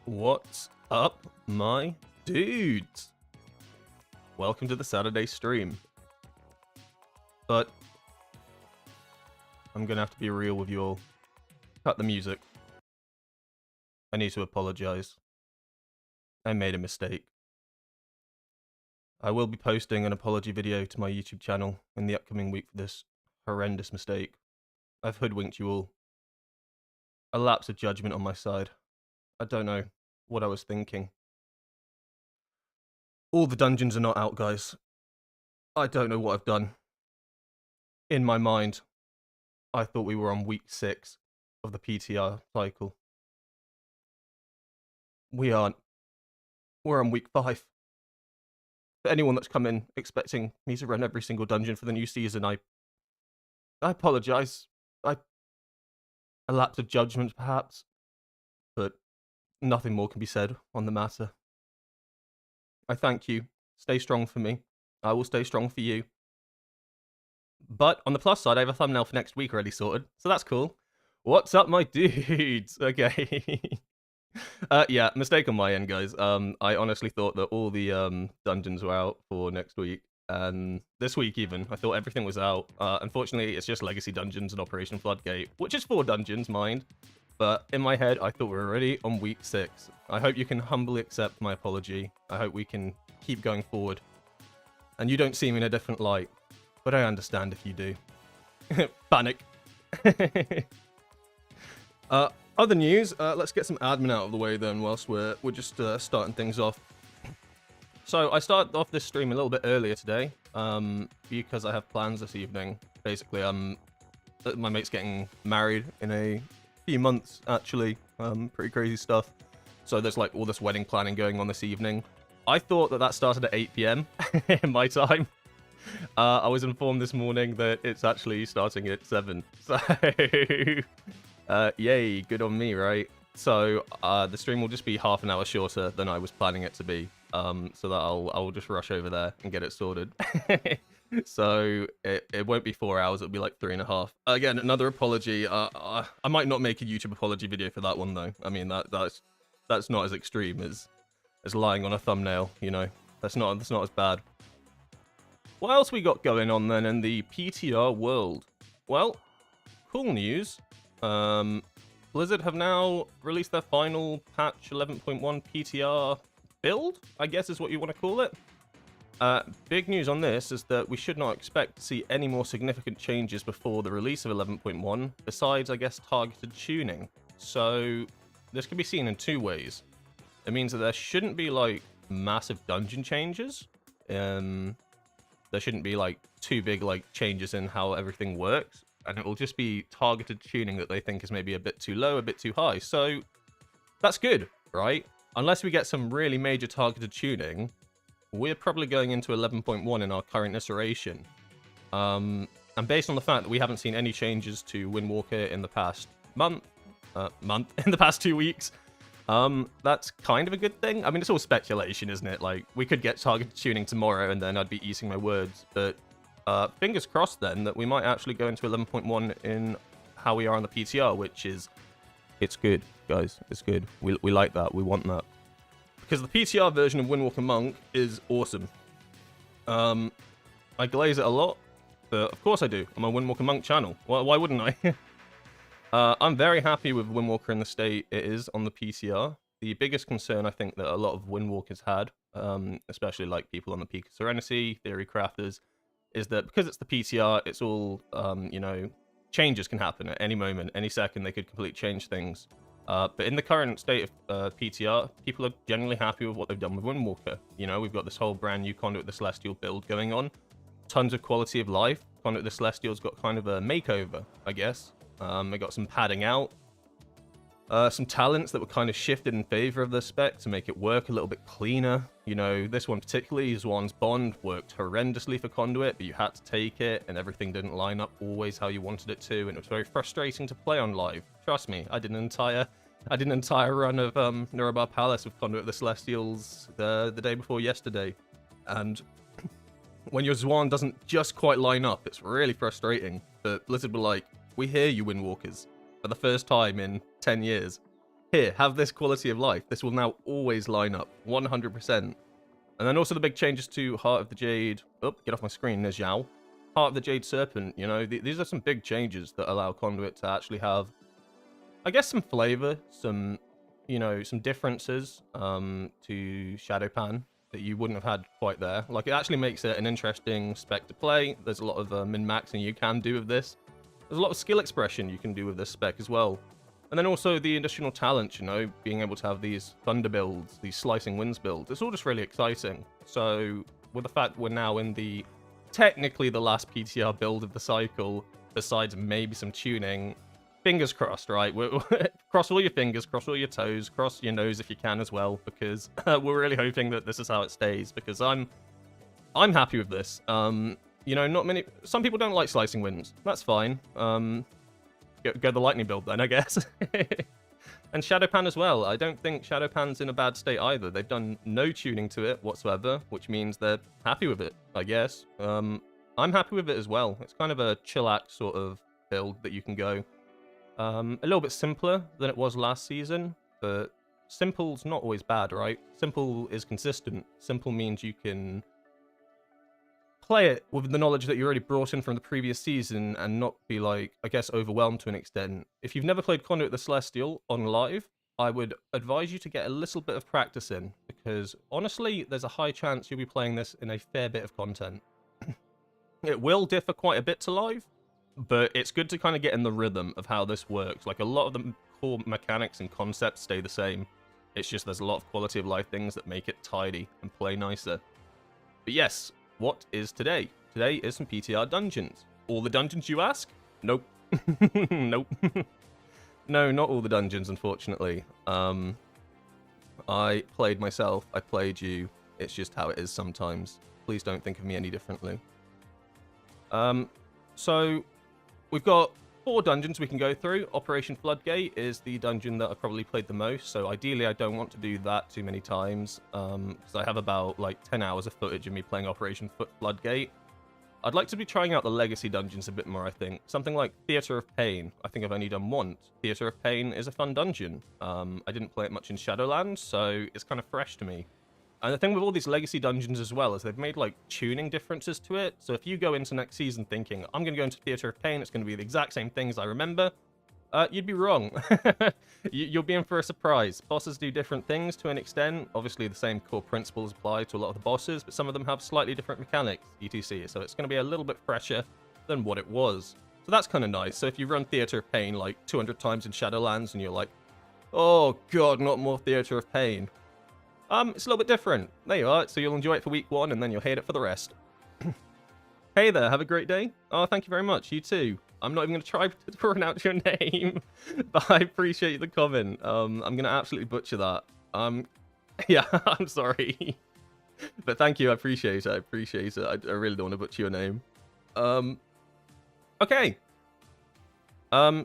What's up, my dudes? Welcome to the Saturday stream. But I'm gonna have to be real with you all. Cut the music. I need to apologize. I made a mistake. I will be posting an apology video to my YouTube channel in the upcoming week for this horrendous mistake. I've hoodwinked you all. A lapse of judgment on my side. I don't know what I was thinking. All the dungeons are not out, guys. I don't know what I've done. In my mind, I thought we were on week 6 of the PTR cycle. We aren't. We're on week 5. For anyone that's come in expecting me to run every single dungeon for the new season, I apologize. A lapse of judgment, perhaps, but nothing more can be said on the matter. I thank you. Stay strong for me. I will stay strong for you. But on the plus side, I have a thumbnail for next week already sorted, so that's cool. What's up, my dudes? Okay. Yeah, mistake on my end, guys. I honestly thought that all the dungeons were out for next week, and this week even. I thought everything was out. Unfortunately, it's just Legacy Dungeons and Operation Floodgate, which is 4 dungeons, mind. But in my head, I thought we were already on week 6. I hope you can humbly accept my apology. I hope we can keep going forward. And you don't see me in a different light, but I understand if you do. Panic. Other news, let's get some admin out of the way then whilst we're just starting things off. So I started off this stream a little bit earlier today, because I have plans this evening. Basically, my mate's getting married in a few months, actually. Pretty crazy stuff. So there's like all this wedding planning going on this evening. I thought that started at 8 PM in my time. I was informed this morning that it's actually starting at 7. So, yay, good on me, right? So the stream will just be half an hour shorter than I was planning it to be. So that I'll just rush over there and get it sorted. So it won't be 4 hours, it'll be like 3.5. Again, another apology. I might not make a YouTube apology video for that one though. I mean that's not as extreme as lying on a thumbnail, you know. That's not as bad. What else we got going on then in the PTR world? Well, cool news. Blizzard have now released their final patch 11.1 PTR build, I guess is what you want to call it. Big news on this is that we should not expect to see any more significant changes before the release of 11.1, besides, I guess, targeted tuning. So this can be seen in 2 ways. It means that there shouldn't be, like, massive dungeon changes. There shouldn't be, like, too big, like, changes in how everything works. And it will just be targeted tuning that they think is maybe a bit too low, a bit too high. So that's good, right? Unless we get some really major targeted tuning, we're probably going into 11.1 in our current iteration. And based on the fact that we haven't seen any changes to Windwalker in the past in the past 2 weeks, that's kind of a good thing. I mean, it's all speculation, isn't it? Like, we could get targeted tuning tomorrow and then I'd be eating my words. But fingers crossed then that we might actually go into 11.1 in how we are on the PTR, which is, it's good, guys. It's good. We like that. We want that. Because the PTR version of Windwalker Monk is awesome. I glaze it a lot, but of course I do. I'm a Windwalker Monk channel. Why wouldn't I? I'm very happy with Windwalker in the state it is on the PTR. The biggest concern I think that a lot of Windwalkers had, especially like people on the Peak of Serenity, Theory Crafters, is that because it's the PTR, it's all, you know, changes can happen at any moment, any second. They could completely change things. But in the current state of PTR, people are generally happy with what they've done with Windwalker. You know, we've got this whole brand new Conduit of the Celestial build going on. Tons of quality of life. Conduit of the Celestial's got kind of a makeover, I guess. They got some padding out. Some talents that were kind of shifted in favor of the spec to make it work a little bit cleaner. You know, this one particularly, Zwan's Bond, worked horrendously for Conduit, but you had to take it, and everything didn't line up always how you wanted it to, and it was very frustrating to play on live. Trust me, I did an entire run of Nurabar Palace with Conduit of the Celestials the day before yesterday, and when your Zwan doesn't just quite line up, it's really frustrating. But Blizzard were like, we hear you, Windwalkers, for the first time in 10 years. Here, have this quality of life. This will now always line up 100%. And then also the big changes to Heart of the Jade. Oh, get off my screen, there's Zhao. Heart of the Jade Serpent, you know, these are some big changes that allow Conduit to actually have, I guess, some flavor, some, you know, some differences to Shadowpan that you wouldn't have had quite there. Like, it actually makes it an interesting spec to play. There's a lot of min-maxing you can do with this. There's a lot of skill expression you can do with this spec as well. And then also the additional talent, you know, being able to have these thunder builds, these slicing winds builds. It's all just really exciting. So with the fact we're now in the, technically the last PTR build of the cycle, besides maybe some tuning, fingers crossed, right? Cross all your fingers, cross all your toes, cross your nose if you can as well, because we're really hoping that this is how it stays, because I'm happy with this. You know, not many, some people don't like slicing winds. That's fine. Go the lightning build then, I guess. And Shadowpan as well. I don't think Shadowpan's in a bad state either. They've done no tuning to it whatsoever, which means they're happy with it, I guess. I'm happy with it as well. It's kind of a chillax sort of build that you can go. A little bit simpler than it was last season, but simple's not always bad, right? Simple is consistent. Simple means you can play it with the knowledge that you already brought in from the previous season and not be, like, I guess, overwhelmed to an extent. If you've never played Conduit the Celestial on live, I would advise you to get a little bit of practice in, because honestly, there's a high chance you'll be playing this in a fair bit of content. It will differ quite a bit to live, but it's good to kind of get in the rhythm of how this works. Like, a lot of the core mechanics and concepts stay the same. It's just there's a lot of quality of life things that make it tidy and play nicer. But yes, what is today? Today is some PTR dungeons. All the dungeons, you ask? Nope. Nope. No, not all the dungeons, unfortunately. I played myself. I played you. It's just how it is sometimes. Please don't think of me any differently. So we've got 4 dungeons we can go through. Operation Floodgate is the dungeon that I've probably played the most, so ideally I don't want to do that too many times, because I have about, like, 10 hours of footage of me playing Operation Floodgate. I'd like to be trying out the legacy dungeons a bit more, I think. Something like Theatre of Pain, I think I've only done once. Theatre of Pain is a fun dungeon. I didn't play it much in Shadowlands, so it's kind of fresh to me. And the thing with all these legacy dungeons as well is they've made, like, tuning differences to it. So if you go into next season thinking, I'm going to go into Theatre of Pain, it's going to be the exact same things I remember, you'd be wrong. You'll be in for a surprise. Bosses do different things to an extent. Obviously, the same core principles apply to a lot of the bosses, but some of them have slightly different mechanics, etc. So it's going to be a little bit fresher than what it was. So that's kind of nice. So if you run Theatre of Pain, like, 200 times in Shadowlands, and you're like, oh god, not more Theatre of Pain, it's a little bit different. There you are. So you'll enjoy it for week 1, and then you'll hate it for the rest. Hey there, have a great day. Oh, thank you very much. You too. I'm not even going to try to pronounce your name, but I appreciate the comment. I'm going to absolutely butcher that. Yeah, I'm sorry. But thank you, I appreciate it. I appreciate it. I really don't want to butcher your name. Okay.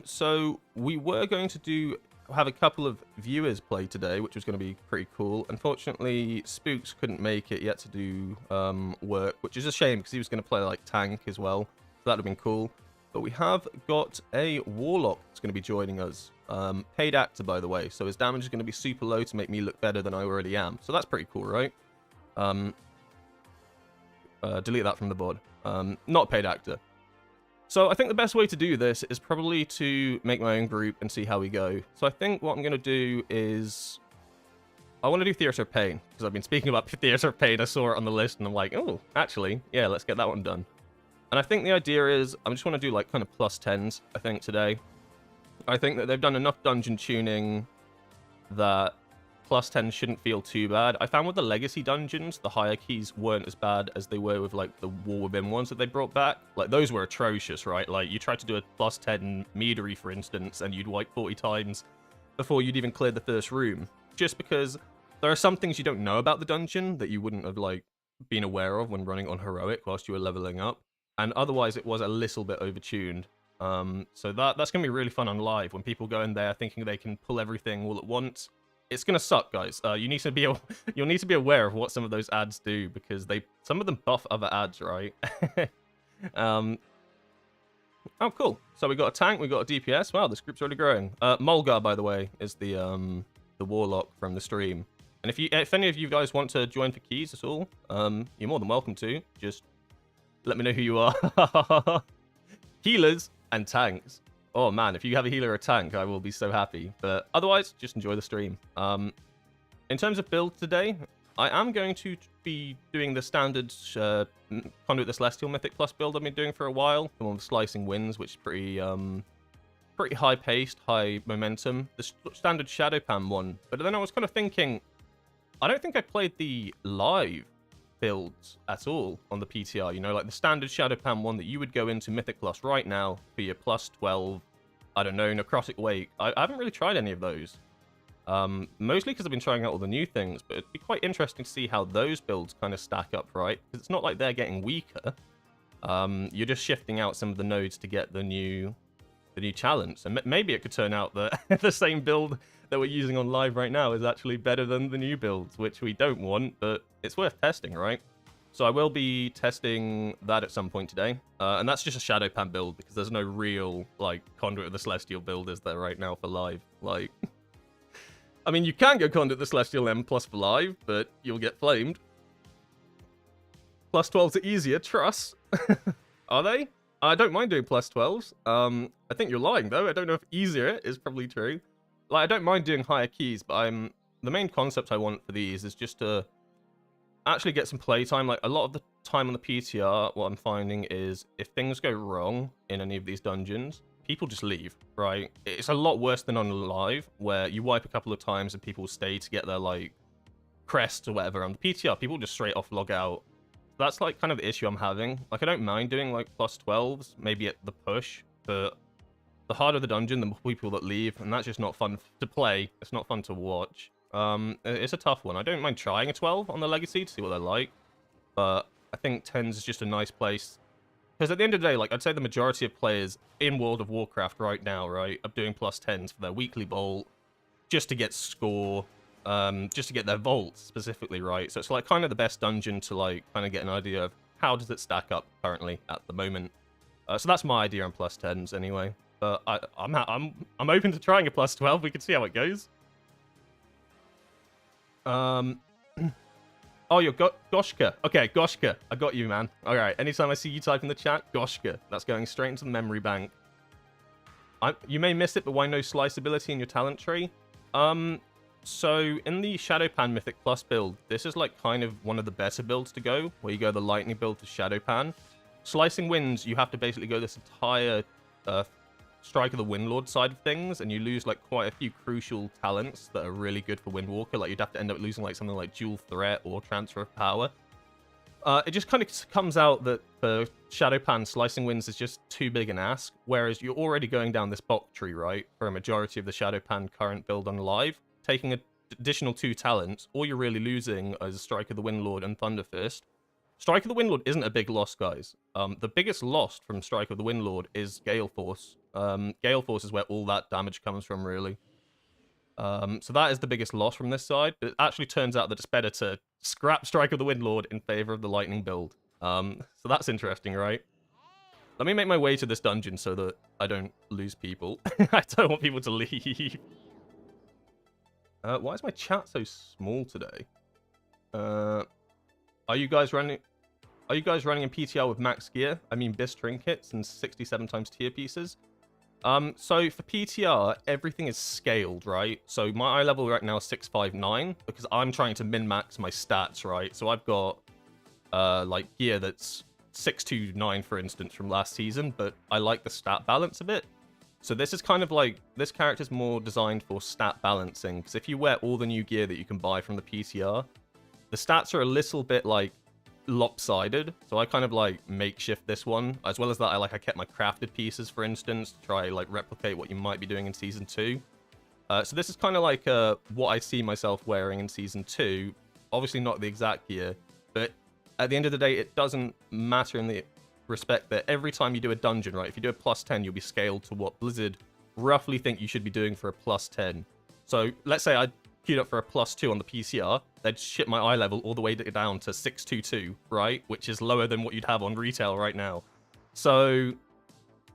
So we were going to have a couple of viewers play today, which was going to be pretty cool. Unfortunately, Spooks couldn't make it yet to do work, which is a shame because he was going to play like tank as well. So that would have been cool. But we have got a Warlock that's going to be joining us. Paid actor, by the way. So his damage is going to be super low to make me look better than I already am. So that's pretty cool, right? Delete that from the board. Not paid actor. So I think the best way to do this is probably to make my own group and see how we go. So I think what I'm going to do is, I want to do Theatre of Pain, because I've been speaking about Theatre of Pain. I saw it on the list and I'm like, oh, actually, yeah, let's get that one done. And I think the idea is, I just want to do like kind of plus 10s, I think, today. I think that they've done enough dungeon tuning that plus 10 shouldn't feel too bad. I found with the legacy dungeons, the hierarchies weren't as bad as they were with like the War Within ones that they brought back. Like those were atrocious, right? Like you tried to do a plus 10 Meadery, for instance, and you'd wipe 40 times before you'd even cleared the first room. Just because there are some things you don't know about the dungeon that you wouldn't have like been aware of when running on heroic whilst you were leveling up. And otherwise it was a little bit overtuned. So that's going to be really fun on live when people go in there thinking they can pull everything all at once. It's gonna suck, guys. You'll need to be aware of what some of those ads do, because some of them buff other ads, right? Oh, cool. So we got a tank, we got a DPS. Wow, this group's already growing. Mulgar, by the way, is the warlock from the stream. And if any of you guys want to join for keys at all, you're more than welcome to. Just let me know who you are. Healers and tanks. Oh man, if you have a healer or a tank, I will be so happy. But otherwise, just enjoy the stream. In terms of build today, I am going to be doing the standard Conduit the Celestial Mythic Plus build I've been doing for a while. The one with Slicing Winds, which is pretty high-paced, high momentum. The standard Shadowpan one. But then I was kind of thinking, I don't think I played the live builds at all on the PTR. You know, like the standard Shadowpan one that you would go into Mythic Plus right now for your plus 12, I don't know, Necrotic Wake. I haven't really tried any of those. Mostly because I've been trying out all the new things, but it'd be quite interesting to see how those builds kind of stack up, right? Because it's not like they're getting weaker. You're just shifting out some of the nodes to get the new talents, and maybe it could turn out that the same build that we're using on live right now is actually better than the new builds, which we don't want, but it's worth testing, right? So I will be testing that at some point today, and that's just a Shadowpan build because there's no real like Conduit of the Celestial build is there right now for live, like. I mean, you can go Conduit the Celestial M plus for live, but you'll get flamed. Plus 12s are easier, trust. Are they? I don't mind doing plus 12s. I think you're lying, though. I don't know if easier is probably true. Like, I don't mind doing higher keys, but the main concept I want for these is just to actually get some playtime. Like, a lot of the time on the PTR, what I'm finding is if things go wrong in any of these dungeons, people just leave, right? It's a lot worse than on live, where you wipe a couple of times and people stay to get their, like, crests or whatever. On the PTR, people just straight off log out. That's, like, kind of the issue I'm having. Like, I don't mind doing, like, plus 12s, maybe at the push, but the harder the dungeon, the more people that leave, and that's just not fun to play. It's not fun to watch. It's a tough one. I don't mind trying a 12 on the Legacy to see what they're like, but I think 10s is just a nice place. Because at the end of the day, like, I'd say the majority of players in World of Warcraft right now, right, are doing plus 10s for their weekly bolt, just to get score, just to get their vaults specifically, right? So it's, like, kind of the best dungeon to, like, kind of get an idea of how does it stack up currently at the moment. So that's my idea on plus 10s anyway. But I'm open to trying a plus 12. We can see how it goes. Oh, you're Goshka. Okay, Goshka. I got you, man. All right. Anytime I see you type in the chat, Goshka. That's going straight into the memory bank. You may miss it, but why no sliceability in your talent tree? So in the Shadowpan Mythic Plus build, this is like kind of one of the better builds to go, where you go the Lightning build to Shadowpan. Slicing Winds, you have to basically go this entire Strike of the Windlord side of things, and you lose like quite a few crucial talents that are really good for Windwalker. Like you'd have to end up losing like something like Dual Threat or Transfer of Power. It just kind of comes out that for Shadowpan, Slicing Winds is just too big an ask, whereas you're already going down this bot tree, right, for a majority of the Shadowpan current build on live. Taking an additional 2 talents, all you're really losing is Strike of the Windlord and Thunderfist. Strike of the Windlord isn't a big loss, guys. The biggest loss from Strike of the Windlord is Gale Force. Gale Force is where all that damage comes from, really. So that is the biggest loss from this side. But it actually turns out that it's better to scrap Strike of the Windlord in favor of the Lightning build. So that's interesting, right? Let me make my way to this dungeon so that I don't lose people. I don't want people to leave. Why is my chat so small today? Are you guys running in PTR with max gear? I mean, BIS trinkets and 67 times tier pieces. So for PTR, everything is scaled, right? So my eye level right now is 659 because I'm trying to min-max my stats, right? So I've got like gear that's 629, for instance, from last season, but I like the stat balance of it. So this is kind of like, this character's more designed for stat balancing, because if you wear all the new gear that you can buy from the PTR, the stats are a little bit like lopsided, so I kind of like makeshift this one. As well as that, I kept my crafted pieces, for instance, to try like replicate what you might be doing in season 2. So this is kind of like what I see myself wearing in season 2. Obviously not the exact gear, but at the end of the day, it doesn't matter in the respect that every time you do a dungeon, right, if you do a plus 10, you'll be scaled to what Blizzard roughly think you should be doing for a plus 10. So let's say I queued up for a plus 2 on the PCR, they'd ship my eye level all the way down to 622, right? Which is lower than what you'd have on retail right now. So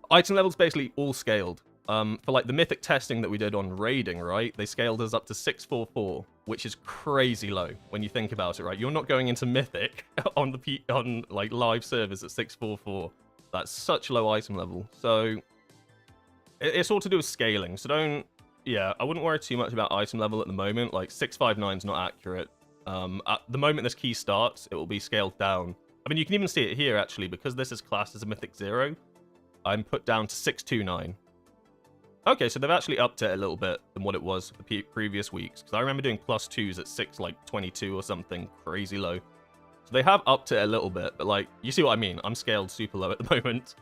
Item levels basically all scaled. For like the mythic testing that we did on raiding, right? They scaled us up to 644, which is crazy low when you think about it, right? You're not going into mythic on like live servers at 644. That's such low item level. So it's all to do with scaling. So I wouldn't worry too much about item level at the moment. Like 659 is not accurate. At the moment this key starts, it will be scaled down. I mean, you can even see it here actually, because this is classed as a mythic 0. I'm put down to 629. Okay, so they've actually upped it a little bit than what it was for the previous weeks. Because I remember doing +2s at 622 or something crazy low. So they have upped it a little bit, but like, you see what I mean? I'm scaled super low at the moment.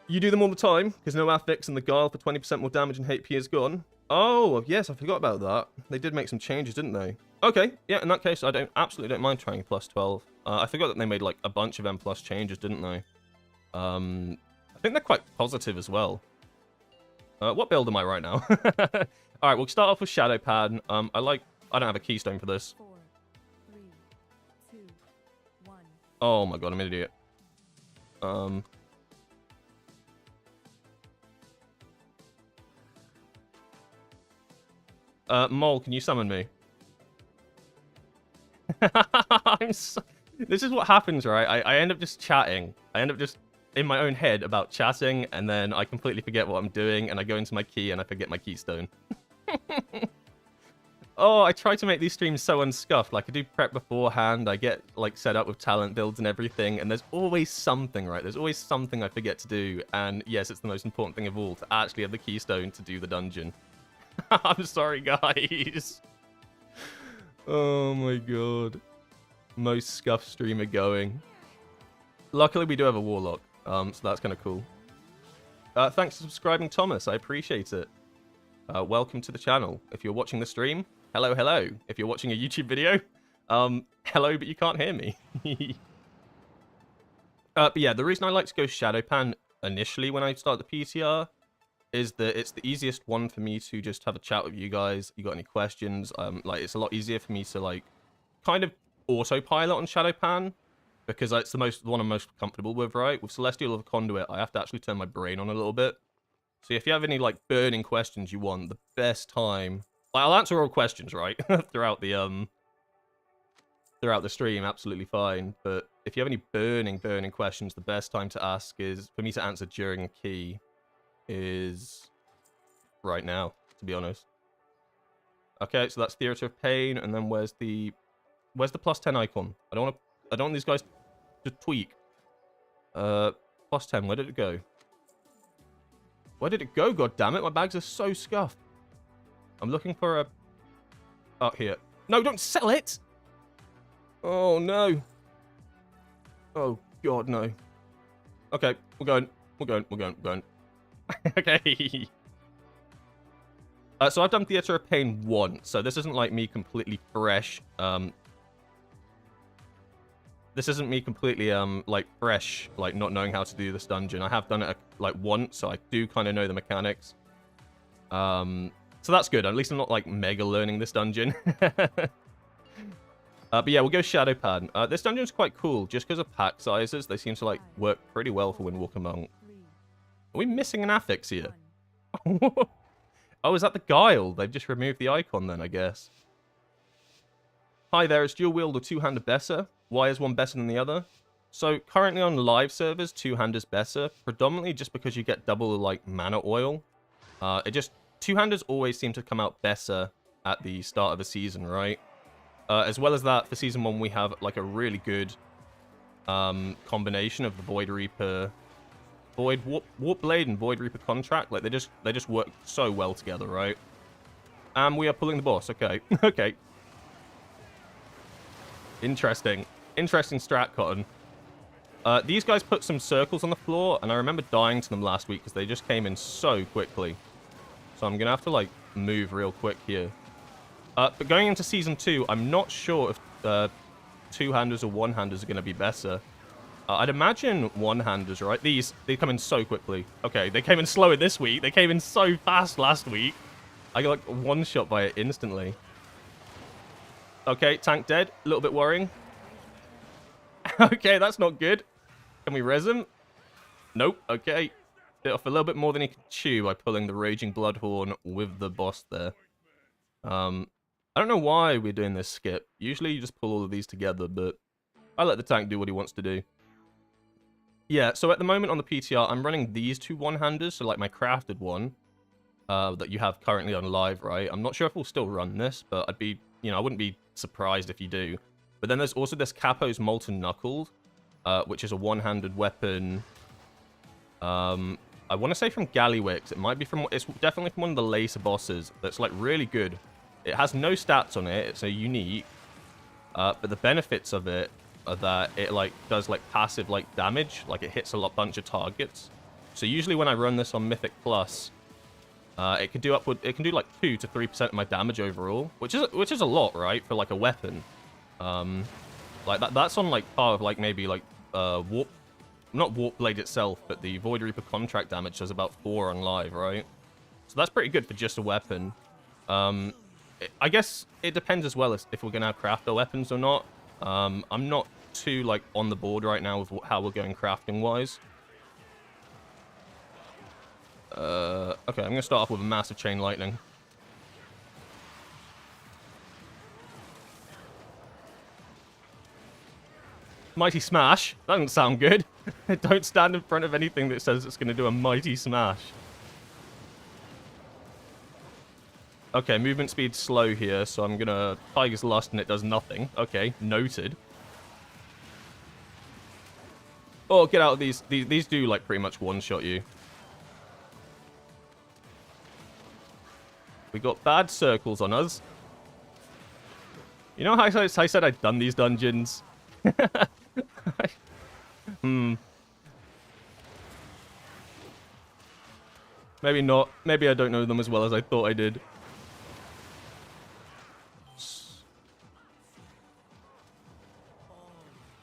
You do them all the time, because no affix and the guile for 20% more damage and HP is gone. Oh, yes, I forgot about that. They did make some changes, didn't they? Okay, yeah, in that case, I absolutely don't mind trying +12. I forgot that they made like a bunch of M+ changes, didn't they? I think they're quite positive as well. What build am I right now? Alright, we'll start off with Shadow Pan. I don't have a keystone for this. 4, 3, 2, 1. Oh my god, I'm an idiot. Mole, can you summon me? This is what happens, right? I end up just chatting. I end up just in my own head about chatting, and then I completely forget what I'm doing, and I go into my key, and I forget my keystone. Oh, I try to make these streams so unscuffed. Like, I do prep beforehand, I get, like, set up with talent builds and everything, and there's always something, right? There's always something I forget to do, and yes, it's the most important thing of all, to actually have the keystone to do the dungeon. I'm sorry, guys. Oh my god. Most scuffed streamer going. Luckily, we do have a warlock, so that's kind of cool. Thanks for subscribing, Thomas. I appreciate it. Welcome to the channel. If you're watching the stream, hello, hello. If you're watching a YouTube video, hello, but you can't hear me. But yeah, the reason I like to go Shadow Pan initially when I start the PTR is that it's the easiest one for me to just have a chat with you guys. You got any questions? Like, it's a lot easier for me to, like, kind of autopilot on Shadow Pan, because it's the one I'm most comfortable with, right? With Celestial of Conduit, I have to actually turn my brain on a little bit. So if you have any, like, burning questions you want, the best time... Like, I'll answer all questions, right? throughout the stream, absolutely fine. But if you have any burning questions, the best time to ask is... For me to answer during a key is... right now, to be honest. Okay, so that's Theater of Pain, and then where's the +10 icon? I don't want these guys to tweak. +10, where did it go? Where did it go, god damn it? My bags are so scuffed. I'm looking for a... Oh, here. No, don't sell it! Oh, no. Oh, god, no. Okay, we're going. Okay. So I've done Theater of Pain once, so this isn't like me completely fresh. This isn't me completely, like, fresh, like, not knowing how to do this dungeon. I have done it, like, once, so I do kind of know the mechanics. So that's good. At least I'm not, like, mega learning this dungeon. But yeah, we'll go Shadow Pan. This dungeon's quite cool, just because of pack sizes. They seem to, like, work pretty well for Windwalker Monk. Are we missing an affix here? Oh, is that the guile? They've just removed the icon then, I guess. Hi there, is dual wield or two-handed better? Why is one better than the other? So currently on live servers, two-handers better, predominantly just because you get double, like, mana oil. Two-handers always seem to come out better at the start of a season, right? As well as that, for season 1 we have, like, a really good combination of the Void Reaper, Warp Blade and Void Reaper contract. Like, they just work so well together, right? And we are pulling the boss. Okay. Okay. Interesting strat, Cotton. These guys put some circles on the floor, and I remember dying to them last week because they just came in so quickly. So I'm gonna have to, like, move real quick here. But going into season 2, I'm not sure if two-handers or one-handers are gonna be better. I'd imagine one-handers, right? They come in so quickly. Okay, they came in slower this week. They came in so fast last week. I got, like, one-shot by it instantly. Okay, tank dead. A little bit worrying. Okay, that's not good. Can we res him? Nope, okay. Bit off a little bit more than he could chew by pulling the Raging Bloodhorn with the boss there. I don't know why we're doing this skip. Usually you just pull all of these together, but I let the tank do what he wants to do. Yeah, so at the moment on the PTR, I'm running these two one-handers, so like my crafted one, that you have currently on live, right? I'm not sure if we'll still run this, but I'd be, you know, I wouldn't be surprised if you do. But then there's also this Capo's Molten Knuckled, which is a one-handed weapon. I want to say from Gallywix. It might be from, it's definitely from one of the later bosses that's like really good. It has no stats on it. It's a unique, but the benefits of it are that it like does like passive like damage, like it hits a bunch of targets. So usually when I run this on Mythic Plus, it can do like 2 to 3% of my damage overall, which is a lot, right, for like a weapon. Like that's on like par of like maybe like not Warp Blade itself, but the Void Reaper contract damage does about 4 on live, right? So that's pretty good for just a weapon. I guess it depends as well as if we're gonna have crafter weapons or not. I'm not too like on the board right now with how we're going crafting wise. Okay, I'm gonna start off with a massive chain lightning. Mighty Smash? That doesn't sound good. Don't stand in front of anything that says it's gonna do a Mighty Smash. Okay, movement speed's slow here, so I'm gonna Tiger's Lust and it does nothing. Okay, noted. Oh, get out of these. These do like pretty much one-shot you. We got bad circles on us. You know how I said I'd done these dungeons? Maybe not. Maybe I don't know them as well as I thought I did.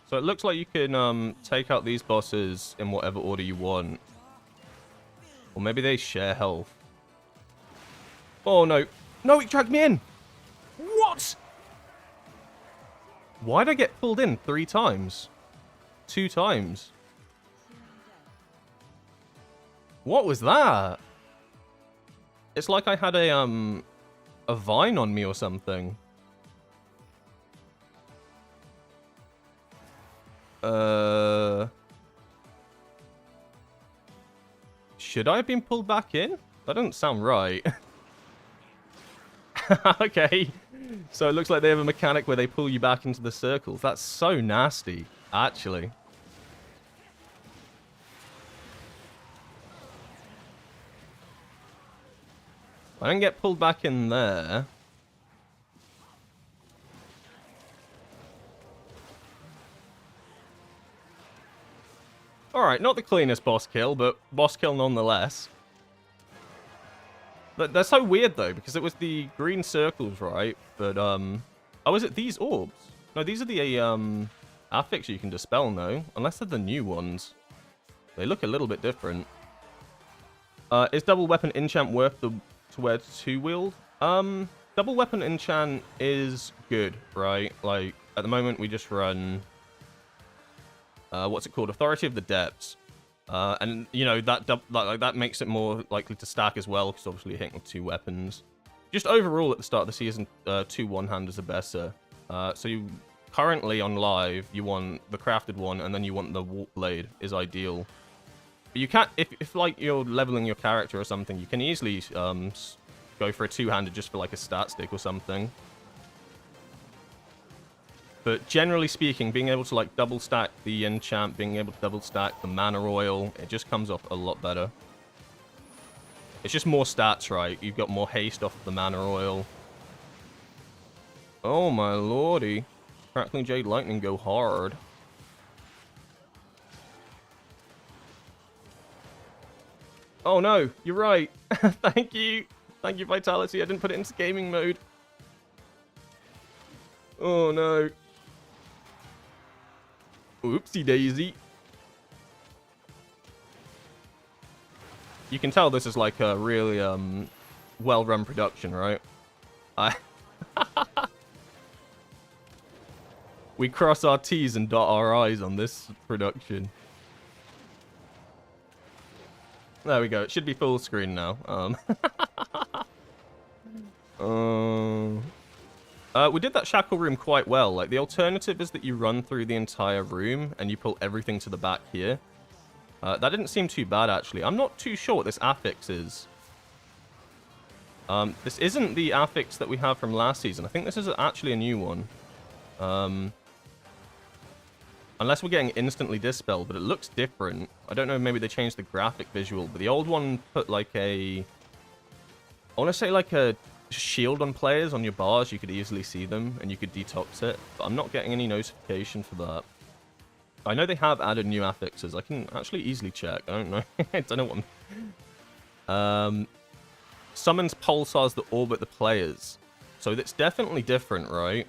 So it looks like you can take out these bosses in whatever order you want. Or maybe they share health. Oh no. No, it dragged me in! What? Why'd I get pulled in 3 times? 2 times? What was that? It's like I had a vine on me or something. Should I have been pulled back in? That doesn't sound right. Okay. So it looks like they have a mechanic where they pull you back into the circles. That's so nasty, actually. I didn't get pulled back in there. Alright, not the cleanest boss kill, but boss kill nonetheless. They're so weird, though, because it was the green circles, right? But, oh, is it these orbs? No, these are the, affix you can dispel, no? Unless they're the new ones. They look a little bit different. Is double weapon enchant worth to wear 2-wield? Double weapon enchant is good, right? Like, at the moment, we just run... what's it called? Authority of the Depths. And, you know, that makes it more likely to stack as well, because obviously you're hitting with 2 weapons. Just overall, at the start of the season, 2 one-handers are better. So you currently on live, you want the crafted one, and then you want the Warp Blade is ideal. But you can't, if like you're leveling your character or something, you can easily go for a 2-handed just for like a stat stick or something. But generally speaking, being able to like double stack the enchant, being able to double stack the mana oil, it just comes off a lot better. It's just more stats, right? You've got more haste off the mana oil. Oh my lordy. Crackling Jade Lightning go hard. Oh no, you're right. Thank you. Thank you, Vitality. I didn't put it into gaming mode. Oh no. Oopsie daisy. You can tell this is like a really well-run production, right? We cross our T's and dot our I's on this production. There we go. It should be full screen now. We did that shackle room quite well. Like, the alternative is that you run through the entire room and you pull everything to the back here. That didn't seem too bad, actually. I'm not too sure what this affix is. This isn't the affix that we have from last season. I think this is actually a new one. Unless we're getting instantly dispelled, but it looks different. I don't know, maybe they changed the graphic visual, but the old one put like a... I want to say like a shield on players on your bars. You could easily see them, and you could detox it, but I'm not getting any notification for that. I know they have added new affixes. I can actually easily check. I don't know. I don't know what summons pulsars that orbit the players. So that's definitely different, right?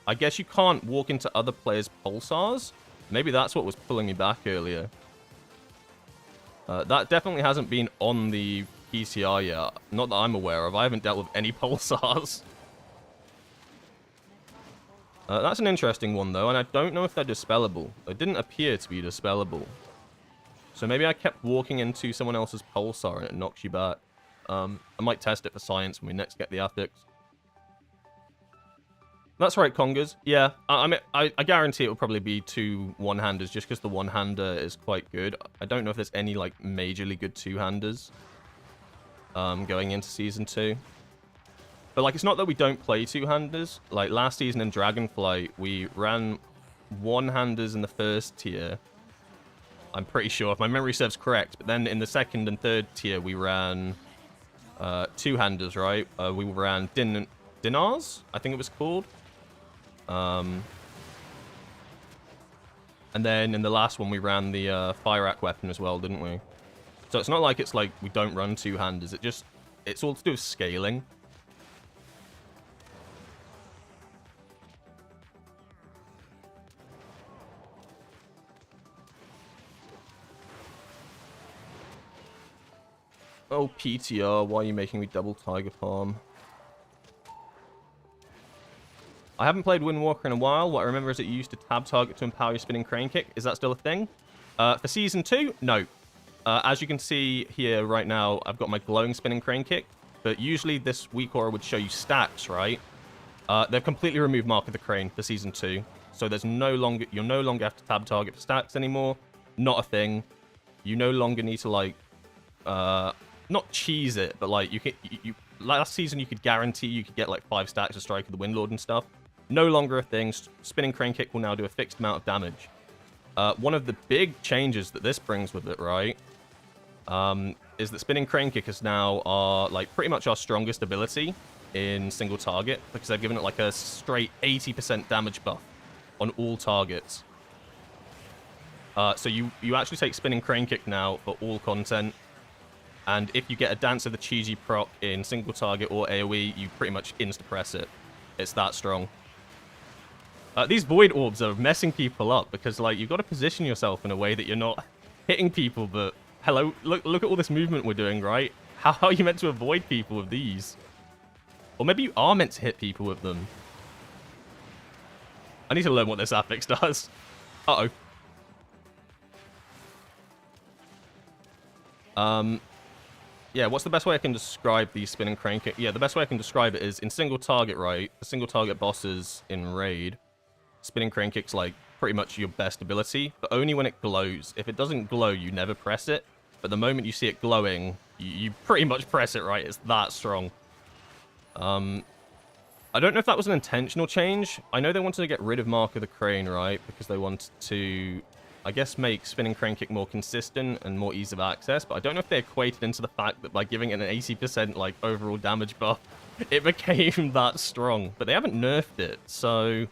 I guess you can't walk into other players' pulsars. Maybe that's what was pulling me back earlier. That definitely hasn't been on the PTR yet. Not that I'm aware of. I haven't dealt with any pulsars. That's an interesting one, though, and I don't know if they're dispellable. They didn't appear to be dispellable. So maybe I kept walking into someone else's pulsar and it knocks you back. I might test it for science when we next get the affix. That's right, Congers. Yeah, I mean, I guarantee it will probably be 2 one-handers just because the one-hander is quite good. I don't know if there's any, like, majorly good two-handers going into Season 2. But, like, it's not that we don't play two-handers. Like, last season in Dragonflight, we ran one-handers in the first tier. I'm pretty sure, if my memory serves correct. But then in the second and third tier, we ran two-handers, right? We ran Dinars, I think it was called. And then in the last one, we ran the fire arc weapon as well, didn't we? So it's not like it's like we don't run two-handers. It's all to do with scaling. Oh, PTR, why are you making me double Tiger Palm? I haven't played Windwalker in a while. What I remember is that you used to tab target to empower your spinning crane kick. Is that still a thing? For Season 2? No. As you can see here right now, I've got my glowing spinning crane kick. But usually this week aura would show you stacks, right? They've completely removed Mark of the Crane for Season 2. So there's you'll no longer have to tab target for stacks anymore. Not a thing. You no longer need to, like, not cheese it, but, like, last season you could guarantee you could get, like, 5 stacks of Strike of the Windlord and stuff. No longer a thing. Spinning crane kick will now do a fixed amount of damage. One of the big changes that this brings with it, right, is that spinning crane kick is now like pretty much our strongest ability in single target, because they've given it like a straight 80% damage buff on all targets. So you actually take spinning crane kick now for all content, and if you get a Dance of the Chi proc in single target or AoE, you pretty much insta-press it. It's that strong. These void orbs are messing people up because, like, you've got to position yourself in a way that you're not hitting people, but hello, look at all this movement we're doing, right? How are you meant to avoid people with these? Or maybe you are meant to hit people with them. I need to learn what this affix does. Uh-oh. Yeah, what's the best way I can describe the spinning crane kick? Yeah, the best way I can describe it is in single target, right? The single target bosses in Raid, spinning crane kick's like pretty much your best ability, but only when it glows. If it doesn't glow, you never press it. But the moment you see it glowing, you pretty much press it, right? It's that strong. I don't know if that was an intentional change. I know they wanted to get rid of Mark of the Crane, right? Because they wanted to, I guess, make spinning crane kick more consistent and more ease of access, but I don't know if they equated into the fact that by giving it an 80% like overall damage buff, it became that strong. But they haven't nerfed it, so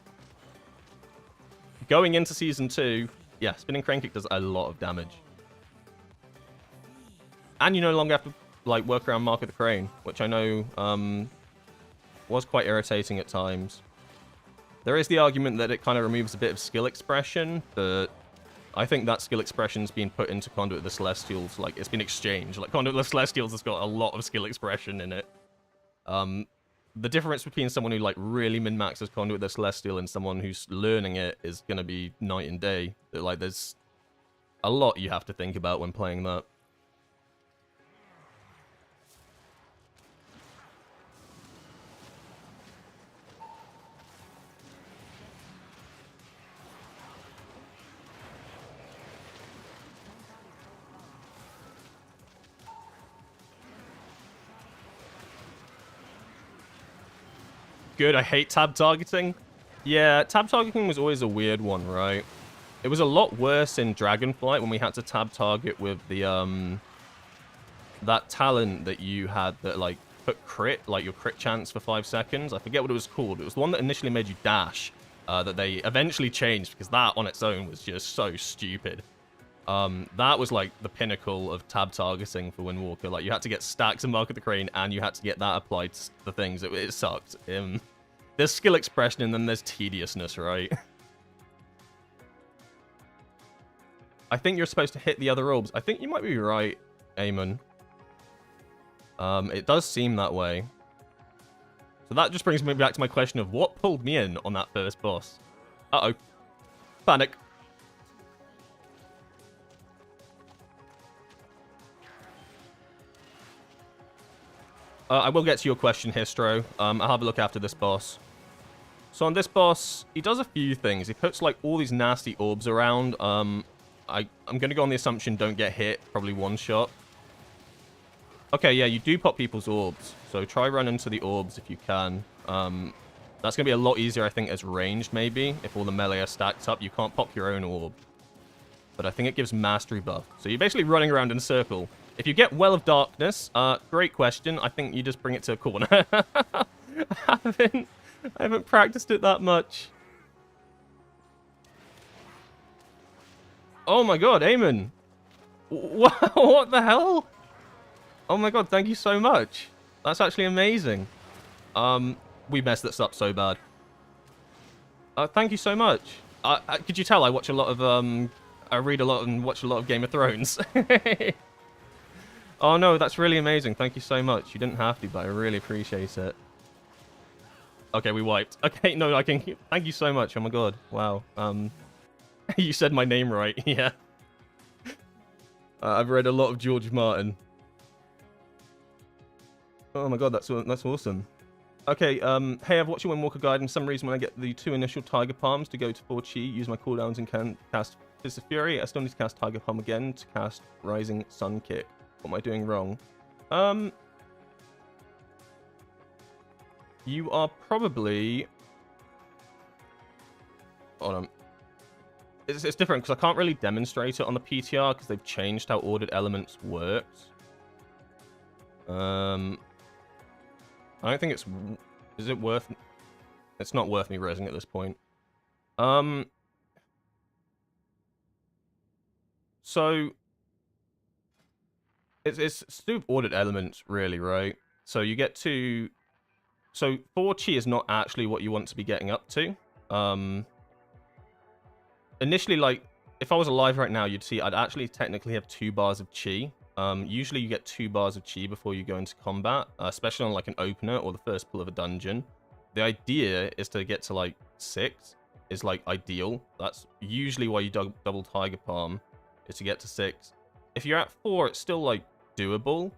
going into Season 2, yeah, spinning crane kick does a lot of damage. And you no longer have to like work around Mark of the Crane, which I know was quite irritating at times. There is the argument that it kind of removes a bit of skill expression, but I think that skill expression's been put into Conduit of the Celestials. Like, it's been exchanged. Like, Conduit of the Celestials has got a lot of skill expression in it. The difference between someone who, like, really min-maxes Conduit of the Celestial and someone who's learning it is going to be night and day. Like, there's... a lot you have to think about when playing that. Good, I hate tab targeting. Yeah, tab targeting was always a weird one, right? It was a lot worse in Dragonflight when we had to tab target with the, that talent that you had that, like, put crit, like your crit chance for 5 seconds. I forget what it was called. It was the one that initially made you dash, that they eventually changed because that on its own was just so stupid. That was like the pinnacle of tab targeting for Windwalker. Like, you had to get stacks of Mark of the Crane and you had to get that applied to the things. It sucked. There's skill expression and then there's tediousness, right? I think you're supposed to hit the other orbs. I think you might be right, Eamon. It does seem that way. So that just brings me back to my question of what pulled me in on that first boss. Uh-oh. Panic. I will get to your question, Histro. I'll have a look after this boss. So on this boss, he does a few things. He puts, like, all these nasty orbs around. I'm going to go on the assumption don't get hit. Probably one shot. Okay, yeah, you do pop people's orbs. So try run into the orbs if you can. That's going to be a lot easier, I think, as ranged, maybe. If all the melee are stacked up, you can't pop your own orb. But I think it gives mastery buff. So you're basically running around in a circle. If you get Well of Darkness, great question. I think you just bring it to a corner. I haven't practiced it that much. Oh my god, Eamon. What the hell? Oh my god, thank you so much. That's actually amazing. We messed this up so bad. Thank you so much. Could you tell I watch a lot of, I read a lot and watch a lot of Game of Thrones. Oh no, that's really amazing. Thank you so much. You didn't have to, but I really appreciate it. Okay, we wiped. Okay, no, I can... Thank you so much. Oh my god. Wow. You said my name right. Yeah. I've read a lot of George Martin. Oh my god, that's awesome. Okay, hey, I've watched your Windwalker guide, and for some reason when I get the 2 initial Tiger Palms to go to 4 Chi, use my cooldowns and can cast Fist of Fury, I still need to cast Tiger Palm again to cast Rising Sun Kick. What am I doing wrong? You are probably... Hold on. It's different, because I can't really demonstrate it on the PTR, because they've changed how ordered elements works. I don't think it's... Is it worth... It's not worth me raising at this point. So... It's to do with ordered elements, really, right? So you get to... So 4 Chi is not actually what you want to be getting up to. Initially, like, if I was alive right now, you'd see I'd actually technically have 2 bars of Chi. Usually you get 2 bars of Chi before you go into combat, especially on, like, an opener or the first pull of a dungeon. The idea is to get to, like, 6 is, like, ideal. That's usually why you double Tiger Palm, is to get to 6. If you're at 4, it's still, like, doable.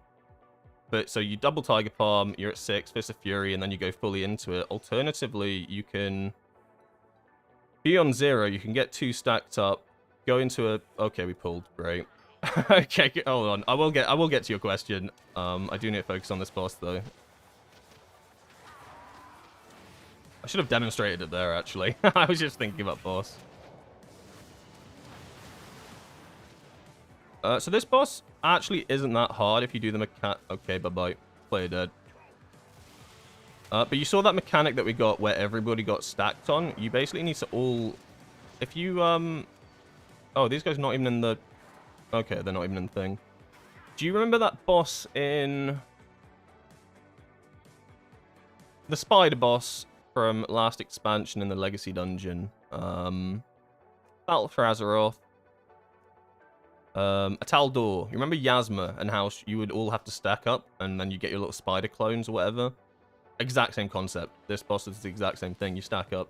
But so you double Tiger Palm, you're at 6, Fist of Fury, and then you go fully into it. Alternatively, you can be on 0, you can get 2 stacked up, go into a... Okay, we pulled. Great. Okay, hold on. I will get to your question. I do need to focus on this boss, though. I should have demonstrated it there, actually. I was just thinking about boss. So this boss actually isn't that hard if you do the mechanic... Okay, bye-bye. Player dead. But you saw that mechanic that we got where everybody got stacked on? You basically need to all... If you, Oh, these guys are not even in the... Okay, they're not even in the thing. Do you remember that boss in... The spider boss from last expansion in the Legacy Dungeon? Battle for Azeroth. Ataldor. You remember Yasma and how you would all have to stack up and then you get your little spider clones or whatever? Exact same concept. This boss is the exact same thing. You stack up.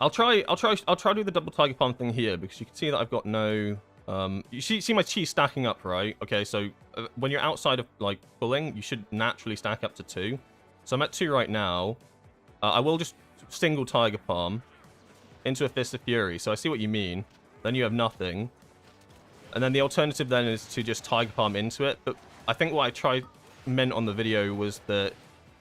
I'll try to do the double Tiger Palm thing here because you can see that I've got no. You see my chi stacking up, right? Okay, so when you're outside of like pulling, you should naturally stack up to 2. So I'm at 2 right now. I will just single Tiger Palm into a Fist of Fury. So I see what you mean. Then you have nothing. And then the alternative then is to just Tiger Palm into it. But I think what I meant on the video was that,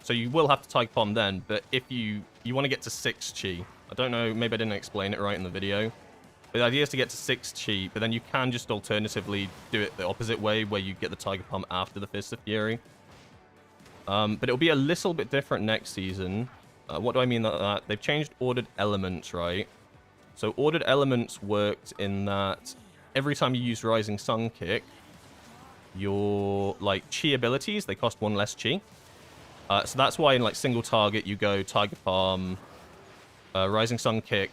so you will have to Tiger Palm then, but if you want to get to 6 chi. I don't know, maybe I didn't explain it right in the video. But the idea is to get to 6 chi, but then you can just alternatively do it the opposite way, where you get the Tiger Palm after the Fist of Fury. But it'll be a little bit different next season. What do I mean by that? They've changed ordered elements, right? So ordered elements worked in that every time you use Rising Sun Kick, your like chi abilities, they cost 1 less chi. So that's why in like single target you go Tiger Palm, Rising Sun Kick,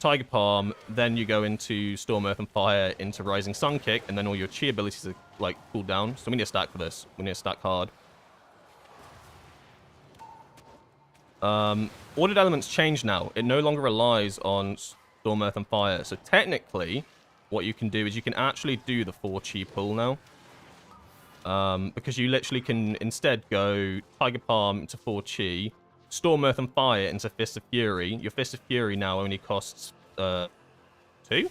Tiger Palm, then you go into Storm, Earth, and Fire, into Rising Sun Kick, and then all your chi abilities are like cooled down. So we need a stack for this. We need a stack hard. Ordered elements change now. It no longer relies on Storm, Earth, and Fire. So technically, what you can do is you can actually do the 4 chi pull now. Because you literally can instead go Tiger Palm into 4 chi, Storm, Earth, and Fire into Fist of Fury. Your Fist of Fury now only costs 2? 2,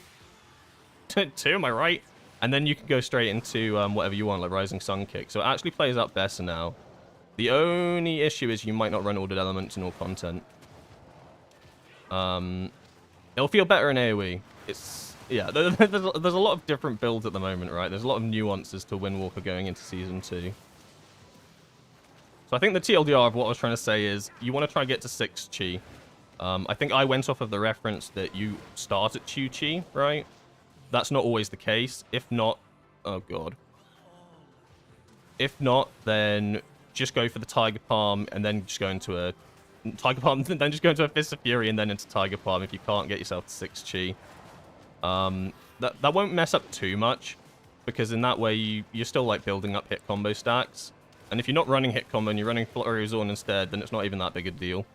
am I right? And then you can go straight into whatever you want, like Rising Sun Kick. So it actually plays out better now. The only issue is you might not run ordered elements in all content. It'll feel better in AoE. It's, yeah, there's a lot of different builds at the moment, right? There's a lot of nuances to Windwalker going into Season 2. So I think the TLDR of what I was trying to say is, you want to try and get to 6 chi. I think I went off of the reference that you start at 2 chi, right? That's not always the case. If not, oh god. If not, then just go for the Tiger Palm and then just go into a Tiger Palm, then just go into a Fist of Fury and then into Tiger Palm if you can't get yourself to 6 chi. That won't mess up too much, because in that way you're still like building up hit combo stacks. And if you're not running hit combo and you're running Flurry of Zorn instead, then it's not even that big a deal.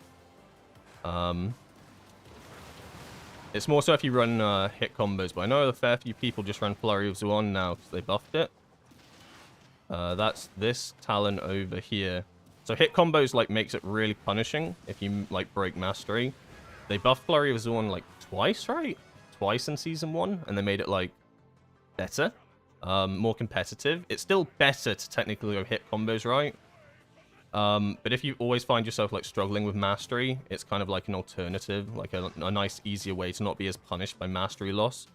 It's more so if you run hit combos, but I know a fair few people just run Flurry of Zorn now because they buffed it. That's this talent over here. So hit combos like makes it really punishing if you like break mastery. They buffed Flurry of Zorn like twice, right? Twice in Season 1, and they made it like better, more competitive. It's still better to technically go hit combos, right? But if you always find yourself like struggling with mastery, it's kind of like an alternative, like a nice, easier way to not be as punished by mastery loss.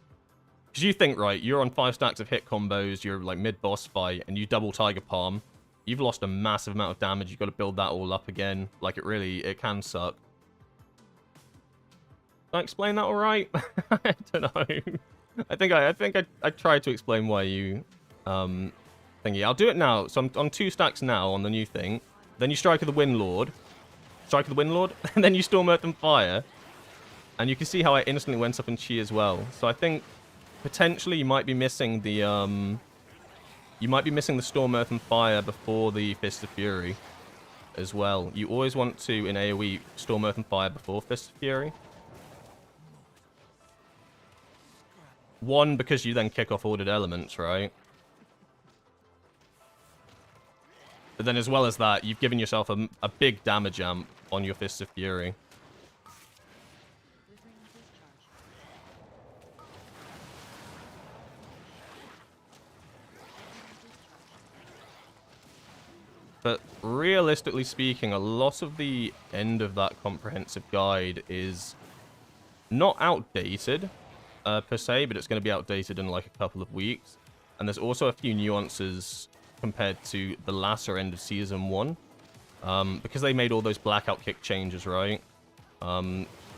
Because you think, right, you're on 5 stacks of hit combos, you're like mid-boss fight, and you double Tiger Palm. You've lost a massive amount of damage, you've got to build that all up again. Like, it can suck. Did I explain that alright? I don't know. I think I tried to explain why you, thingy. I'll do it now. So I'm on 2 stacks now on the new thing. Then you strike with the Windlord. Strike with the Windlord, and then you Storm, Earth, and Fire. And you can see how I instantly went up in chi as well. So I think potentially you might be missing the Storm, Earth, and Fire before the Fist of Fury as well. You always want to, in AoE, Storm, Earth, and Fire before Fist of Fury. 1, because you then kick off ordered elements, right? But then as well as that, you've given yourself a big damage amp on your Fist of Fury. But realistically speaking, a lot of the end of that comprehensive guide is not outdated, per se, but it's going to be outdated in like a couple of weeks. And there's also a few nuances compared to the latter end of Season 1. Because they made all those blackout kick changes, right?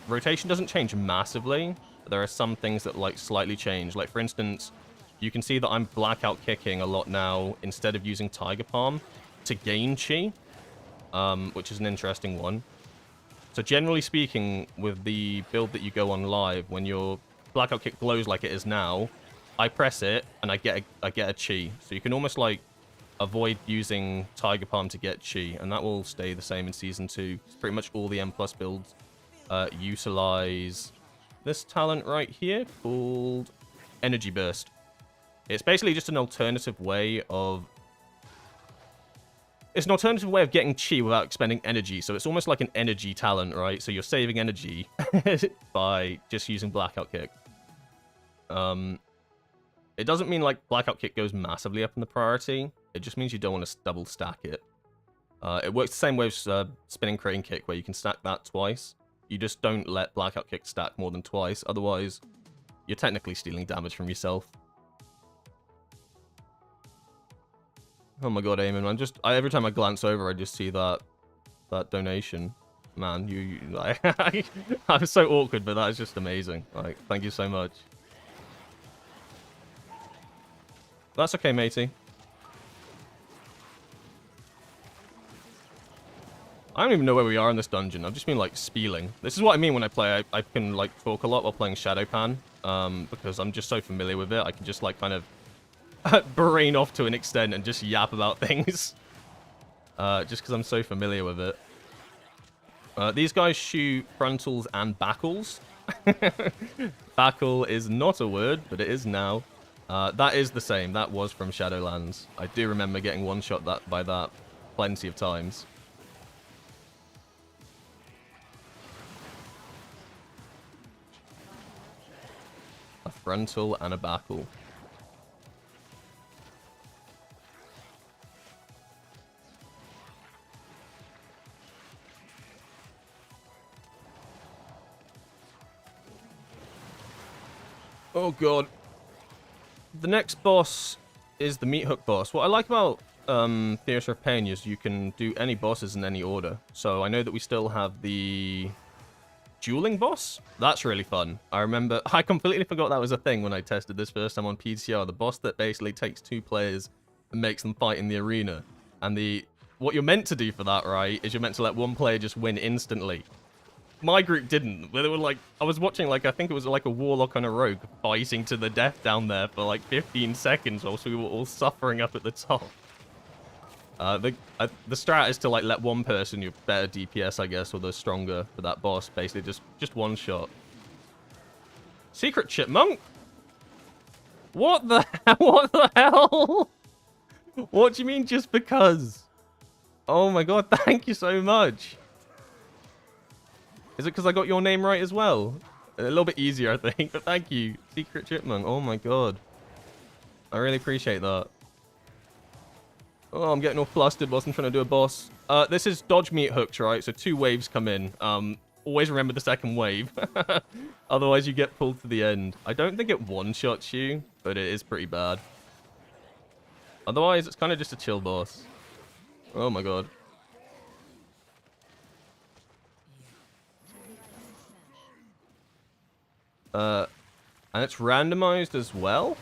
Rotation doesn't change massively, but there are some things that like slightly change. Like for instance, you can see that I'm blackout kicking a lot now instead of using Tiger Palm to gain chi, which is an interesting one. So generally speaking, with the build that you go on live, when your blackout kick glows like it is now, I press it and I get a chi. So you can almost like avoid using Tiger Palm to get chi, and that will stay the same in Season 2. Pretty much all the M+ builds utilize this talent right here called Energy Burst. It's basically just an alternative way of... It's an alternative way of getting chi without expending energy. So it's almost like an energy talent, right? So you're saving energy by just using Blackout Kick. It doesn't mean like Blackout Kick goes massively up in the priority. It just means you don't want to double stack it. It works the same way as Spinning Crane Kick, where you can stack that twice. You just don't let Blackout Kick stack more than twice. Otherwise, you're technically stealing damage from yourself. Oh my god, Eamon, every time I glance over, I just see that donation. Man, I'm so awkward, but that is just amazing. Like, thank you so much. That's okay, matey. I don't even know where we are in this dungeon. I've just been, like, spieling. This is what I mean when I play. I can, like, talk a lot while playing Shadowpan, because I'm just so familiar with it. I can just, like, kind of brain off to an extent and just yap about things. Just because I'm so familiar with it. These guys shoot frontals and backles. Backle is not a word, but it is now. That is the same. That was from Shadowlands. I do remember getting one-shot by that plenty of times. A frontal and a backle. Oh god. The next boss is the Meat Hook boss. What I like about Theatre of Pain is you can do any bosses in any order. So I know that we still have the dueling boss. That's really fun. I remember, I completely forgot that was a thing when I tested this first time on PTR. The boss that basically takes two players and makes them fight in the arena. And what you're meant to do for that, right, is you're meant to let one player just win instantly. My group didn't. They were like, I was watching, like, I think it was like a warlock and a rogue fighting to the death down there for like 15 seconds whilst we were all suffering up at the top. The strat is to like let one person, your better DPS, I guess, or the stronger for that boss, basically just one shot. Secret Chipmunk? What the what the hell? What do you mean just because? Oh my god, thank you so much. Is it because I got your name right as well? A little bit easier, I think, but thank you. Secret Chipmunk. Oh my god. I really appreciate that. Oh, I'm getting all flustered whilst I'm trying to do a boss. This is dodge meat hooks, right? So 2 waves come in. Always remember the second wave. Otherwise, you get pulled to the end. I don't think it one-shots you, but it is pretty bad. Otherwise, it's kind of just a chill boss. Oh my god. And it's randomized as well.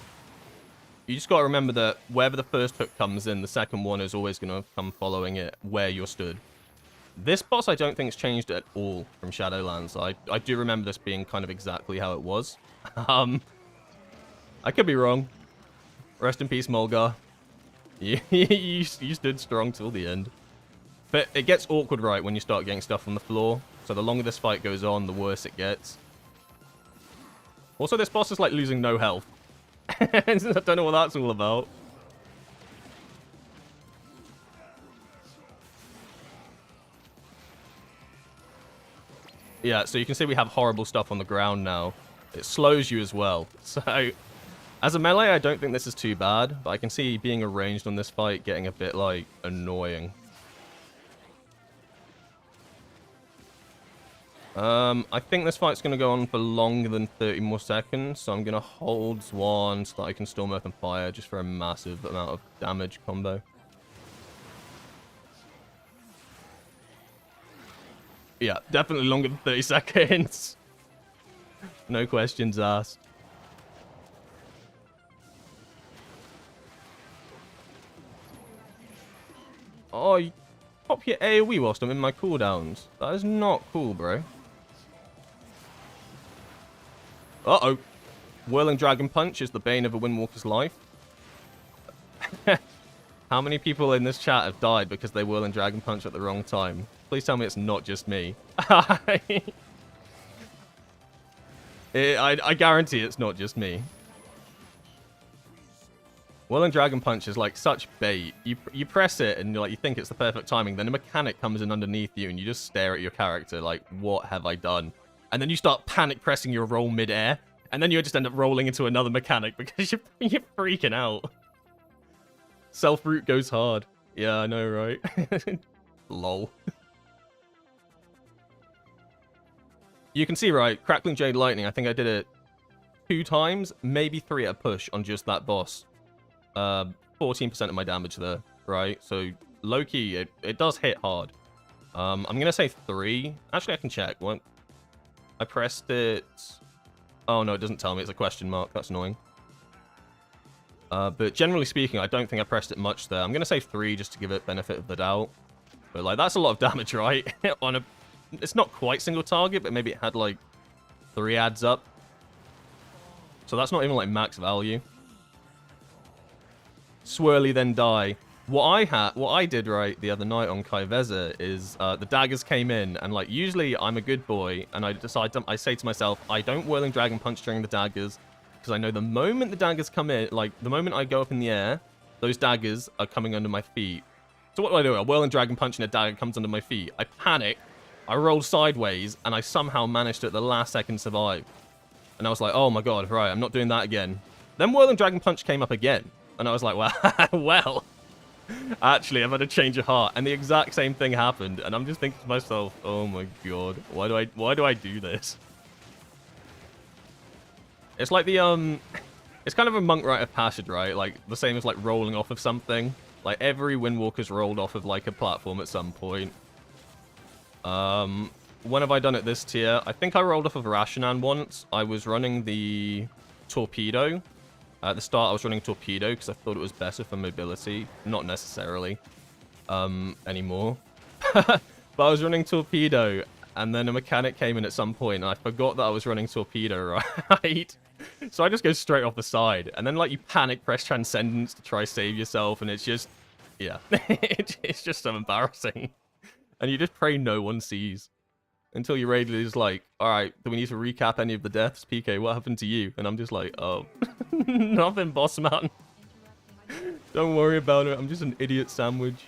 You just got to remember that wherever the first hook comes in, the second one is always going to come following it where you're stood. This boss I don't think has changed at all from Shadowlands. I do remember this being kind of exactly how it was. I could be wrong. Rest in peace, Mulgar. You stood strong till the end. But it gets awkward, right, when you start getting stuff on the floor. So the longer this fight goes on, the worse it gets. Also, this boss is like losing no health. I don't know what that's all about. Yeah, so you can see we have horrible stuff on the ground now. It slows you as well. So, as a melee, I don't think this is too bad. But I can see being arranged on this fight getting a bit, like, annoying. I think this fight's going to go on for longer than 30 more seconds, so I'm going to hold one so that I can Storm Earth and Fire just for a massive amount of damage combo. Yeah, definitely longer than 30 seconds. No questions asked. Oh, you pop your AoE whilst I'm in my cooldowns. That is not cool, bro. Uh-oh. Whirling Dragon Punch is the bane of a Windwalker's life. How many people in this chat have died because they Whirling Dragon Punch at the wrong time? Please tell me it's not just me. I guarantee it's not just me. Whirling Dragon Punch is like such bait. You press it and like you think it's the perfect timing, then a mechanic comes in underneath you and you just stare at your character like, what have I done? And then you start panic pressing your roll mid-air, and then you just end up rolling into another mechanic because you're freaking out. Self-root goes hard. Yeah, I know, right? Lol. You can see, right, Crackling Jade Lightning, I think I did it 2 times, maybe 3 at a push on just that boss. 14% of my damage there, right? So, low-key, it does hit hard. I'm going to say 3. Actually, I can check. What? I pressed it... Oh, no, it doesn't tell me. It's a question mark. That's annoying. But generally speaking, I don't think I pressed it much there. I'm going to say 3 just to give it benefit of the doubt. But, like, that's a lot of damage, right? On a... It's not quite single target, but maybe it had, like, 3 adds up. So that's not even, like, max value. Swirly, then die. What I did, right, the other night on Kaiveza is the daggers came in, and, like, usually I'm a good boy, and I say to myself, I don't Whirling Dragon Punch during the daggers, because I know the moment the daggers come in, like, the moment I go up in the air, those daggers are coming under my feet. So what do? A Whirling Dragon Punch and a dagger comes under my feet. I panic. I rolled sideways, and I somehow managed to, at the last second, survive. And I was like, oh my god, right, I'm not doing that again. Then Whirling Dragon Punch came up again. And I was like, well, actually, I've had a change of heart. And the exact same thing happened. And I'm just thinking to myself, oh my god, why do I do this? It's like the, it's kind of a monk rite of passage, right? Like, the same as, like, rolling off of something. Like, every Windwalker's rolled off of, like, a platform at some point. When have I done it this tier? I think I rolled off of Rashinan once. I was running the Torpedo. At the start, I was running Torpedo because I thought it was better for mobility. Not necessarily anymore. But I was running Torpedo, and then a mechanic came in at some point, and I forgot that I was running Torpedo, right? So I just go straight off the side. And then, like, you panic press Transcendence to try save yourself, and it's just... Yeah. It's just so embarrassing. And you just pray no one sees. Until your raid is like, alright, do we need to recap any of the deaths? PK, what happened to you? And I'm just like, oh, nothing, boss man. Don't worry about it. I'm just an idiot sandwich.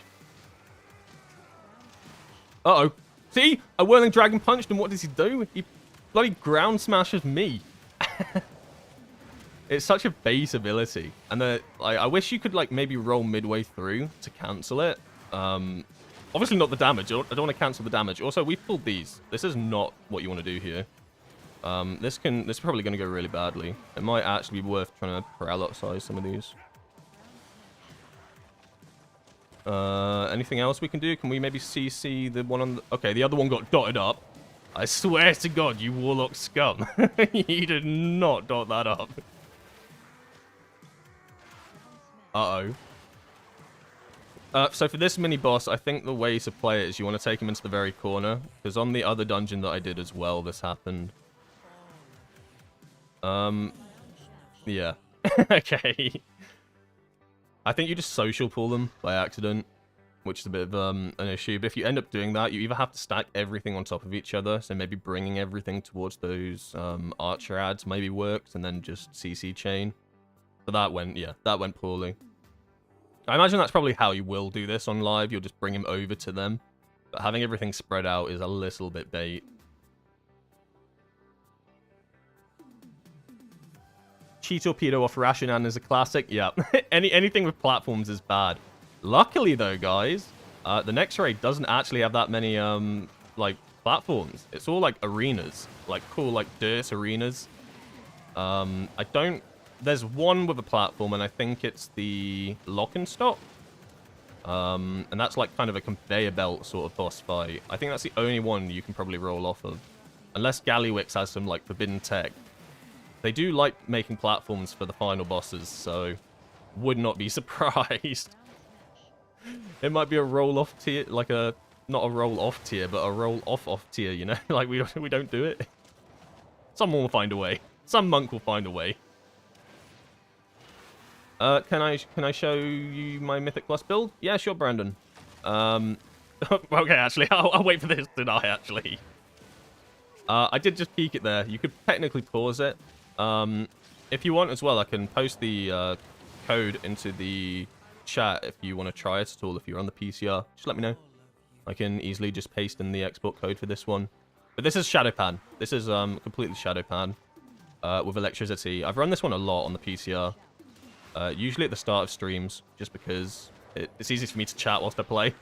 Uh-oh. See? A Whirling Dragon punched him. What does he do? He bloody ground smashes me. It's such a base ability. And I wish you could, like, maybe roll midway through to cancel it. Obviously not the damage. I don't want to cancel the damage. Also, we pulled these. This is not what you want to do here. This is probably going to go really badly. It might actually be worth trying to paralyze some of these. Anything else we can do? Can we maybe CC the one on the... Okay, the other one got dotted up. I swear to God, you Warlock scum. You did not dot that up. Uh-oh. So for this mini-boss, I think the way to play it is you want to take him into the very corner. Because on the other dungeon that I did as well, this happened. Yeah. Okay. I think you just social pull them by accident, which is a bit of an issue. But if you end up doing that, you either have to stack everything on top of each other, so maybe bringing everything towards those archer ads maybe works, and then just CC chain. But that went poorly. I imagine that's probably how you will do this on live. You'll just bring him over to them. But having everything spread out is a little bit bait. Chi Torpedo off Rashinan is a classic. Yeah. Anything with platforms is bad. Luckily, though, guys, the next raid doesn't actually have that many, like, platforms. It's all, like, arenas. Like, cool, like, dirt arenas. There's one with a platform, and I think it's the Lock and Stop. And that's like kind of a conveyor belt sort of boss fight. I think that's the only one you can probably roll off of. Unless Gallywix has some like forbidden tech. They do like making platforms for the final bosses, so would not be surprised. It might be a roll-off tier, like not a roll-off tier, but a roll-off tier, you know? Like we don't do it. Someone will find a way. Some monk will find a way. Can I show you my Mythic Plus build? Yeah, sure, Brandon. Okay, actually, I'll wait for this to die, actually. I did just peek it there. You could technically pause it. If you want as well, I can post the code into the chat if you want to try it at all. If you're on the PTR, just let me know. I can easily just paste in the export code for this one. But this is Shadowpan. This is completely Shadowpan with electricity. I've run this one a lot on the PTR. Usually at the start of streams, just because it's easy for me to chat whilst I play.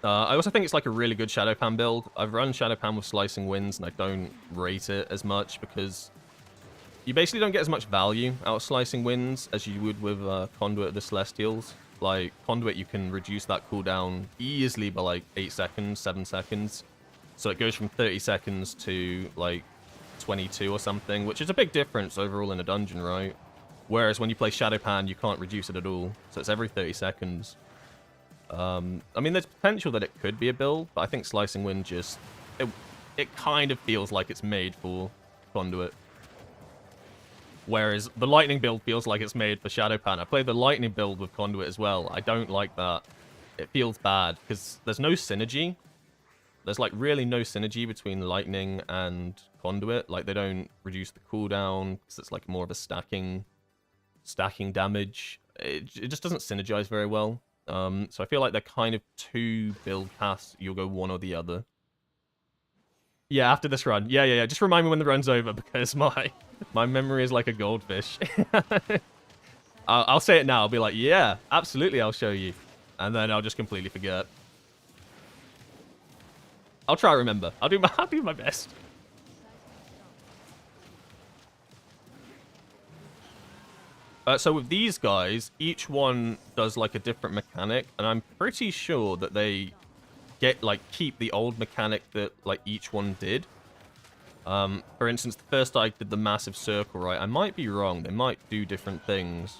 I also think it's like a really good Shadowpan build. I've run Shadowpan with Slicing Winds, and I don't rate it as much because you basically don't get as much value out of Slicing Winds as you would with Conduit of the Celestials. Like, Conduit, you can reduce that cooldown easily by like 8 seconds, 7 seconds. So it goes from 30 seconds to like 22 or something, which is a big difference overall in a dungeon, right? Whereas when you play Shadowpan, you can't reduce it at all. So it's every 30 seconds. I mean, there's potential that it could be a build, but I think Slicing Wind just... It kind of feels like it's made for Conduit. Whereas the Lightning build feels like it's made for Shadowpan. I played the Lightning build with Conduit as well. I don't like that. It feels bad, because there's no synergy. There's, like, really no synergy between Lightning and Conduit. Like, they don't reduce the cooldown, because it's, like, more of a stacking damage. It just doesn't synergize very well. So I feel like they're kind of two build paths. You'll go one or the other. Yeah, after this run. Yeah. Just remind me when the run's over, because my memory is like a goldfish. I'll say it now. I'll be like, yeah, absolutely, I'll show you. And then I'll just completely forget. I'll try to remember. I'll do my best. So with these guys, each one does like a different mechanic, and I'm pretty sure that they keep the old mechanic that like each one did. For instance, the first guy did the massive circle, right? I might be wrong. They might do different things.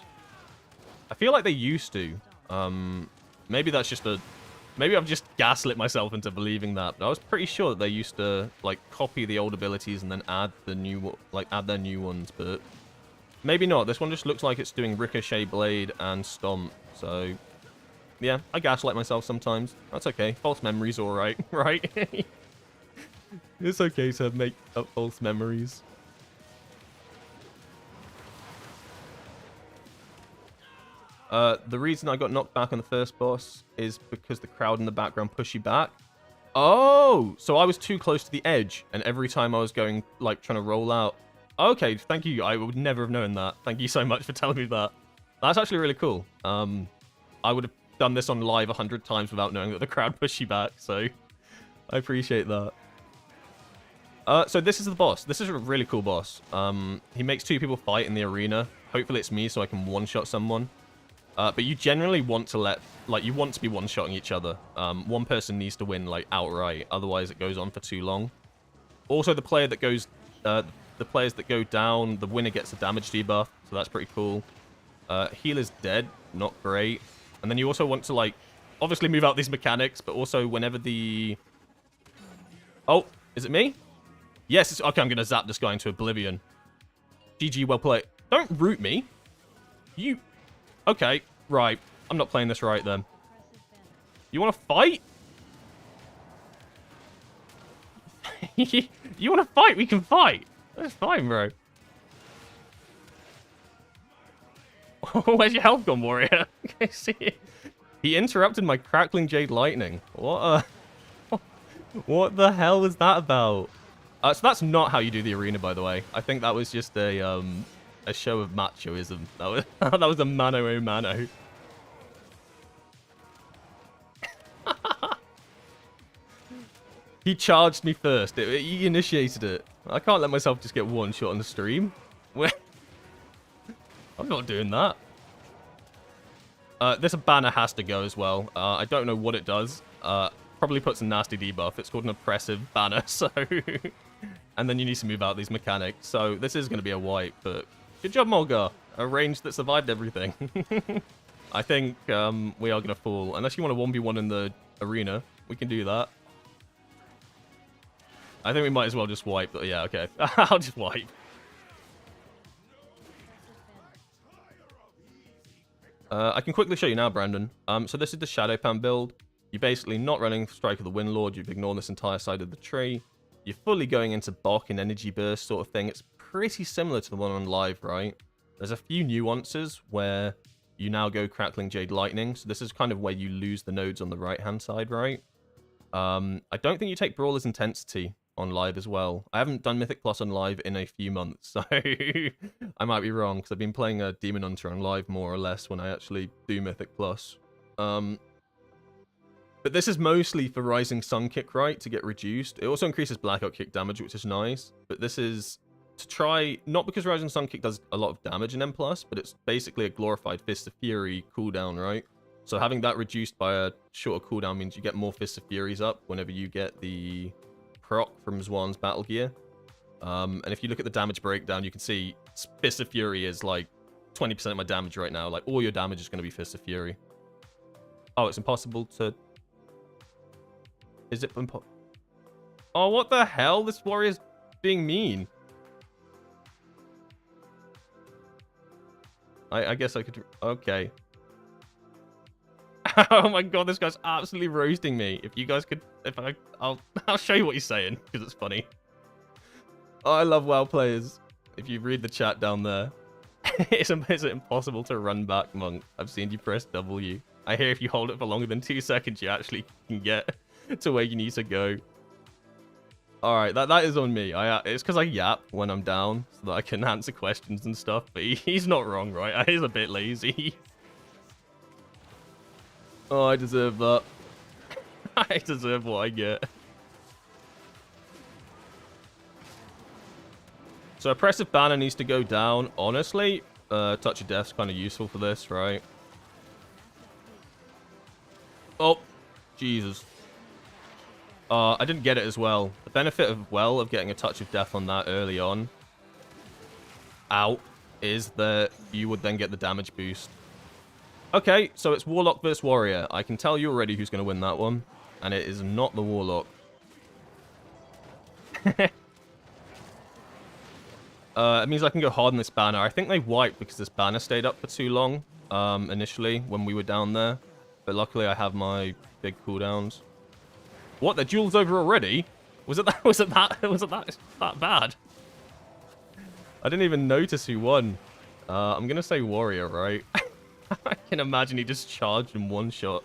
I feel like they used to. Maybe that's just maybe I've just gaslit myself into believing that. But I was pretty sure that they used to like copy the old abilities and then add the new, add their new ones, but maybe not. This one just looks like it's doing Ricochet Blade and Stomp. So, yeah, I gaslight myself sometimes. That's okay. False memories, alright, right? It's okay to make up false memories. The reason I got knocked back on the first boss is because the crowd in the background pushed you back. Oh, so I was too close to the edge, and every time I was going, like, trying to roll out. Okay, thank you. I would never have known that. Thank you so much for telling me that. That's actually really cool. I would have done this on live 100 times without knowing that the crowd pushed you back, so I appreciate that. So this is the boss. This is a really cool boss. He makes two people fight in the arena. Hopefully it's me so I can one-shot someone. But you generally want to you want to be one-shotting each other. One person needs to win, like, outright. Otherwise it goes on for too long. Also, the player that goes... the players that go down, the winner gets a damage debuff, so that's pretty cool. Healer's dead, not great. And then you also want to, like, obviously move out these mechanics, but also whenever the... Oh, is it me? Yes, okay, I'm going to zap this guy into oblivion. GG, well played. Don't root me. You... Okay, right. I'm not playing this right, then. You want to fight? You want to fight? We can fight. That's fine, bro. Where's your health gone, warrior? Okay, see it. He interrupted my crackling jade lightning. What the hell is that about? So that's not how you do the arena, by the way. I think that was just a show of machoism. That was a mano a mano. He charged me first. He initiated it. I can't let myself just get one shot on the stream. I'm not doing that. This banner has to go as well. I don't know what it does. Probably puts a nasty debuff. It's called an oppressive banner, so... And then you need to move out these mechanics. So this is going to be a wipe, but... Good job, Mulgar. A range that survived everything. I think we are going to fall. Unless you want a 1v1 in the arena, we can do that. I think we might as well just wipe, but yeah, okay. I'll just wipe. I can quickly show you now, Brandon. So this is the Shadowpan build. You're basically not running Strike of the Windlord. You've ignored this entire side of the tree. You're fully going into Bok and Energy Burst sort of thing. It's pretty similar to the one on live, right? There's a few nuances where you now go Crackling Jade Lightning. So this is kind of where you lose the nodes on the right-hand side, right? I don't think you take Brawler's Intensity on live as well. I haven't done Mythic Plus on live in a few months, so I might be wrong, because I've been playing a Demon Hunter on live more or less when I actually do Mythic Plus. But this is mostly for Rising Sun Kick, right, to get reduced. It also increases Blackout Kick damage, which is nice, but this is to try, not because Rising Sun Kick does a lot of damage in M+, but it's basically a glorified Fist of Fury cooldown, right? So having that reduced by a shorter cooldown means you get more Fist of Furies up whenever you get the proc from Zwan's Battle Gear. And if you look at the damage breakdown, you can see Fist of Fury is like 20% of my damage right now. Like, all your damage is going to be Fist of Fury. Oh, it's impossible to... Is it impossible? Oh, what the hell? This warrior's being mean. I guess I could... Okay. Oh my god, this guy's absolutely roasting me. If you guys could... I'll show you what he's saying, because it's funny. Oh, I love WoW players. If you read the chat down there. Is it impossible to run back, Monk? I've seen you press W. I hear if you hold it for longer than 2 seconds, you actually can get to where you need to go. Alright, that is on me. It's because I yap when I'm down, so that I can answer questions and stuff, but he's not wrong, right? He's a bit lazy. Oh, I deserve that. I deserve what I get. So Oppressive Banner needs to go down. Honestly, Touch of Death's kind of useful for this, right? Oh, Jesus. I didn't get it as well. The benefit of getting a Touch of Death on that early on, is that you would then get the damage boost. Okay, so it's Warlock versus Warrior. I can tell you already who's going to win that one, and it is not the Warlock. It means I can go hard on this banner. I think they wiped because this banner stayed up for too long initially when we were down there, but luckily I have my big cooldowns. What? The duel's over already? Was it that bad? I didn't even notice who won. I'm gonna say Warrior, right? I can imagine he just charged in one shot.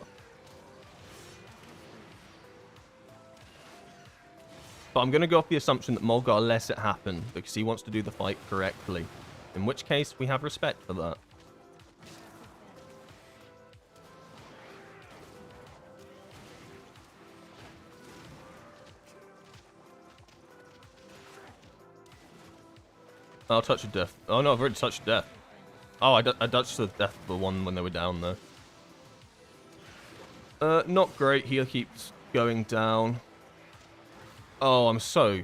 But I'm gonna go off the assumption that Mulgar lets it happen because he wants to do the fight correctly. In which case, we have respect for that. I'll touch a death. Oh no, I've already touched death. Oh, I touched the death for one when they were down there. Not great. Heal keeps going down. Oh, I'm so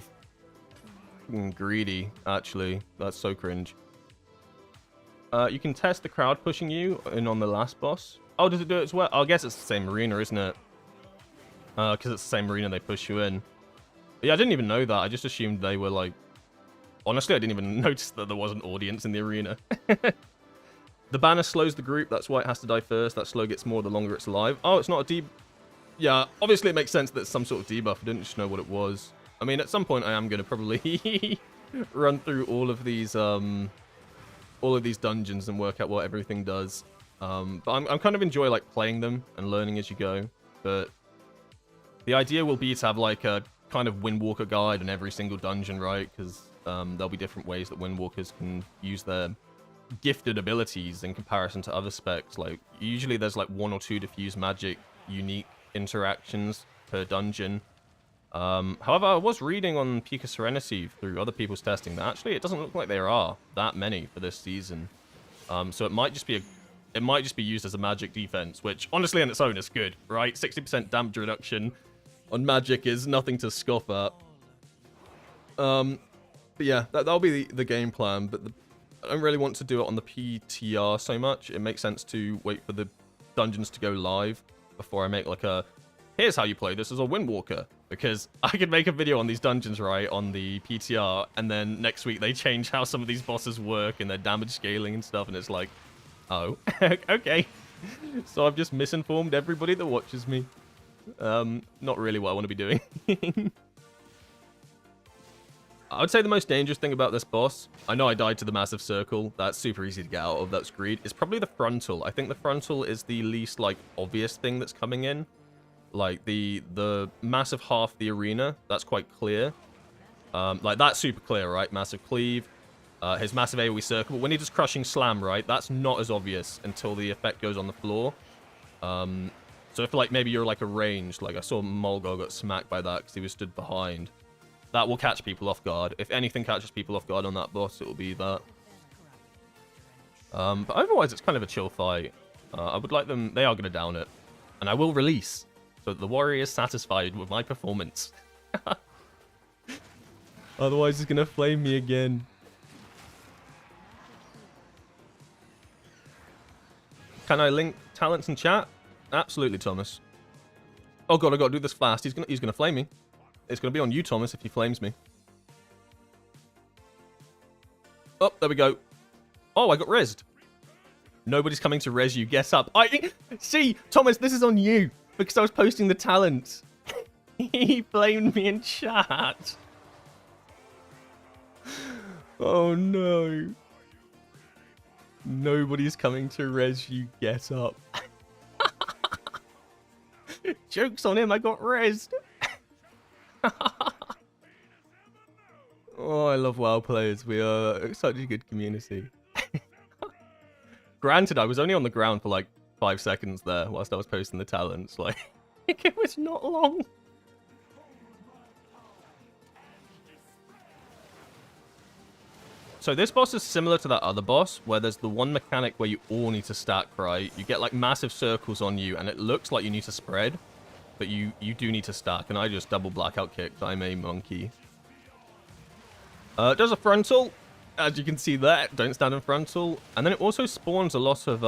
greedy, actually. That's so cringe. You can test the crowd pushing you in on the last boss. Oh, does it do it as well? Oh, I guess it's the same arena, isn't it? Because it's the same arena they push you in. But yeah, I didn't even know that. I just assumed they were like... Honestly, I didn't even notice that there was an audience in the arena. The banner slows the group. That's why it has to die first. That slow gets more the longer it's alive. Oh, it's not a debuff. Yeah, obviously it makes sense that it's some sort of debuff. I didn't just know what it was. I mean, at some point I am going to probably run through all of these dungeons and work out what everything does. But I'm kind of enjoy like playing them and learning as you go. But the idea will be to have like a kind of Windwalker guide in every single dungeon, right? Because there'll be different ways that Windwalkers can use their gifted abilities in comparison to other specs. Like usually there's like 1 or 2 diffuse magic unique interactions per dungeon. However, I was reading on Peak of Serenity through other people's testing that actually it doesn't look like there are that many for this season. So it might just be used as a magic defense, which honestly on its own is good, right? 60% damage reduction on magic is nothing to scoff at. But yeah, that'll be the game plan, but I don't really want to do it on the PTR so much. It makes sense to wait for the dungeons to go live before I make like a, here's how you play this as a Windwalker. Because I could make a video on these dungeons, right, on the PTR, and then next week they change how some of these bosses work and their damage scaling and stuff, and it's like, oh, okay. So I've just misinformed everybody that watches me. Not really what I want to be doing. I would say the most dangerous thing about this boss, I know I died to the massive circle, that's super easy to get out of, that's greed, is probably the frontal. I think the frontal is the least, like, obvious thing that's coming in. Like, the massive half the arena, that's quite clear. Like, that's super clear, right? Massive cleave, his massive AoE circle, but when he does crushing slam, right, that's not as obvious until the effect goes on the floor. So if, like, maybe you're, like, a ranged, like, I saw Mulgar got smacked by that because he was stood behind. That will catch people off guard. If anything catches people off guard on that boss, it will be that. But otherwise, it's kind of a chill fight. I would like them... They are going to down it. And I will release, so that the warrior is satisfied with my performance. Otherwise, he's going to flame me again. Can I link talents in chat? Absolutely, Thomas. Oh god, I gotta do this fast. He's gonna flame me. It's gonna be on you, Thomas, if he flames me. Oh, there we go. Oh, I got rezzed. Nobody's coming to res you. Guess up. See, Thomas, this is on you because I was posting the talent. He blamed me in chat. Oh no. Nobody's coming to res you. Get up. Joke's on him, I got rezzed. Oh, I love WoW players. We are such a good community. Granted, I was only on the ground for like 5 seconds there whilst I was posting the talents. Like, it was not long. So this boss is similar to that other boss, where there's the one mechanic where you all need to stack, right? You get like massive circles on you, and it looks like you need to spread, but you do need to stack, and I just double blackout kicked. I'm a monkey. Does a frontal, as you can see there. Don't stand in frontal. And then it also spawns a lot of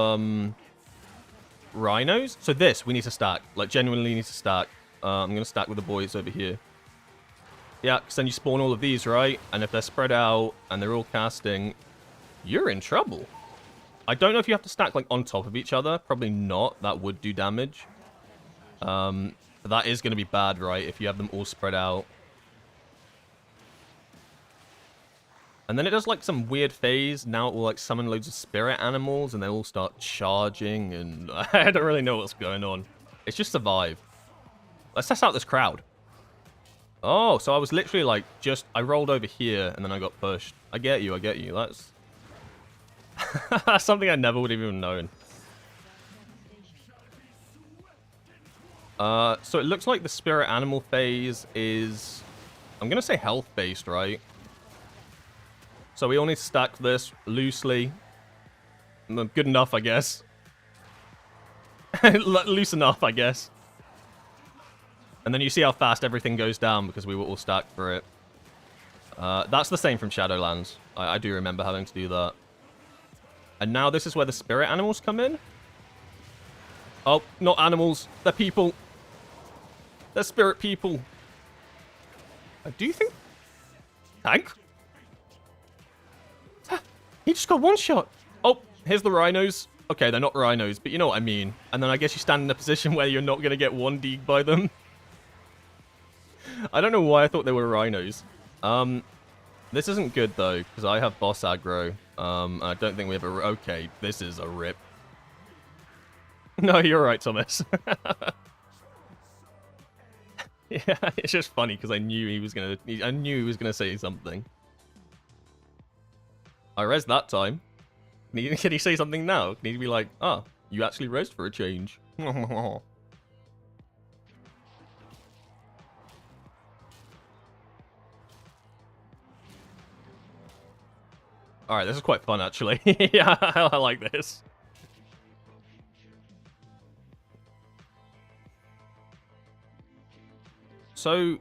rhinos. So this, we need to stack. Like, genuinely need to stack. I'm going to stack with the boys over here. Yeah, because then you spawn all of these, right? And if they're spread out and they're all casting, you're in trouble. I don't know if you have to stack, like, on top of each other. Probably not. That would do damage. But that is going to be bad, right? If you have them all spread out. And then it does, like, some weird phase. Now it will, like, summon loads of spirit animals, and they all start charging, and I don't really know what's going on. It's just survive. Let's test out this crowd. Oh, so I was literally, like, I rolled over here, and then I got pushed. I get you. That's... That's something I never would have even known. So it looks like the spirit animal phase is... I'm going to say health-based, right? So we all need to stack this loosely. Good enough, I guess. Loose enough, I guess. And then you see how fast everything goes down because we were all stacked for it. That's the same from Shadowlands. I do remember having to do that. And now this is where the spirit animals come in. Oh, not animals. They're people. They're spirit people. Do you think... Tank? He just got one shot. Oh, here's the rhinos. Okay, they're not rhinos, but you know what I mean. And then I guess you stand in a position where you're not going to get 1D'd by them. I don't know why I thought they were rhinos. This isn't good, though, because I have boss aggro. I don't think we have a... Okay, this is a rip. No, you're right, Thomas. Yeah, it's just funny because I knew he was gonna say something. I rezzed that time. Can he say something now? Can he be like, ah, you actually rezzed for a change? Alright, this is quite fun, actually. Yeah, I like this. So,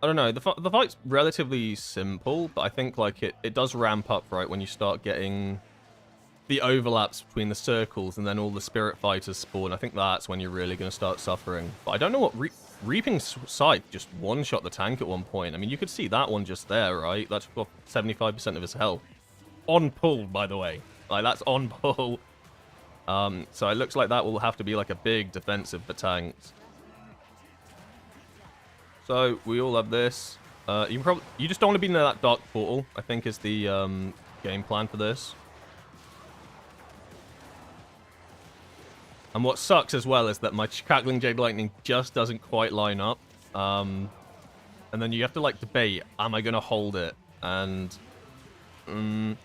I don't know, the fight's relatively simple, but I think, like, it does ramp up, right, when you start getting the overlaps between the circles and then all the spirit fighters spawn. I think that's when you're really going to start suffering. But I don't know what... Reaping Scythe just one-shot the tank at one point. I mean, you could see that one just there, right? That's got 75% of his health. On pull, by the way. Like, that's on pull. So it looks like that will have to be, like, a big defensive for tanks. So we all have this. You just don't want to be near that dark portal, I think is the game plan for this. And what sucks as well is that my Crackling Jade Lightning just doesn't quite line up. And then you have to like debate, am I going to hold it? And I'm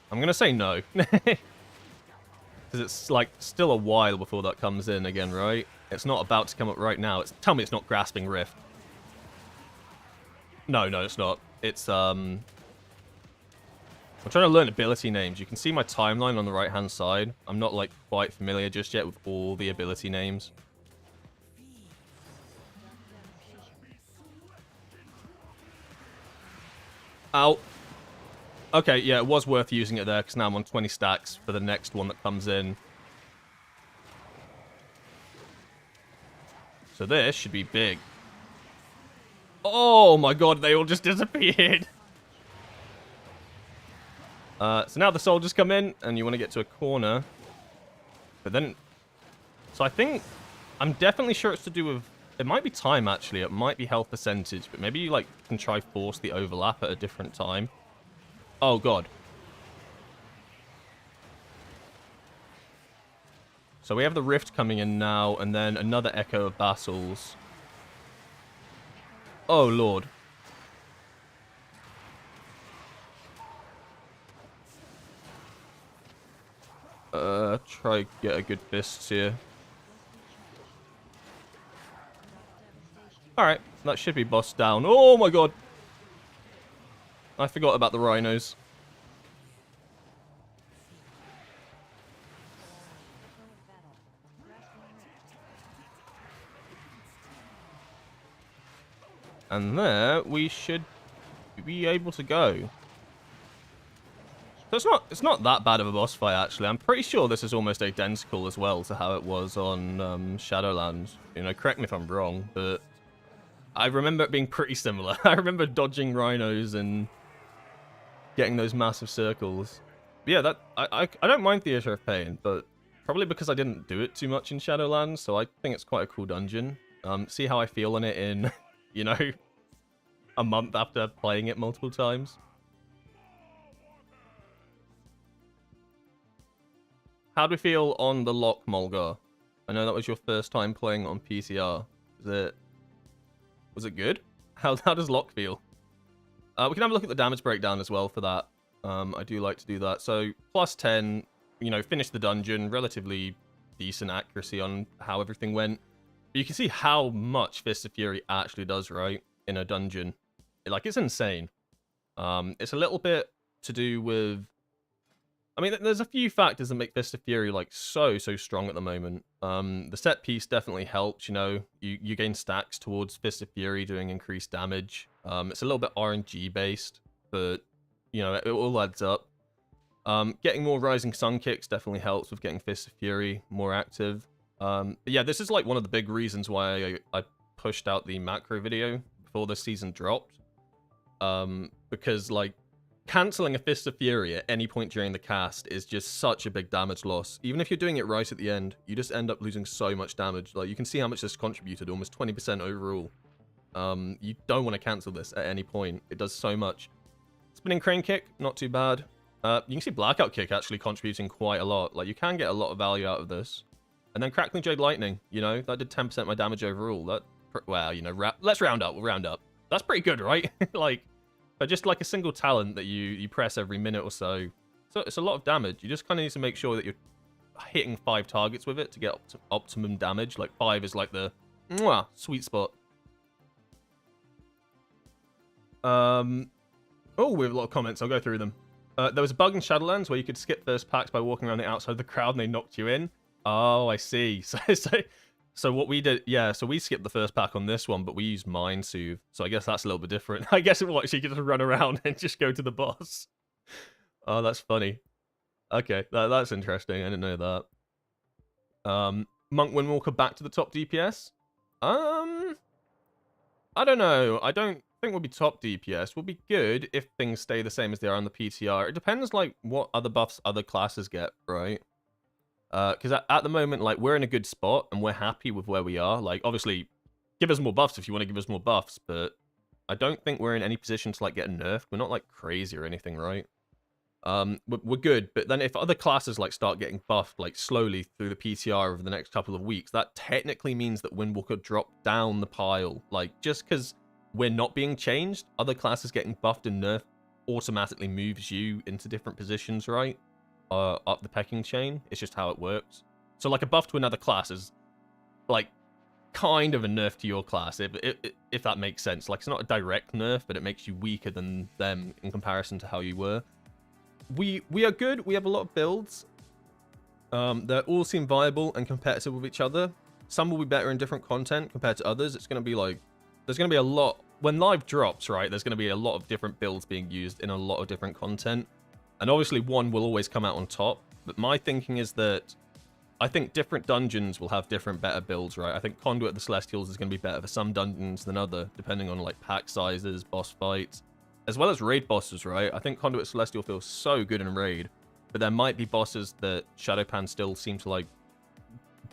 going to say no. Because it's like still a while before that comes in again, right? It's not about to come up right now. Tell me it's not Grasping Rift. No, it's not. It's I'm trying to learn ability names. You can see my timeline on the right-hand side. I'm not, like, quite familiar just yet with all the ability names. Ow. Okay, yeah, it was worth using it there, because now I'm on 20 stacks for the next one that comes in. So this should be big. Oh my god, they all just disappeared. So now the soldiers come in, and you want to get to a corner. But then... So I think... I'm definitely sure it's to do with... It might be time, actually. It might be health percentage. But maybe you, like, can try force the overlap at a different time. Oh, god. So we have the Rift coming in now, and then another Echo of Battles. Oh, lord. Try get a good fist here. Alright, that should be boss down. Oh my god! I forgot about the rhinos. And there, we should be able to go. So it's not that bad of a boss fight, actually. I'm pretty sure this is almost identical as well to how it was on Shadowlands. You know, correct me if I'm wrong, but I remember it being pretty similar. I remember dodging rhinos and getting those massive circles. But yeah, I don't mind Theatre of Pain, but probably because I didn't do it too much in Shadowlands, so I think it's quite a cool dungeon. See how I feel on it in, you know, a month after playing it multiple times. How do we feel on the lock, Mulgar? I know that was your first time playing on PTR. Was it good? How does lock feel? We can have a look at the damage breakdown as well for that. I do like to do that. So plus 10, you know, finish the dungeon, relatively decent accuracy on how everything went. But you can see how much Fist of Fury actually does, right, in a dungeon. Like, it's insane. It's a little bit to do with... I mean, there's a few factors that make Fist of Fury, like, so strong at the moment. The set piece definitely helps, you know. You gain stacks towards Fist of Fury doing increased damage. It's a little bit RNG based, but, you know, it all adds up. Getting more Rising Sun kicks definitely helps with getting Fist of Fury more active. But yeah, this is, like, one of the big reasons why I pushed out the macro video before the season dropped. Because, like, cancelling a Fist of Fury at any point during the cast is just such a big damage loss. Even if you're doing it right at the end, you just end up losing so much damage. Like, you can see how much this contributed, almost 20% overall. You don't want to cancel this at any point. It does so much. Spinning Crane Kick, not too bad. You can see Blackout Kick actually contributing quite a lot. Like, you can get a lot of value out of this. And then Crackling Jade Lightning, you know, that did 10% my damage overall. That, well, you know, let's round up. We'll round up. That's pretty good, right? Like, but just like a single talent that you press every minute or so. So it's a lot of damage. You just kind of need to make sure that you're hitting 5 targets with it to get optimum damage. Like 5 is like the sweet spot. Oh, we have a lot of comments. I'll go through them. There was a bug in Shadowlands where you could skip first packs by walking around the outside of the crowd and they knocked you in. Oh, I see. So what we did, yeah, so we skipped the first pack on this one, but we used Mind Soothe. So I guess that's a little bit different. I guess it will actually just run around and just go to the boss. Oh, that's funny. Okay, that's interesting. I didn't know that. Monk Windwalker back to the top DPS? I don't know. I don't think we'll be top DPS. We'll be good if things stay the same as they are on the PTR. It depends, like, what other buffs other classes get, right? Because at the moment, like, we're in a good spot and we're happy with where we are. Like, obviously, give us more buffs if you want to give us more buffs, but I don't think we're in any position to like get nerfed. We're not like crazy or anything, right? We're good, but then if other classes like start getting buffed like slowly through the PTR over the next couple of weeks, that technically means that Windwalker dropped down the pile. Like, just because we're not being changed, other classes getting buffed and nerfed automatically moves you into different positions, right? Up the pecking chain. It's just how it works. So like a buff to another class is like kind of a nerf to your class, if that makes sense. Like, it's not a direct nerf, but it makes you weaker than them in comparison to how you were. We are good. We have a lot of builds. They all seem viable and competitive with each other. Some will be better in different content compared to others. It's going to be like, there's going to be a lot when live drops, right? There's going to be a lot of different builds being used in a lot of different content, and obviously one will always come out on top. But my thinking is that I think different dungeons will have different better builds, right? I think Conduit of the Celestials is going to be better for some dungeons than other, depending on like pack sizes, boss fights, as well as raid bosses, right? I think Conduit Celestial feels so good in raid, but there might be bosses that Shadowpan still seem to like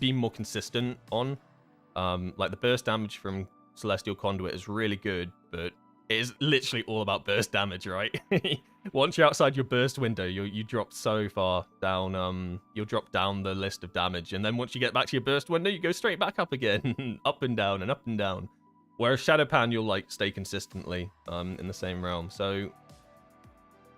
be more consistent on. Like the burst damage from Celestial Conduit is really good, but it is literally all about burst damage, right? Once you're outside your burst window, you drop so far down. You'll drop down the list of damage, and then once you get back to your burst window, you go straight back up again, up and down and up and down. Whereas Shadowpan, you'll like stay consistently in the same realm. So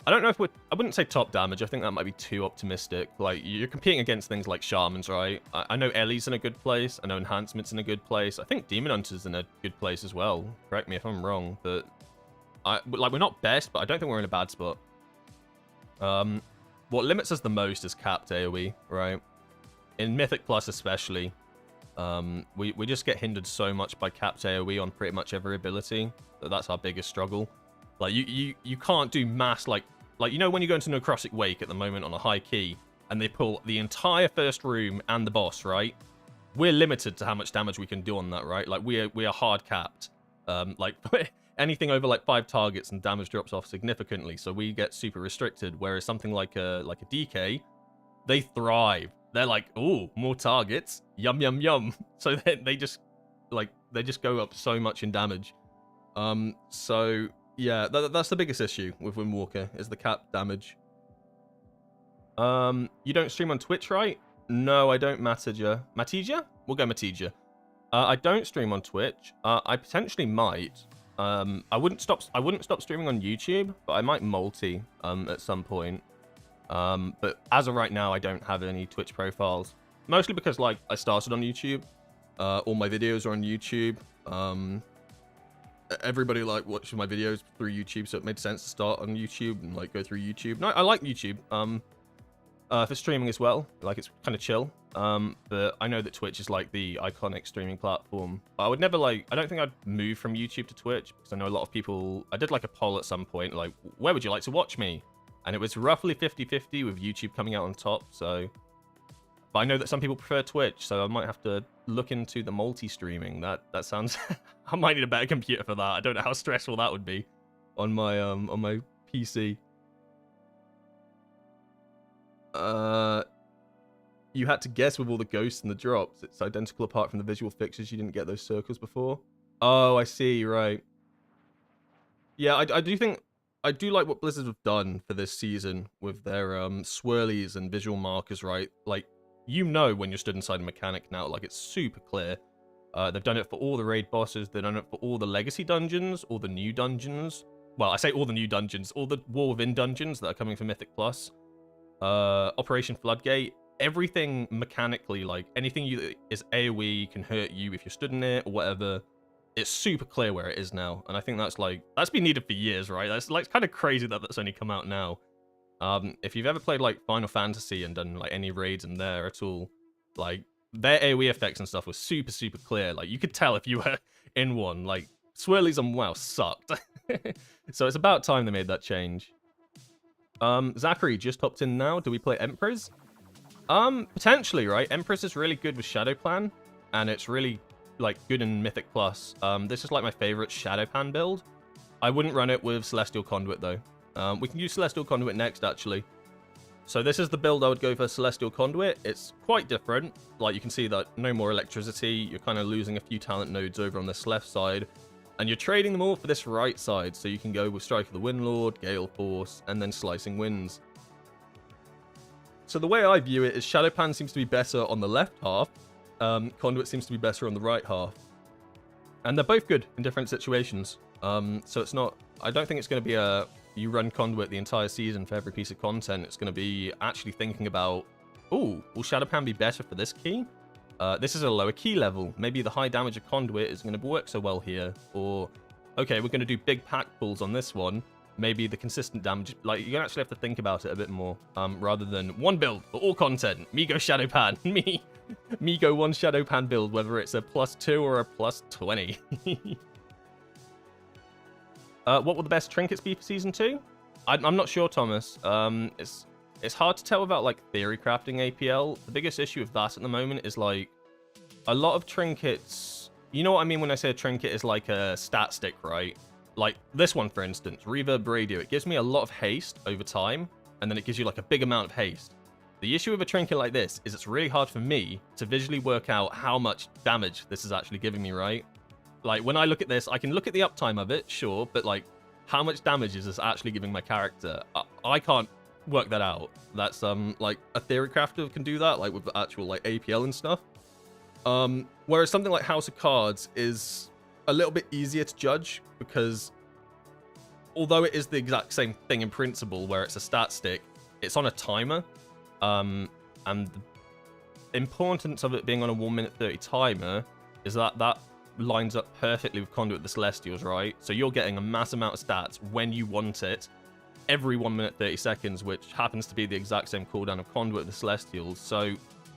I don't know if I wouldn't say top damage. I think that might be too optimistic. Like, you're competing against things like Shamans, right? I know Ellie's in a good place. I know Enhancement's in a good place. I think Demon Hunter's in a good place as well. Correct me if I'm wrong, but we're not best, but I don't think we're in a bad spot. What limits us the most is capped AoE, right? In Mythic Plus especially. We just get hindered so much by capped AoE on pretty much every ability that's our biggest struggle. Like, you can't do mass, like you know when you go into Necrotic Wake at the moment on a high key and they pull the entire first room and the boss, right? We're limited to how much damage we can do on that, right? Like, we are hard capped. Like anything over like 5 targets and damage drops off significantly, so we get super restricted. Whereas something like a DK, they thrive. They're like, ooh, more targets, yum yum yum. So they just go up so much in damage. So yeah, that's the biggest issue with Windwalker, is the cap damage. You don't stream on Twitch, right? No, I don't, Matija. Matija? We'll go Matija. I don't stream on Twitch. I potentially might. I wouldn't stop streaming on YouTube, but I might multi at some point. But as of right now, I don't have any Twitch profiles. Mostly because, like, I started on YouTube. All my videos are on YouTube. Everybody, like, watches my videos through YouTube, so it made sense to start on YouTube and, like, go through YouTube. No, I like YouTube. For streaming as well. Like, it's kind of chill. But I know that Twitch is, like, the iconic streaming platform. But I would never, like, I don't think I'd move from YouTube to Twitch, because I know a lot of people... I did, like, a poll at some point, like, where would you like to watch me? And it was roughly 50-50 with YouTube coming out on top, so... But I know that some people prefer Twitch, so I might have to look into the multi-streaming. That sounds... I might need a better computer for that. I don't know how stressful that would be on my PC. You had to guess with all the ghosts and the drops. It's identical apart from the visual fixtures. You didn't get those circles before. Oh, I see, right. Yeah, I do think... I do like what Blizzard have done for this season with their swirlies and visual markers, right? Like, you know when you're stood inside a mechanic now, like, it's super clear. They've done it for all the raid bosses, they've done it for all the legacy dungeons, all the new dungeons. Well, I say all the new dungeons, all the War Within dungeons that are coming for Mythic Plus. Operation Floodgate, everything mechanically, like, anything that is AoE can hurt you if you're stood in it or whatever. It's super clear where it is now, and I think that's been needed for years, right? That's like kind of crazy that that's only come out now. If you've ever played like Final Fantasy and done like any raids in there at all, like their AoE effects and stuff was super clear. Like you could tell if you were in one. Like swirlies on WoW sucked, so it's about time they made that change. Zachary just hopped in now. Do we play Emperors? Potentially, right? Empress is really good with Shadow Plan, and it's really like good in Mythic Plus. This is like my favorite Shadowpan build. I wouldn't run it with Celestial Conduit though. We can use Celestial Conduit next actually. So this is the build I would go for Celestial Conduit. It's quite different. Like, you can see that no more electricity. You're kind of losing a few talent nodes over on this left side. And you're trading them all for this right side. So you can go with Strike of the Windlord, Gale Force, and then Slicing Winds. So the way I view it is Shadowpan seems to be better on the left half. Conduit seems to be better on the right half. And they're both good in different situations. So it's not... I don't think it's going to be a... You run Conduit the entire season for every piece of content. It's going to be actually thinking about... Ooh, will Shadowpan be better for this key? This is a lower key level. Maybe the high damage of Conduit isn't going to work so well here. Or, okay, we're going to do big pack pulls on this one. Maybe the consistent damage... Like, you actually have to think about it a bit more. Rather than one build for all content. Me go Shadowpan. Me go one Shadowpan build, whether it's a +2 or a +20. What will the best trinkets be for Season 2? I'm not sure, Thomas. It's hard to tell without, like, theory crafting APL. The biggest issue with that at the moment is, like, a lot of trinkets... You know what I mean when I say a trinket is like a stat stick, right? Like, this one, for instance, Reverb Radio. It gives me a lot of haste over time, and then it gives you, like, a big amount of haste. The issue with a trinket like this is it's really hard for me to visually work out how much damage this is actually giving me, right? Like, when I look at this, I can look at the uptime of it, sure, but, like, how much damage is this actually giving my character? I can't work that out. That's, like, a theory crafter can do that, like, with the actual, like, APL and stuff. Whereas something like House of Cards is a little bit easier to judge, because although it is the exact same thing in principle, where it's a stat stick, it's on a timer, and the importance of it being on a 1 minute 30 timer is that lines up perfectly with Conduit the Celestials, right? So you're getting a mass amount of stats when you want it every 1 minute 30 seconds, which happens to be the exact same cooldown of Conduit the Celestials. So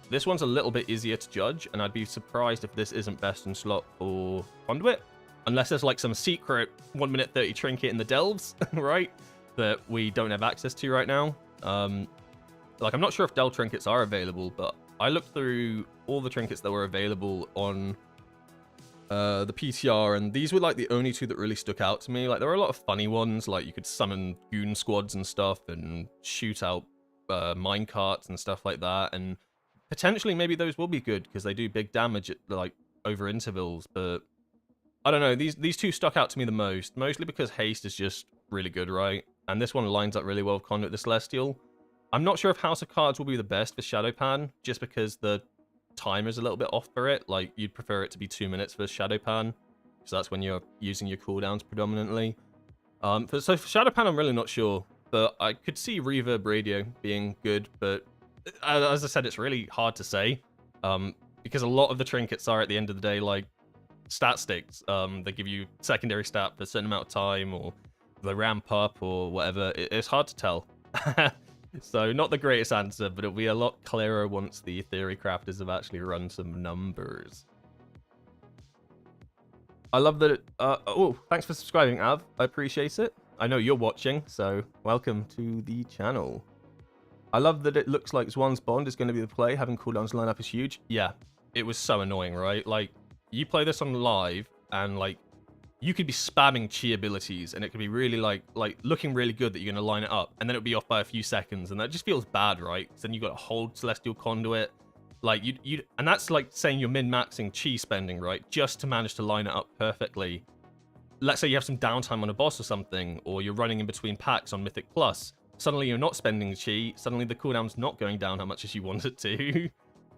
this one's a little bit easier to judge, and I'd be surprised if this isn't best in slot for Conduit, unless there's like some secret 1 minute 30 trinket in the delves, right, that we don't have access to right now. Like, I'm not sure if delve trinkets are available, but I looked through all the trinkets that were available on the PTR, and these were like the only two that really stuck out to me. Like, there were a lot of funny ones, like you could summon goon squads and stuff and shoot out mine carts and stuff like that, and potentially maybe those will be good because they do big damage at, like, over intervals. But I don't know, these two stuck out to me the most, mostly because haste is just really good, right? And this one lines up really well with Conduit the Celestial. I'm not sure if House of Cards will be the best for Shadowpan, just because the timer's a little bit off for it. Like, you'd prefer it to be 2 minutes for Shadowpan, because that's when you're using your cooldowns predominantly. So for Shadowpan, I'm really not sure, but I could see Reverb Radio being good, but as I said, it's really hard to say, because a lot of the trinkets are, at the end of the day, like stat sticks. They give you secondary stat for a certain amount of time, or they ramp up, or whatever. It's hard to tell. So not the greatest answer, but it'll be a lot clearer once the theory crafters have actually run some numbers. I love that it... oh, thanks for subscribing, Av. I appreciate it. I know you're watching, so welcome to the channel. I love that it looks like Zwan's Bond is going to be the play. Having cooldowns line up is huge. Yeah, it was so annoying, right? Like, you play this on live, and, like, you could be spamming chi abilities, and it could be really, like looking really good that you're going to line it up, and then it'll be off by a few seconds, and that just feels bad, right? So then you've got to hold Celestial Conduit. Like, and that's like saying you're min-maxing chi spending, right? Just to manage to line it up perfectly. Let's say you have some downtime on a boss or something, or you're running in between packs on Mythic Plus. Suddenly you're not spending chi, suddenly the cooldown's not going down how much as you want it to.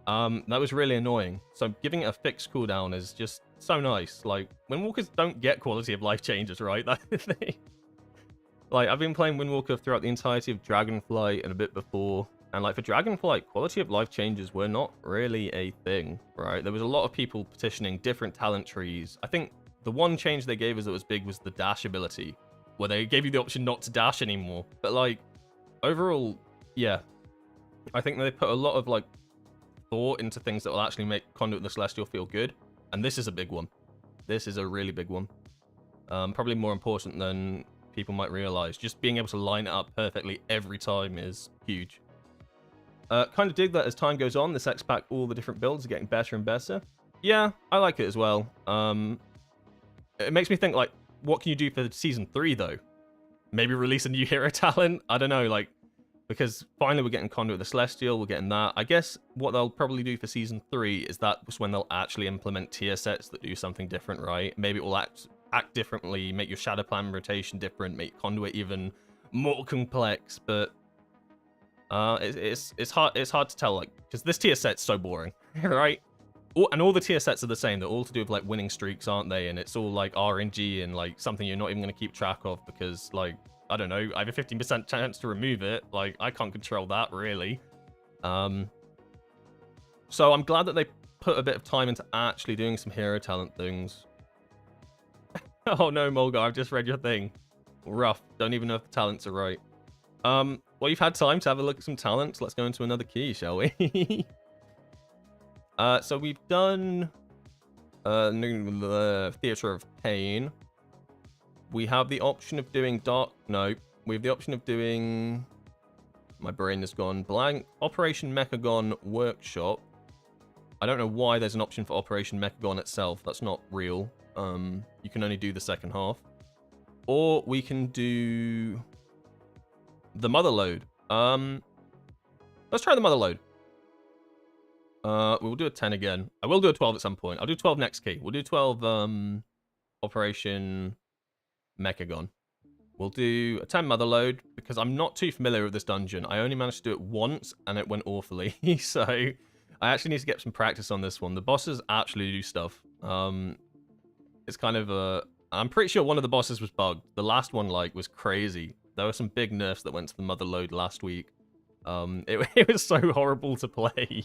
That was really annoying. So giving it a fixed cooldown is just so nice. Like, Windwalkers don't get quality of life changes, right? Like, I've been playing Windwalker throughout the entirety of Dragonflight and a bit before, and like for Dragonflight, quality of life changes were not really a thing, right? There was a lot of people petitioning different talent trees. I think the one change they gave us that was big was the dash ability, where they gave you the option not to dash anymore. But like, overall, yeah, I think they put a lot of like thought into things that will actually make Conduit the Celestial feel good, and this is a big one. This is a really big one. Probably more important than people might realize. Just being able to line it up perfectly every time is huge. Kind of dig that as time goes on, this X-Pack, all the different builds are getting better and better. Yeah, I like it as well. It makes me think, like, what can you do for Season 3, though? Maybe release a new hero talent? I don't know, like, because finally we're getting Conduit the Celestial, we're getting that. I guess what they'll probably do for Season 3 is that's when they'll actually implement tier sets that do something different, right? Maybe it will act differently, make your Shadow Plan rotation different, make Conduit even more complex, but it's hard to tell, like, because this tier set's so boring, right? And all the tier sets are the same. They're all to do with, like, winning streaks, aren't they? And it's all, like, RNG and, like, something you're not even going to keep track of because, like, I don't know, I have a 15% chance to remove it. Like, I can't control that, really. So I'm glad that they put a bit of time into actually doing some hero talent things. Oh no, Mulgar, I've just read your thing. Rough. Don't even know if the talents are right. Well, you've had time to have a look at some talents. Let's go into another key, shall we? So we've done the Theatre of Pain. We have the option of doing Dark... No. We have the option of doing... My brain has gone blank. Operation Mechagon Workshop. I don't know why there's an option for Operation Mechagon itself. That's not real. You can only do the second half. Or we can do... the Mother Load. Let's try the Mother Load. We'll do a 10 again. I will do a 12 at some point. I'll do 12 next key. We'll do 12 Operation Mechagon. We'll do a 10 Mother Load because I'm not too familiar with this dungeon. I only managed to do it once and it went awfully. So I actually need to get some practice on this one. The bosses actually do stuff. It's kind of a... I'm pretty sure one of the bosses was bugged. The last one, like, was crazy. There were some big nerfs that went to the Mother Load last week. It was so horrible to play.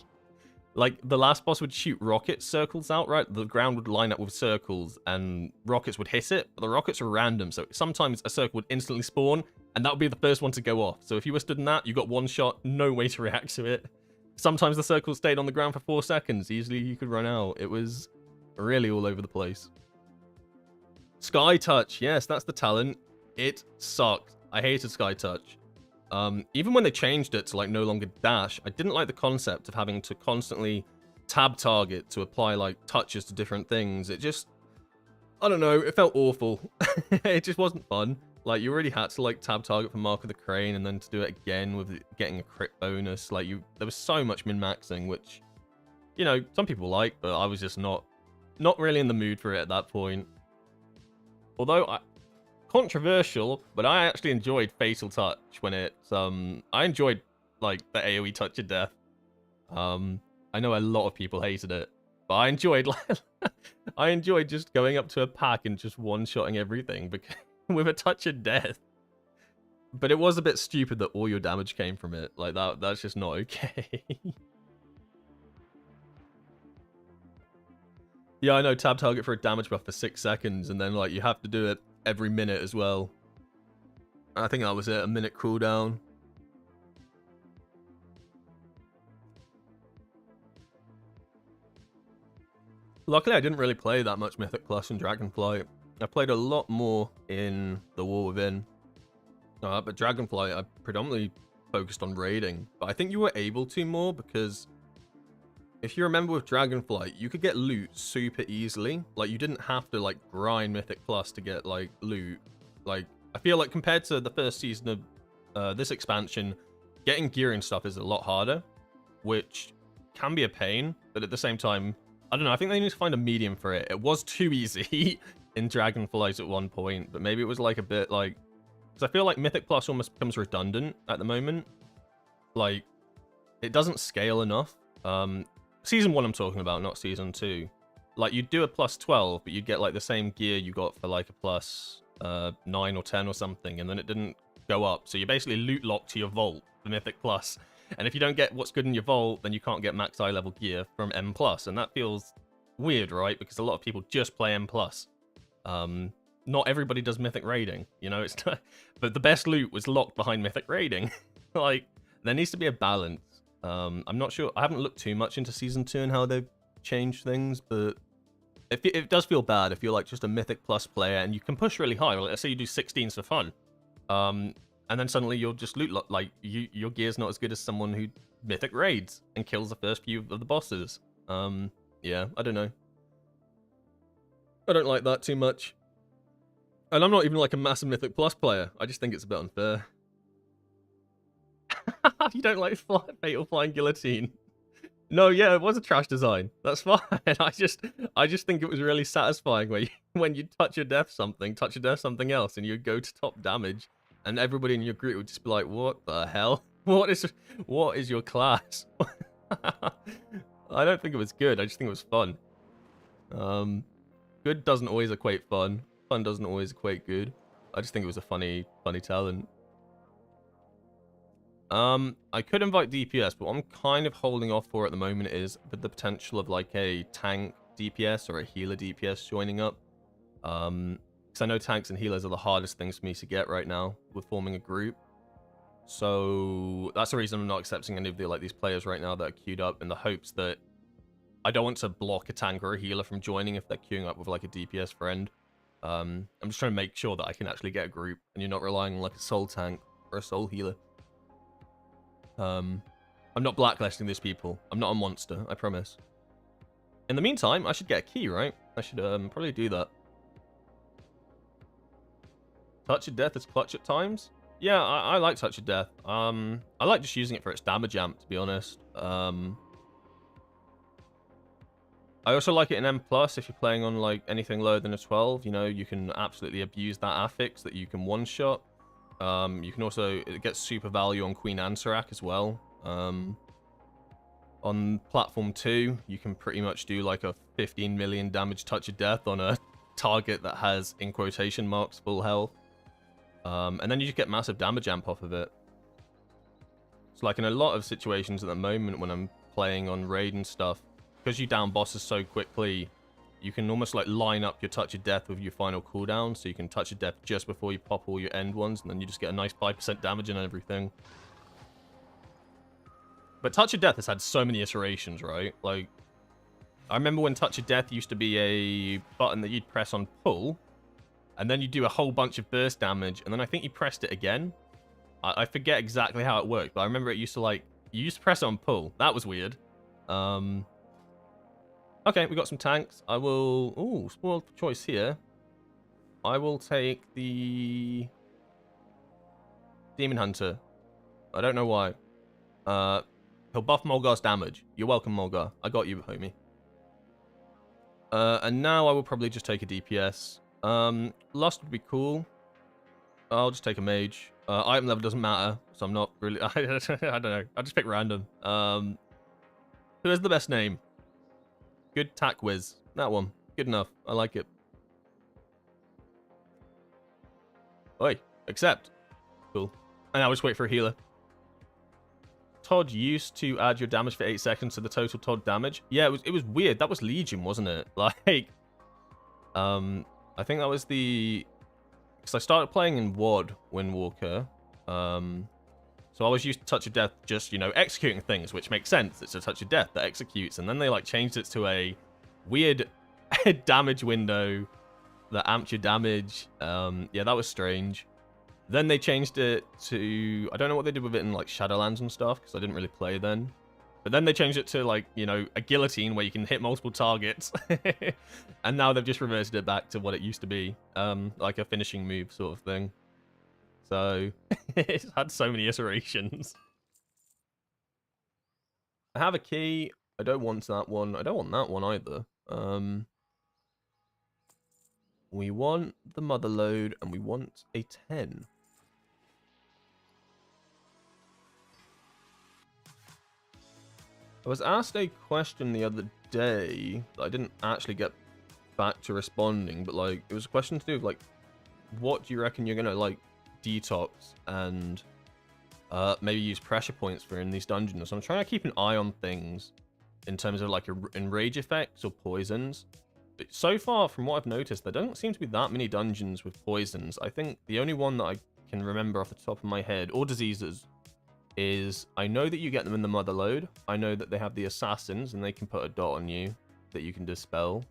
Like, the last boss would shoot rocket circles out, right? The ground would line up with circles, and rockets would hit it. But the rockets are random, so sometimes a circle would instantly spawn, and that would be the first one to go off. So if you were stood in that, you got one shot, no way to react to it. Sometimes the circle stayed on the ground for 4 seconds. Easily you could run out. It was really all over the place. Sky Touch. Yes, that's the talent. It sucked. I hated Sky Touch. Even when they changed it to, like, no longer dash, I didn't like the concept of having to constantly tab target to apply, like, touches to different things. It just, I don't know, it felt awful. It just wasn't fun. Like, you already had to, like, tab target for Mark of the Crane and then to do it again with getting a crit bonus. Like, there was so much min-maxing, which, you know, some people like, but I was just not really in the mood for it at that point. Although, controversial, but I actually enjoyed Fatal Touch when it, I enjoyed, like, the AoE touch of death. I know a lot of people hated it, but I enjoyed, I enjoyed just going up to a pack and just one-shotting everything with a touch of death. But it was a bit stupid that all your damage came from it. Like, that's just not okay. Yeah, I know, tab target for a damage buff for 6 seconds, and then, like, you have to do it every minute as well. I think that was it, a minute cooldown. Luckily, I didn't really play that much Mythic Plus and Dragonflight. I played a lot more in The War Within. But Dragonflight, I predominantly focused on raiding. But I think you were able to more because... if you remember with Dragonflight, you could get loot super easily. Like, you didn't have to, like, grind Mythic Plus to get, like, loot. Like, I feel like compared to the first season of this expansion, getting gear and stuff is a lot harder, which can be a pain, but at the same time, I don't know, I think they need to find a medium for it. It was too easy in Dragonflight at one point, but maybe it was, like, a bit, like... because I feel like Mythic Plus almost becomes redundant at the moment. Like, it doesn't scale enough. Season 1 I'm talking about, not Season 2. Like, you'd do a plus 12, but you'd get, like, the same gear you got for, like, a plus 9 or 10 or something, and then it didn't go up. So you basically loot lock to your vault for Mythic Plus. And if you don't get what's good in your vault, then you can't get max eye level gear from M+. And that feels weird, right? Because a lot of people just play M+. Not everybody does Mythic Raiding, you know? It's not... but the best loot was locked behind Mythic Raiding. Like, there needs to be a balance. I'm not sure. I haven't looked too much into Season 2 and how they've changed things, but it does feel bad if you're like just a Mythic Plus player and you can push really high. Let's say you do 16s for fun, and then suddenly you'll just loot like your gear's not as good as someone who Mythic raids and kills the first few of the bosses. Yeah, I don't know. I don't like that too much. And I'm not even like a massive Mythic Plus player. I just think it's a bit unfair. You don't like Fatal Flying Guillotine? No, yeah, it was a trash design. That's fine. I just think it was really satisfying when you touch a death something else, and you go to top damage, and everybody in your group would just be like, "What the hell? What is your class?" I don't think it was good. I just think it was fun. Good doesn't always equate fun. Fun doesn't always equate good. I just think it was a funny talent. I could invite DPS, but what I'm kind of holding off for at the moment is the potential of like a tank DPS or a healer DPS joining up. Because I know tanks and healers are the hardest things for me to get right now with forming a group. So that's the reason I'm not accepting any of these players right now that are queued up, in the hopes that I don't want to block a tank or a healer from joining if they're queuing up with like a DPS friend. I'm just trying to make sure that I can actually get a group and you're not relying on like a soul tank or a soul healer. I'm not blacklisting these people. I'm not a monster, I promise. In the meantime, I should get a key, right? I should probably do that. Touch of Death is clutch at times. Yeah, I like Touch of Death. I like just using it for its damage amp, to be honest. I also like it in M+, if you're playing on like anything lower than a 12, you know, you can absolutely abuse that affix that you can one-shot. You can also, it gets super value on Queen Ansarak as well. On platform 2, you can pretty much do like a 15 million damage Touch of Death on a target that has, in quotation marks, full health. And then you just get massive damage amp off of it. So like in a lot of situations at the moment when I'm playing on raid and stuff, because you down bosses so quickly, you can almost like line up your Touch of Death with your final cooldown, so you can Touch of Death just before you pop all your end ones, and then you just get a nice 5% damage and everything. But Touch of Death has had so many iterations, right? Like, I remember when Touch of Death used to be a button that you'd press on pull, and then you do a whole bunch of burst damage, and then I think you pressed it again. I forget exactly how it worked, but I remember it used to like, you used to press it on pull. That was weird. Okay, we got some tanks. I will... Ooh, spoiled choice here. I will take the Demon Hunter. I don't know why. He'll buff Mulgar's damage. You're welcome, Mulgar. I got you, homie. And now I will probably just take a DPS. Lust would be cool. I'll just take a mage. Item level doesn't matter, so I'm not really... I don't know. I'll just pick random. Who has the best name? Good tack whiz. That one. Good enough. I like it. Oi. Accept. Cool. And now just wait for a healer. Todd used to add your damage for 8 seconds to the total Todd damage. Yeah, it was weird. That was Legion, wasn't it? Like, I think that was the... Because I started playing in WoD, Windwalker. So I was used to Touch of Death just, you know, executing things, which makes sense. It's a Touch of Death that executes. And then they, like, changed it to a weird damage window that amped your damage. Yeah, that was strange. Then they changed it to... I don't know what they did with it in, like, Shadowlands and stuff, because I didn't really play then. But then they changed it to, like, you know, a guillotine where you can hit multiple targets. And now they've just reversed it back to what it used to be. Like a finishing move sort of thing. So, it's had so many iterations. I have a key. I don't want that one. I don't want that one either. We want the mother load, and we want a 10. I was asked a question the other day that I didn't actually get back to responding, but like it was a question to do with like, what do you reckon you're gonna like detox and maybe use pressure points for in these dungeons? So I'm trying to keep an eye on things in terms of like enrage effects or poisons. But so far, from what I've noticed, there don't seem to be that many dungeons with poisons. I think the only one that I can remember off the top of my head, or diseases, is I know that you get them in the mother load. I know that they have the assassins and they can put a dot on you that you can dispel.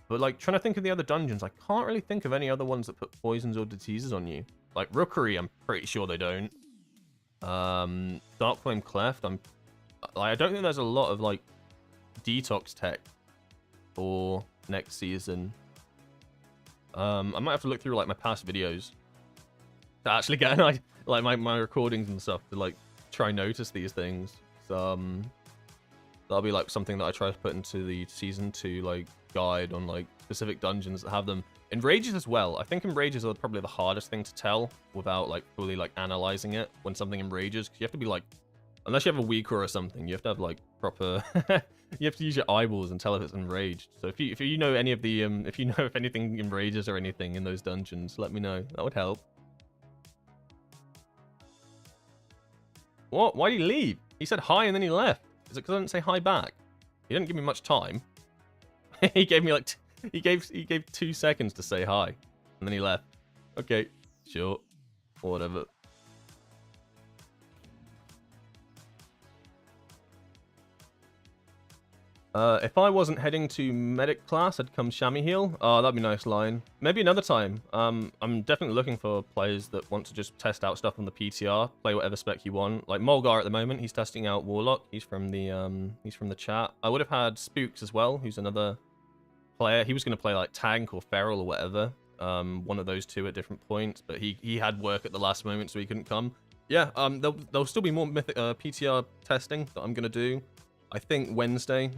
But like trying to think of the other dungeons, I can't really think of any other ones that put poisons or diseases on you. Like Rookery, I'm pretty sure they don't. Dark Flame Cleft, I don't think there's a lot of like detox tech for next season. I might have to look through like my past videos to actually get an idea, like my recordings and stuff, to like try and notice these things. So, that'll be like something that I try to put into the season 2 like guide on like specific dungeons that have them. Enrages as well. I think enrages are probably the hardest thing to tell without like fully like analyzing it when something enrages, because you have to be like, unless you have a weaker or something, you have to have like proper you have to use your eyeballs and tell if it's enraged. So if you know any of the if you know if anything enrages or anything in those dungeons, let me know. That would help. What? Why did he leave? He said hi and then he left. Is it because I didn't say hi back? He didn't give me much time. He gave me like he gave 2 seconds to say hi, and then he left. Okay, sure, whatever. If I wasn't heading to medic class, I'd come chamois heal. Oh, that'd be a nice line. Maybe another time. I'm definitely looking for players that want to just test out stuff on the PTR, play whatever spec you want. Like Mulgar at the moment, he's testing out Warlock. He's from the chat. I would have had Spooks as well, who's another player. He was going to play like tank or feral or whatever. One of those two at different points, but he had work at the last moment, so he couldn't come. Yeah. There'll still be more Mythic PTR testing that I'm going to do. I think Wednesday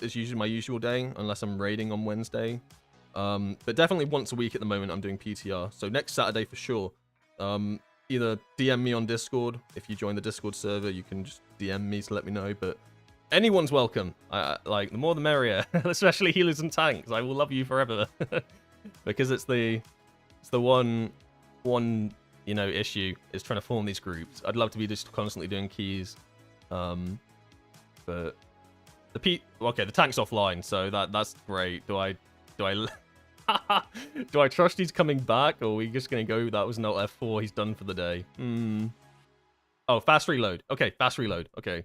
is usually my usual day, unless I'm raiding on Wednesday. But definitely once a week at the moment, I'm doing PTR. So next Saturday for sure. Either DM me on Discord. If you join the Discord server, you can just DM me to let me know. But anyone's welcome. Like, the more the merrier. Especially healers and tanks. I will love you forever. Because it's the one issue is trying to form these groups. I'd love to be just constantly doing keys. But the tank's offline, so that's great. Do I do I trust he's coming back, or are we just gonna go? That was not F4. He's done for the day. Oh, fast reload. Okay, fast reload. Okay,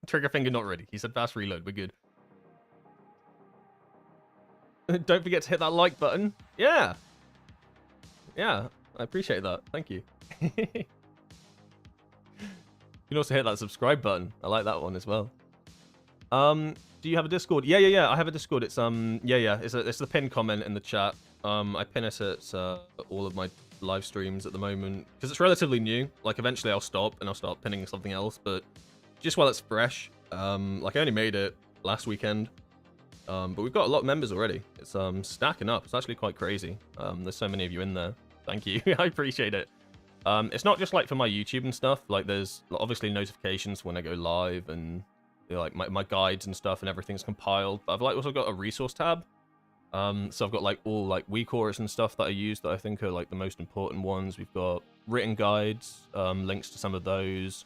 trigger finger not ready. He said fast reload. We're good. Don't forget to hit that like button. Yeah, I appreciate that. Thank you. You can also hit that subscribe button. I like that one as well. Do you have a Discord? Yeah. I have a Discord. It's it's the pinned comment in the chat. I pin it at all of my live streams at the moment because it's relatively new. Like eventually I'll stop and I'll start pinning something else, but just while it's fresh. Like I only made it last weekend. But we've got a lot of members already. It's stacking up. It's actually quite crazy. There's so many of you in there. Thank you. I appreciate it. It's not just like for my YouTube and stuff. Like there's obviously notifications when I go live and like my guides and stuff and everything's compiled. But I've like also got a resource tab. So I've got like all like WeCorus and stuff that I use that I think are like the most important ones. We've got written guides, links to some of those.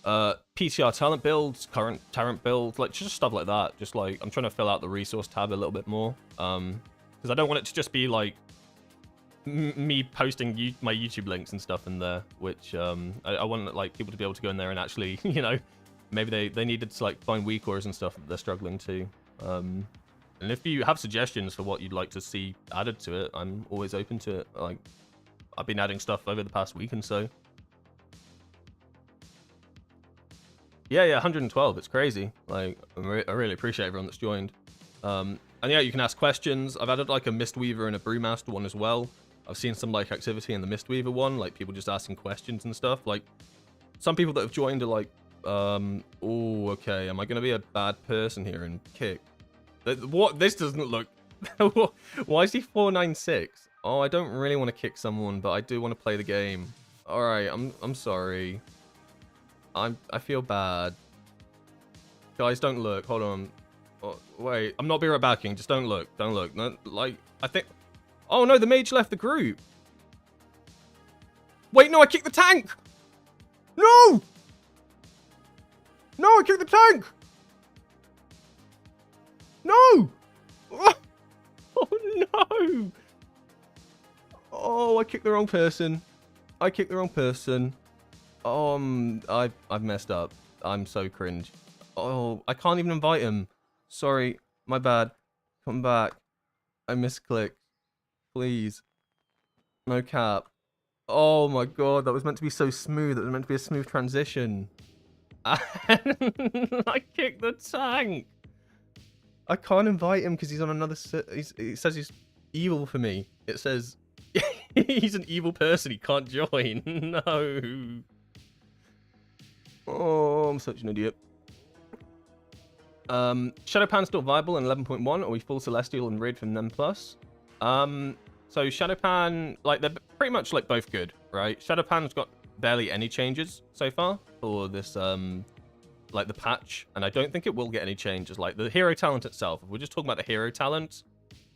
PTR talent builds, current talent builds, like just stuff like that. Just like I'm trying to fill out the resource tab a little bit more. Because I don't want it to just be like me posting my YouTube links and stuff in there, which I want like people to be able to go in there and actually, maybe they needed to like find WeCorus and stuff that they're struggling to. And if you have suggestions for what you'd like to see added to it, I'm always open to it. Like I've been adding stuff over the past week and so. Yeah, 112. It's crazy. Like I really appreciate everyone that's joined. And yeah, you can ask questions. I've added like a Mistweaver and a Brewmaster one as well. I've seen some like activity in the Mistweaver one, like people just asking questions and stuff. Like some people that have joined are like, oh, okay, am I gonna be a bad person here and kick? What? This doesn't look. Why is he 496? Oh, I don't really want to kick someone, but I do want to play the game. All right, I'm sorry. I feel bad. Guys, don't look. Hold on. Oh, wait, I'm not be right backing. Just don't look. Don't look. No, like I think. Oh no, the mage left the group. Wait, no, I kicked the tank. No. No, I kicked the tank. No. Oh no. Oh, I kicked the wrong person. I've messed up. I'm so cringe. Oh, I can't even invite him. Sorry, my bad. Come back. I misclicked. Please. No cap. Oh my god, that was meant to be so smooth. It was meant to be a smooth transition. I kicked the tank. I can't invite him because he's on another. It says he's evil for me. It says he's an evil person. He can't join. No. Oh, I'm such an idiot. Shadowpan still viable in 11.1, or we full Celestial and Raid from them plus? So Shadowpan, like, they're pretty much, like, both good, right? Shadowpan's got barely any changes so far for this, like, the patch, and I don't think it will get any changes. Like, the hero talent itself, if we're just talking about the hero talent,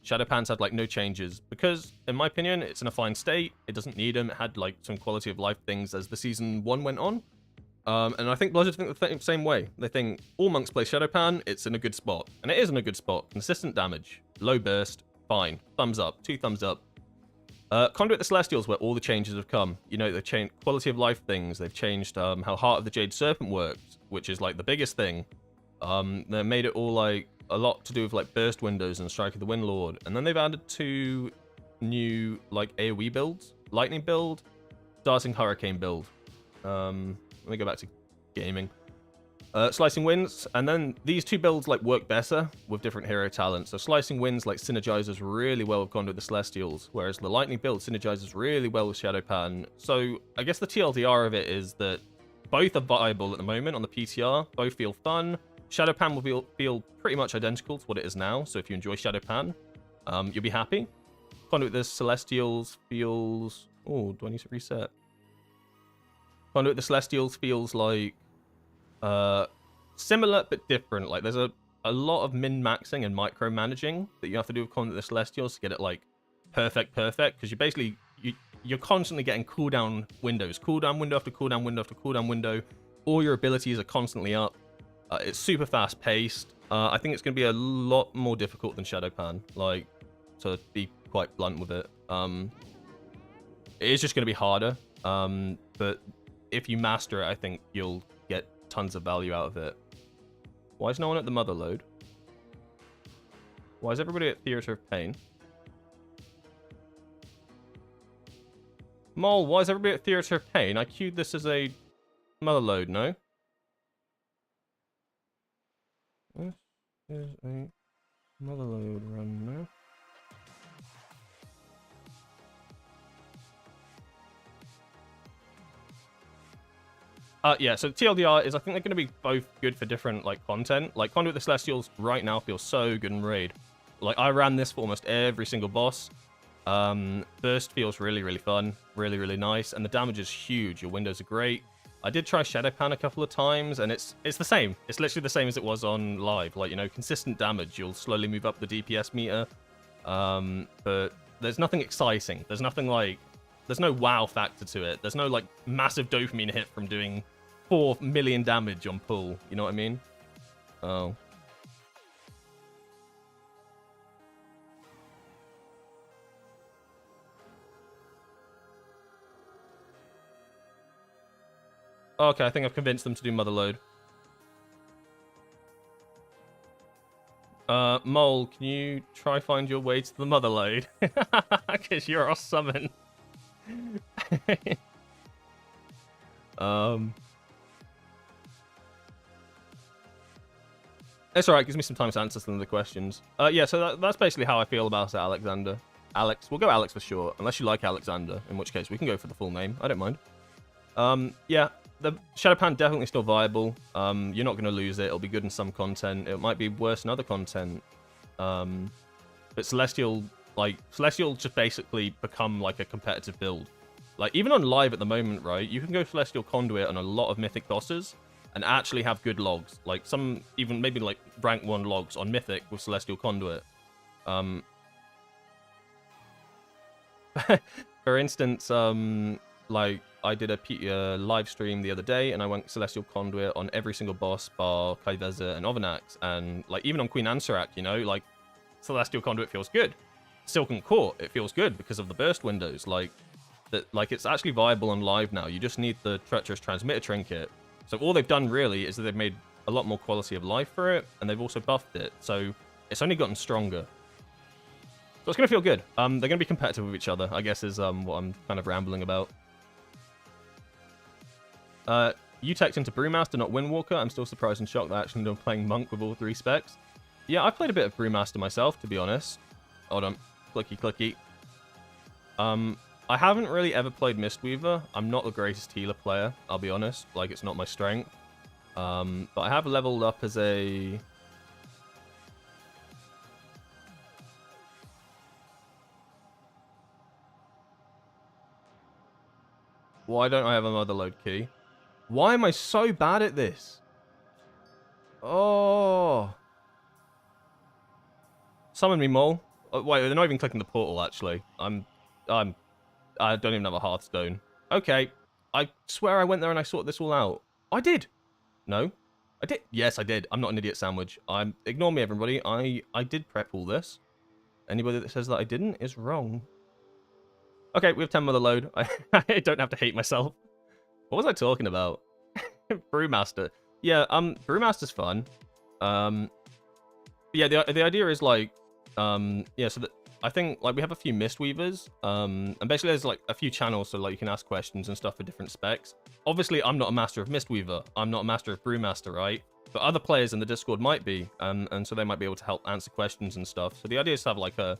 Shadowpan's had, like, no changes, because, in my opinion, it's in a fine state. It doesn't need them. It had, like, some quality of life things as the Season 1 went on. And I think Blizzard think the same way. They think all monks play Shadowpan, it's in a good spot. And it is in a good spot. Consistent damage, low burst, fine. Thumbs up, 2 thumbs up. Conduit the Celestials, where all the changes have come. You know, they've changed quality of life things. They've changed how Heart of the Jade Serpent works, which is like the biggest thing. They made it all like a lot to do with like burst windows and Strike of the Windlord. And then they've added 2 new like AoE builds. Lightning build, Darting Hurricane build. Let me go back to gaming. Slicing Winds, and then these 2 builds like work better with different hero talents. So Slicing Winds like synergizes really well with Conduit the Celestials, whereas the Lightning build synergizes really well with Shadowpan. So I guess the TLDR of it is that both are viable at the moment on the PTR, both feel fun. Shadowpan will feel pretty much identical to what it is now, so if you enjoy Shadowpan, you'll be happy. Conduit the Celestials feels... Oh, do I need to reset? Conduit the Celestials feels like similar but different. Like there's a lot of min-maxing and micromanaging that you have to do with Conduit the Celestials to get it like perfect, because you're constantly getting cooldown windows, cooldown window after cooldown window after cooldown window. All your abilities are constantly up. It's super fast paced. I think it's going to be a lot more difficult than Shadowpan, like, to be quite blunt with it. It is just going to be harder, but if you master it, I think you'll get tons of value out of it. Why is no one at the Mother Load? Why is everybody at Theatre of Pain? Mole, why is everybody at Theatre of Pain? I queued this as a Mother Load, no? This is a Mother Load run now. Yeah, so TLDR is I think they're going to be both good for different like content. Like Conduit the Celestials right now feels so good in Raid. Like I ran this for almost every single boss. Burst feels really, really fun, really, really nice, and the damage is huge. Your windows are great. I did try Shadowpan a couple of times, and it's the same. It's literally the same as it was on live. Like, you know, consistent damage. You'll slowly move up the DPS meter, but there's nothing exciting. There's nothing like, there's no wow factor to it. There's no like massive dopamine hit from doing 4 million damage on pull. You know what I mean? Oh. Okay, I think I've convinced them to do Mother Load. Mole, can you try find your way to the Mother Load? Because you're off summon. It's alright, gives me some time to answer some of the questions. Yeah, so that's basically how I feel about it, Alexander. Alex, we'll go Alex for short, unless you like Alexander, in which case we can go for the full name. I don't mind. Yeah, the Shadowpan definitely still viable. You're not going to lose it. It'll be good in some content. It might be worse in other content. But Celestial just basically become like a competitive build. Like, even on live at the moment, right, you can go Celestial Conduit on a lot of Mythic bosses and actually have good logs. Like, some, even maybe like rank 1 logs on Mythic with Celestial Conduit. For instance, like, I did a live stream the other day, and I went Celestial Conduit on every single boss, bar Kaiveza and Ovanax, and, like, even on Queen Ansarak, you know, like, Celestial Conduit feels good. Silken Court, it feels good because of the burst windows, like, it's actually viable on live now. You just need the Treacherous Transmitter Trinket. So all they've done, really, is that they've made a lot more quality of life for it, and they've also buffed it, so it's only gotten stronger. So it's going to feel good. They're going to be competitive with each other, I guess, is what I'm kind of rambling about. You teched into Brewmaster, not Windwalker. I'm still surprised and shocked that I actually ended up playing Monk with all 3 specs. Yeah, I played a bit of Brewmaster myself, to be honest. Hold on. Clicky, clicky. I haven't really ever played Mistweaver. I'm not the greatest healer player, I'll be honest. Like, it's not my strength. But I have leveled up as a... Why don't I have a mother load key? Why am I so bad at this? Oh. Summon me, mole. Oh, wait, they're not even clicking the portal, actually. I don't even have a Hearthstone. Okay. I swear I went there and I sorted this all out. I did. No. I did. Yes, I did. I'm not an idiot sandwich. Ignore me, everybody. I did prep all this. Anybody that says that I didn't is wrong. Okay, we have 10 mother load. I don't have to hate myself. What was I talking about? Brewmaster. Yeah, Brewmaster's fun. Yeah, the idea is like, yeah, so that I think like we have a few Mistweavers, and basically there's like a few channels, so like you can ask questions and stuff for different specs. Obviously, I'm not a master of Mistweaver. I'm not a master of Brewmaster, right? But other players in the Discord might be, and so they might be able to help answer questions and stuff. So the idea is to have like a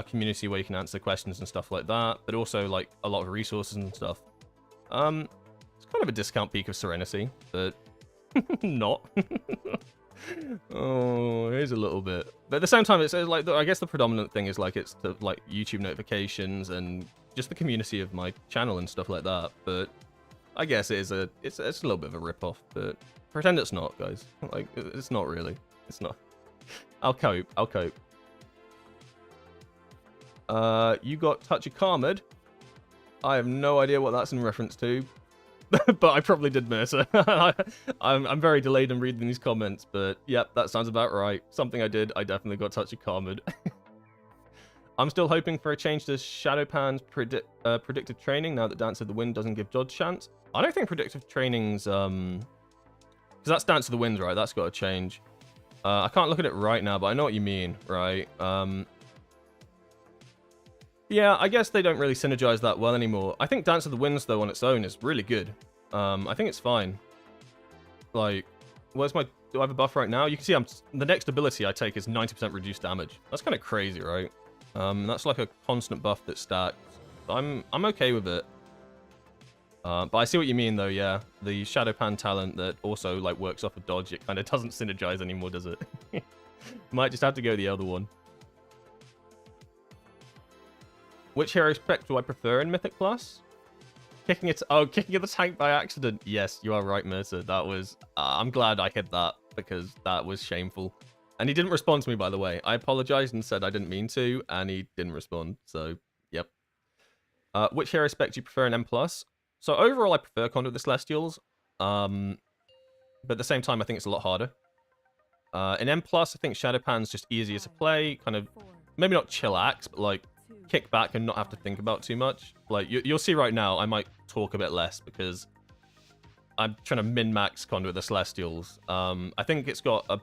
community where you can answer questions and stuff like that, but also like a lot of resources and stuff. It's kind of a discount peak of Serenity, but not. Oh, here's a little bit. But at the same time, it's like I guess the predominant thing is like it's the like YouTube notifications and just the community of my channel and stuff like that. But I guess it's a little bit of a rip-off, but pretend it's not, guys. Like it's not really. It's not. I'll cope. I'll cope. You got Touch of Karmad. I have no idea what that's in reference to. But I probably did, Mercer. I'm very delayed in reading these comments, but yep, that sounds about right. Something I did, I definitely got Touch of Karmad. I'm still hoping for a change to Shadowpan's predictive training now that Dance of the Wind doesn't give dodge chance. I don't think predictive training's... Because that's Dance of the Wind, right? That's got to change. I can't look at it right now, but I know what you mean, right? Yeah, I guess they don't really synergize that well anymore. I think Dance of the Winds, though, on its own is really good. I think it's fine. Like, where's my... Do I have a buff right now? You can see the next ability I take is 90% reduced damage. That's kind of crazy, right? That's like a constant buff that stacks. I'm okay with it. But I see what you mean, though, yeah. The Shadowpan talent that also, like, works off a dodge, it kind of doesn't synergize anymore, does it? Might just have to go the other one. Which hero spec do I prefer in Mythic Plus? Kicking the tank by accident. Yes, you are right, Mercer. That was... I'm glad I hit that, because that was shameful. And he didn't respond to me, by the way. I apologized and said I didn't mean to, and he didn't respond. So, yep. Which hero spec do you prefer in M+? So overall, I prefer Conduit of the Celestials. But at the same time, I think it's a lot harder. In M+, I think Shadowpan's just easier to play. Kind of... Maybe not chillax, but like... kick back and not have to think about too much. Like, you'll see right now, I might talk a bit less because I'm trying to min-max Conduit of the Celestials. I think it's got a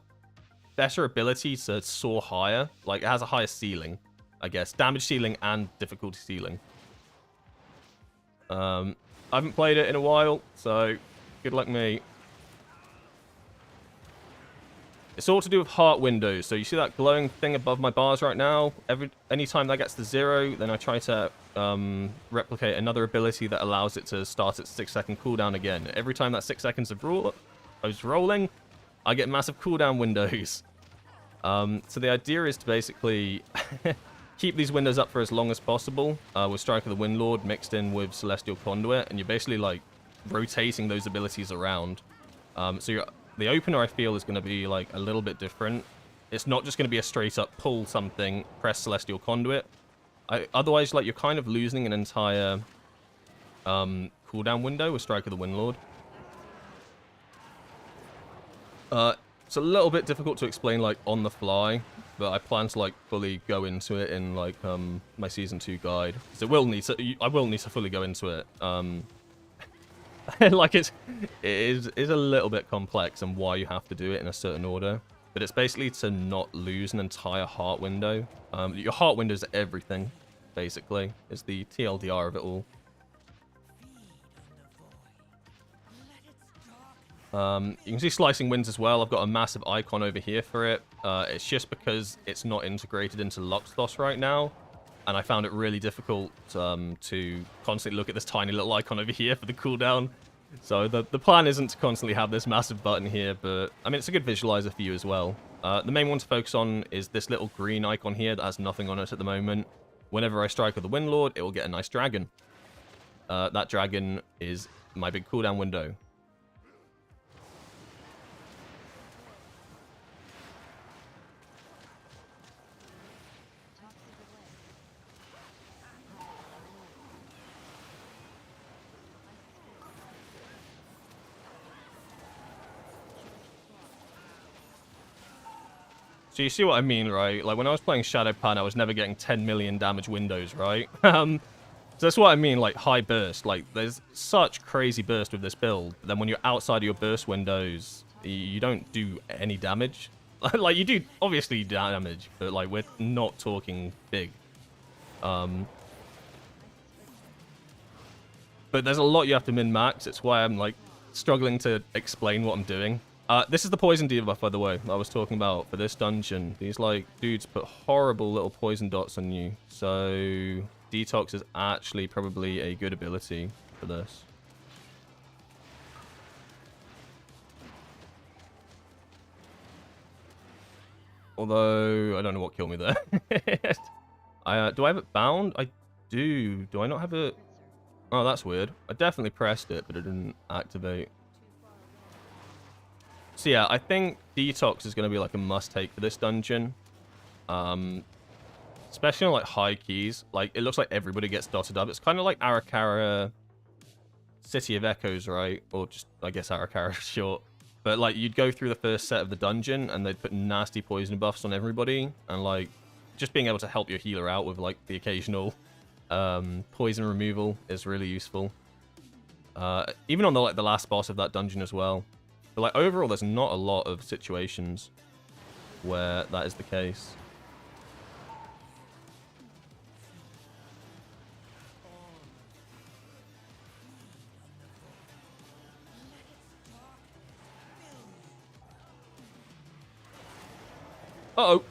better ability to soar higher. Like, it has a higher ceiling, I guess. Damage ceiling and difficulty ceiling. I haven't played it in a while, so good luck me. It's all to do with heart windows. So you see that glowing thing above my bars right now? Anytime that gets to 0, then I try to replicate another ability that allows it to start its 6-second cooldown again. Every time that 6 seconds of rolling, I get massive cooldown windows. So the idea is to basically keep these windows up for as long as possible with Strike of the Windlord mixed in with Celestial Conduit, and you're basically like rotating those abilities around. The opener, I feel, is going to be like a little bit different. It's not just going to be a straight up pull something, press Celestial Conduit. Otherwise, like, you're kind of losing an entire cooldown window with Strike of the Windlord. It's a little bit difficult to explain, like, on the fly, but I plan to, like, fully go into it in, like, my Season 2 guide. So I will need to fully go into it. Like, it is a little bit complex and why you have to do it in a certain order. But it's basically to not lose an entire heart window. Your heart window is everything, basically. It's the TLDR of it all. You can see Slicing Winds as well. I've got a massive icon over here for it. It's just because it's not integrated into Luxthos right now. And I found it really difficult to constantly look at this tiny little icon over here for the cooldown. So the plan isn't to constantly have this massive button here, but I mean, it's a good visualizer for you as well. The main one to focus on is this little green icon here that has nothing on it at the moment. Whenever I strike with the Windlord, it will get a nice dragon. That dragon is my big cooldown window. So you see what I mean, right? Like, when I was playing Shadowpan, I was never getting 10 million damage windows, right? So that's what I mean, like, high burst. Like, there's such crazy burst with this build. Then when you're outside of your burst windows, you don't do any damage. Like, you do, obviously, damage, but, like, we're not talking big. But there's a lot you have to min-max. It's why I'm, like, struggling to explain what I'm doing. This is the poison debuff, by the way, I was talking about for this dungeon. These, like, dudes put horrible little poison dots on you. So, Detox is actually probably a good ability for this. Although, I don't know what killed me there. Do I have it bound? I do. Do I not have it? Oh, that's weird. I definitely pressed it, but it didn't activate. So yeah, I think Detox is going to be like a must-take for this dungeon. Especially on like high keys. Like, it looks like everybody gets dotted up. It's kind of like Arakara City of Echoes, right? Or just, I guess, Arakara short. But like, you'd go through the first set of the dungeon and they'd put nasty poison buffs on everybody. And like, just being able to help your healer out with like the occasional poison removal is really useful. Even on the like the last boss of that dungeon as well. But like, overall, there's not a lot of situations where that is the case. Uh-oh.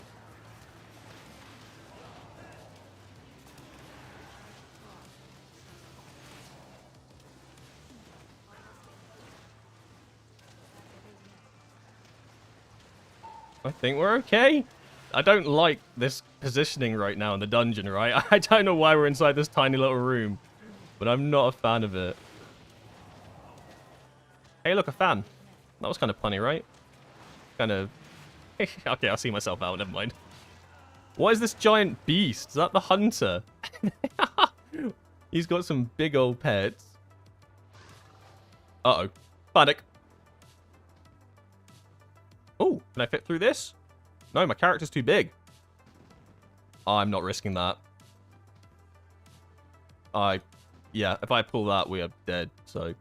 I think we're okay. I don't like this positioning right now in the dungeon, right? I don't know why we're inside this tiny little room, but I'm not a fan of it. Hey, look, a fan. That was kind of funny, right? Kind of... Okay, I'll see myself out. Never mind. What is this giant beast? Is that the hunter? He's got some big old pets. Uh-oh. Panic. Oh, can I fit through this? No, my character's too big. I'm not risking that. Yeah, if I pull that, we are dead, so...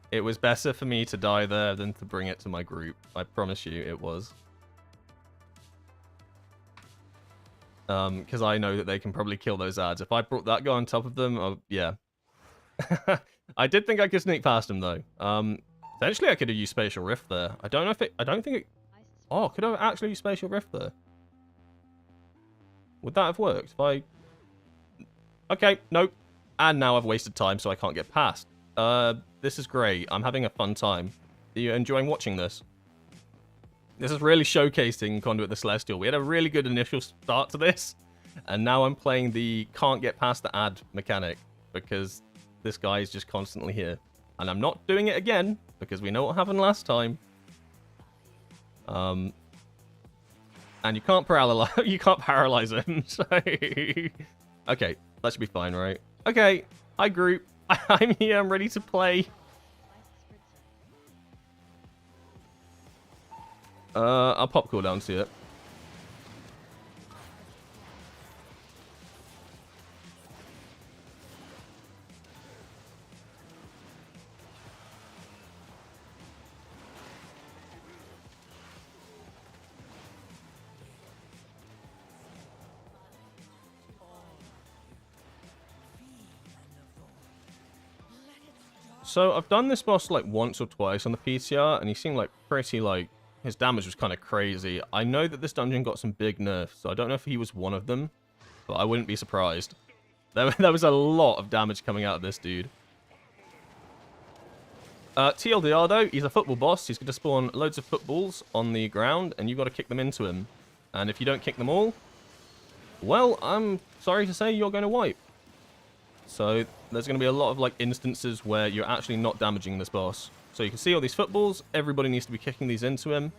It was better for me to die there than to bring it to my group. I promise you, it was. Because I know that they can probably kill those ads. If I brought that guy on top of them, oh, yeah. I did think I could sneak past him, though. Potentially I could have used Spatial Rift there. I don't know if it... I don't think it... Oh, could I have actually used Spatial Rift there? Would that have worked if I... Okay, nope. And now I've wasted time, so I can't get past. This is great. I'm having a fun time. Are you enjoying watching this? This is really showcasing Conduit the Celestial. We had a really good initial start to this, and now I'm playing the can't get past the ad mechanic, because this guy is just constantly here. And I'm not doing it again, because we know what happened last time. And you can't paralyze him, so... Okay, that should be fine, right? Okay, hi group. I'm here, I'm ready to play. I'll pop cooldown to it. So I've done this boss like once or twice on the PTR, and he seemed like pretty like... His damage was kind of crazy. I know that this dungeon got some big nerfs, so I don't know if he was one of them. but I wouldn't be surprised. There was a lot of damage coming out of this dude. TLDR though, he's a football boss. He's going to spawn loads of footballs on the ground, and you've got to kick them into him. And if you don't kick them all, well, I'm sorry to say you're going to wipe. So there's going to be a lot of like instances where you're actually not damaging this boss. So you can see all these footballs. Everybody needs to be kicking these into him.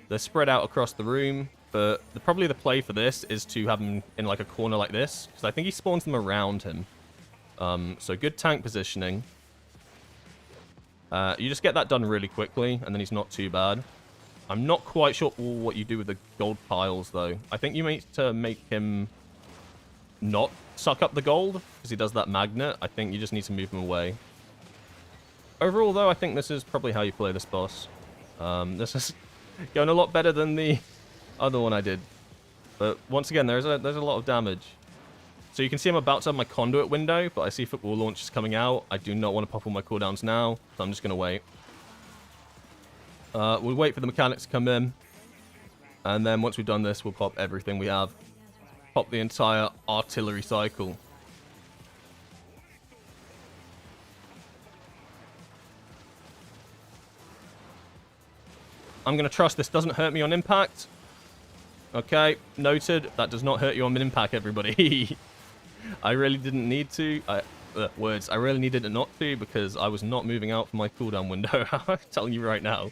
They're spread out across the room, but probably the play for this is to have him in like a corner like this, because I think he spawns them around him. So good tank positioning. You just get that done really quickly, and then he's not too bad. I'm not quite sure what you do with the gold piles, though. I think you need to make him not suck up the gold, because he does that magnet. I think you just need to move him away. Overall, though, I think this is probably how you play this boss. This is going a lot better than the other one I did. But once again, there's a lot of damage. So you can see I'm about to have my conduit window, but I see football launches coming out. I do not want to pop all my cooldowns now, so I'm just going to wait. We'll wait for the mechanics to come in. And then once we've done this, we'll pop everything we have. Pop the entire artillery cycle. I'm going to trust this doesn't hurt me on impact. Okay, noted. That does not hurt you on impact, everybody. I really didn't need to. I really needed it not to, because I was not moving out from my cooldown window. I'm telling you right now.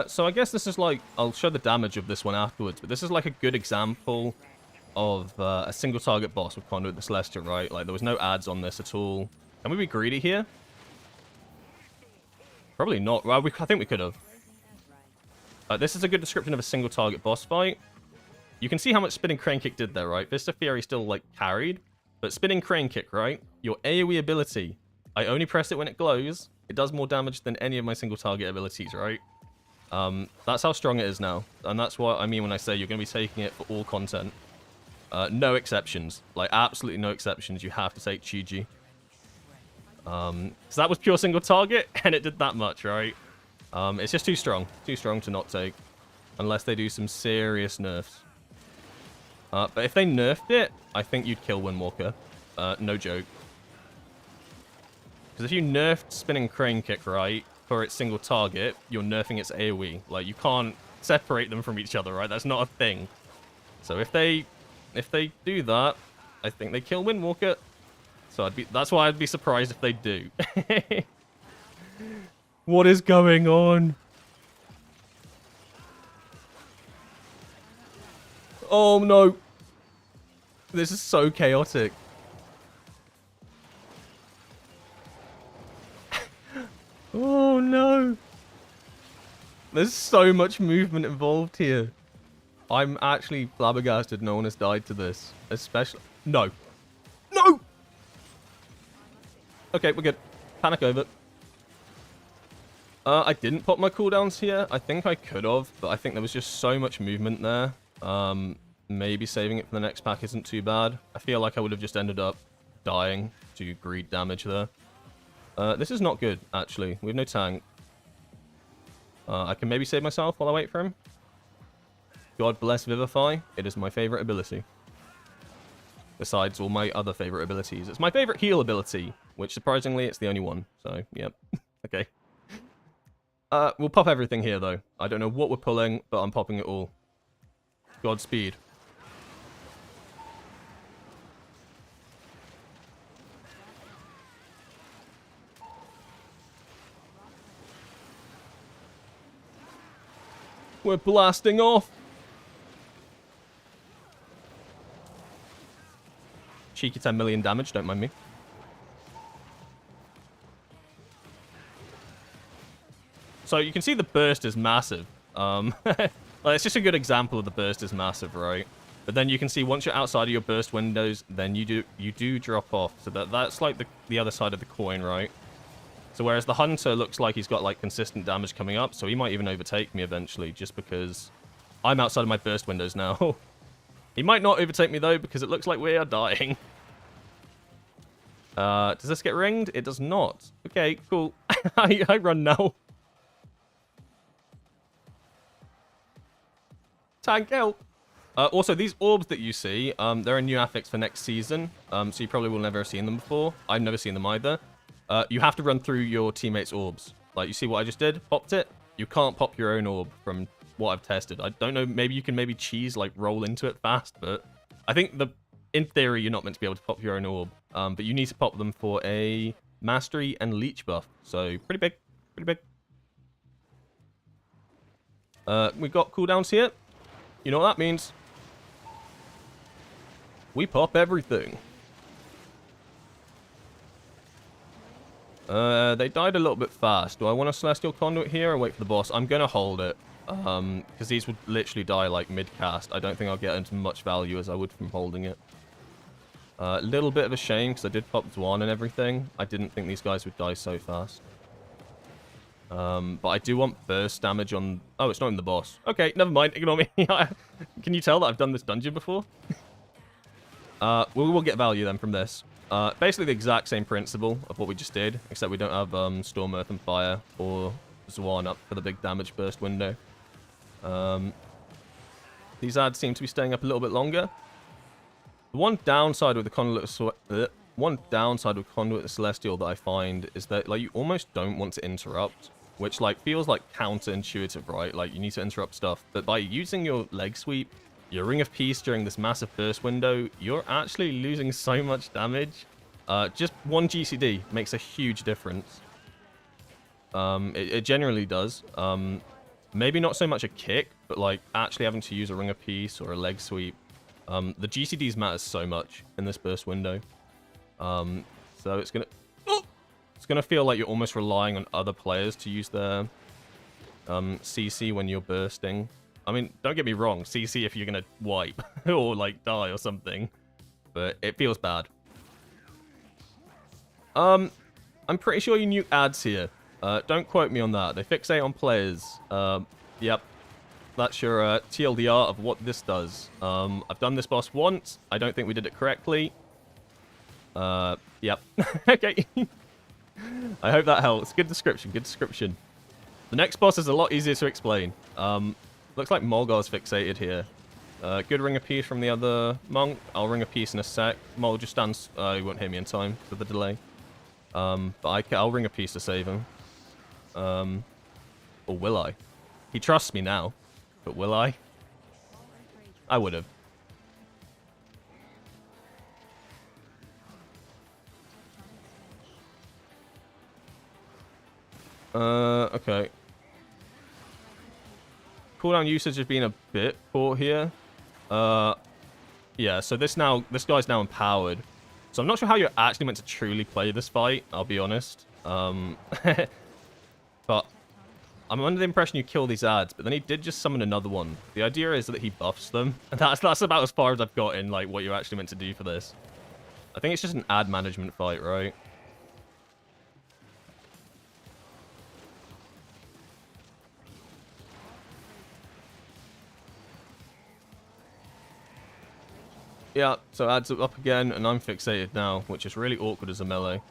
So I guess this is like, I'll show the damage of this one afterwards, but this is like a good example of a single target boss with Conduit the Celestial, right? Like there was no ads on this at all. Can we be greedy here? Probably not. Well, I think we could have. This is a good description of a single target boss fight. You can see how much Spinning Crane Kick did there, right? Vista Fury still like carried, but Spinning Crane Kick, right? Your AoE ability. I only press it when it glows. It does more damage than any of my single target abilities, right? That's how strong it is now. And that's what I mean when I say you're going to be taking it for all content. No exceptions. Like, absolutely no exceptions. You have to take Chi-Ji. So that was pure single target, and it did that much, right? It's just too strong. Too strong to not take. Unless they do some serious nerfs. But if they nerfed it, I think you'd kill Windwalker. No joke. Because if you nerfed Spinning Crane Kick, right, for its single target, you're nerfing its AoE. Like, you can't separate them from each other, right? That's not a thing. So if they do that, I think they kill Windwalker. So that's why I'd be surprised if they do. What is going on? Oh no. This is so chaotic. Oh no. There's so much movement involved here. I'm actually flabbergasted no one has died to this. Especially... No. No! Okay, we're good. Panic over. I didn't pop my cooldowns here. I think I could have, but I think there was just so much movement there. Maybe saving it for the next pack isn't too bad. I feel like I would have just ended up dying to greed damage there. This is not good, actually. We have no tank. I can maybe save myself while I wait for him. God bless Vivify. It is my favorite ability. Besides all my other favorite abilities. It's my favorite heal ability, which surprisingly, it's the only one. So, yep. Okay. We'll pop everything here, though. I don't know what we're pulling, but I'm popping it all. Godspeed. We're blasting off. Cheeky 10 million damage, don't mind me. So you can see the burst is massive. It's just a good example of the burst is massive, right? But then you can see once you're outside of your burst windows, then you do drop off. So that's like the other side of the coin, right? So whereas the Hunter looks like he's got like consistent damage coming up, so he might even overtake me eventually just because I'm outside of my burst windows now. He might not overtake me though because it looks like we are dying. Does this get ringed? It does not. Okay, cool. I run now. Tank help. Also, these orbs that you see, they're a new affix for next season. So you probably will never have seen them before. I've never seen them either. You have to run through your teammates' orbs. Like, you see what I just did? Popped it. You can't pop your own orb from what I've tested. I don't know, maybe you can cheese, like, roll into it fast, but I think in theory, you're not meant to be able to pop your own orb. But you need to pop them for a mastery and leech buff. So, pretty big. Pretty big. We got cooldowns here. You know what that means? We pop everything. They died a little bit fast. Do I want a Celestial Conduit here or wait for the boss? I'm going to hold it. Because these would literally die like mid-cast. I don't think I'll get into much value as I would from holding it. A little bit of a shame because I did pop Zwan and everything. I didn't think these guys would die so fast. But I do want burst damage on... Oh, it's not in the boss. Okay, never mind. Ignore me. Can you tell that I've done this dungeon before? We'll get value then from this. Basically the exact same principle of what we just did, except we don't have Storm, Earth, and Fire or Zwan up for the big damage burst window. These ads seem to be staying up a little bit longer. The one downside with the Conduit of Celestial that I find is that like you almost don't want to interrupt, which like feels like counterintuitive, right? Like you need to interrupt stuff, but by using your leg sweep, your Ring of Peace during this massive burst window, you're actually losing so much damage. Just one GCD makes a huge difference. It generally does. Maybe not so much a kick, but like actually having to use a Ring of Peace or a leg sweep. The GCDs matters so much in this burst window. So it's gonna feel like you're almost relying on other players to use their CC when you're bursting. I mean, don't get me wrong, CC if you're gonna wipe or like die or something, but it feels bad. I'm pretty sure you nuke ads here. Don't quote me on that. They fixate on players. Yep. That's your TLDR of what this does. I've done this boss once. I don't think we did it correctly. Yep. Okay. I hope that helps. Good description, good description. The next boss is a lot easier to explain. Looks like Mulgar's fixated here. Good Ring of Peace from the other monk. I'll Ring of Peace in a sec. Mul just stands... he won't hear me in time for the delay. But I'll Ring of Peace to save him. Or will I? He trusts me now. But will I? I would have. Okay. Cooldown usage has been a bit poor here. Yeah, so this guy's now empowered. So I'm not sure how you're actually meant to truly play this fight, I'll be honest. But I'm under the impression you kill these ads, but then he did just summon another one. The idea is that he buffs them, and that's about as far as I've got in like what you're actually meant to do for this. I think it's just an ad management fight, right? Yeah, so ads up again, and I'm fixated now, which is really awkward as a melee.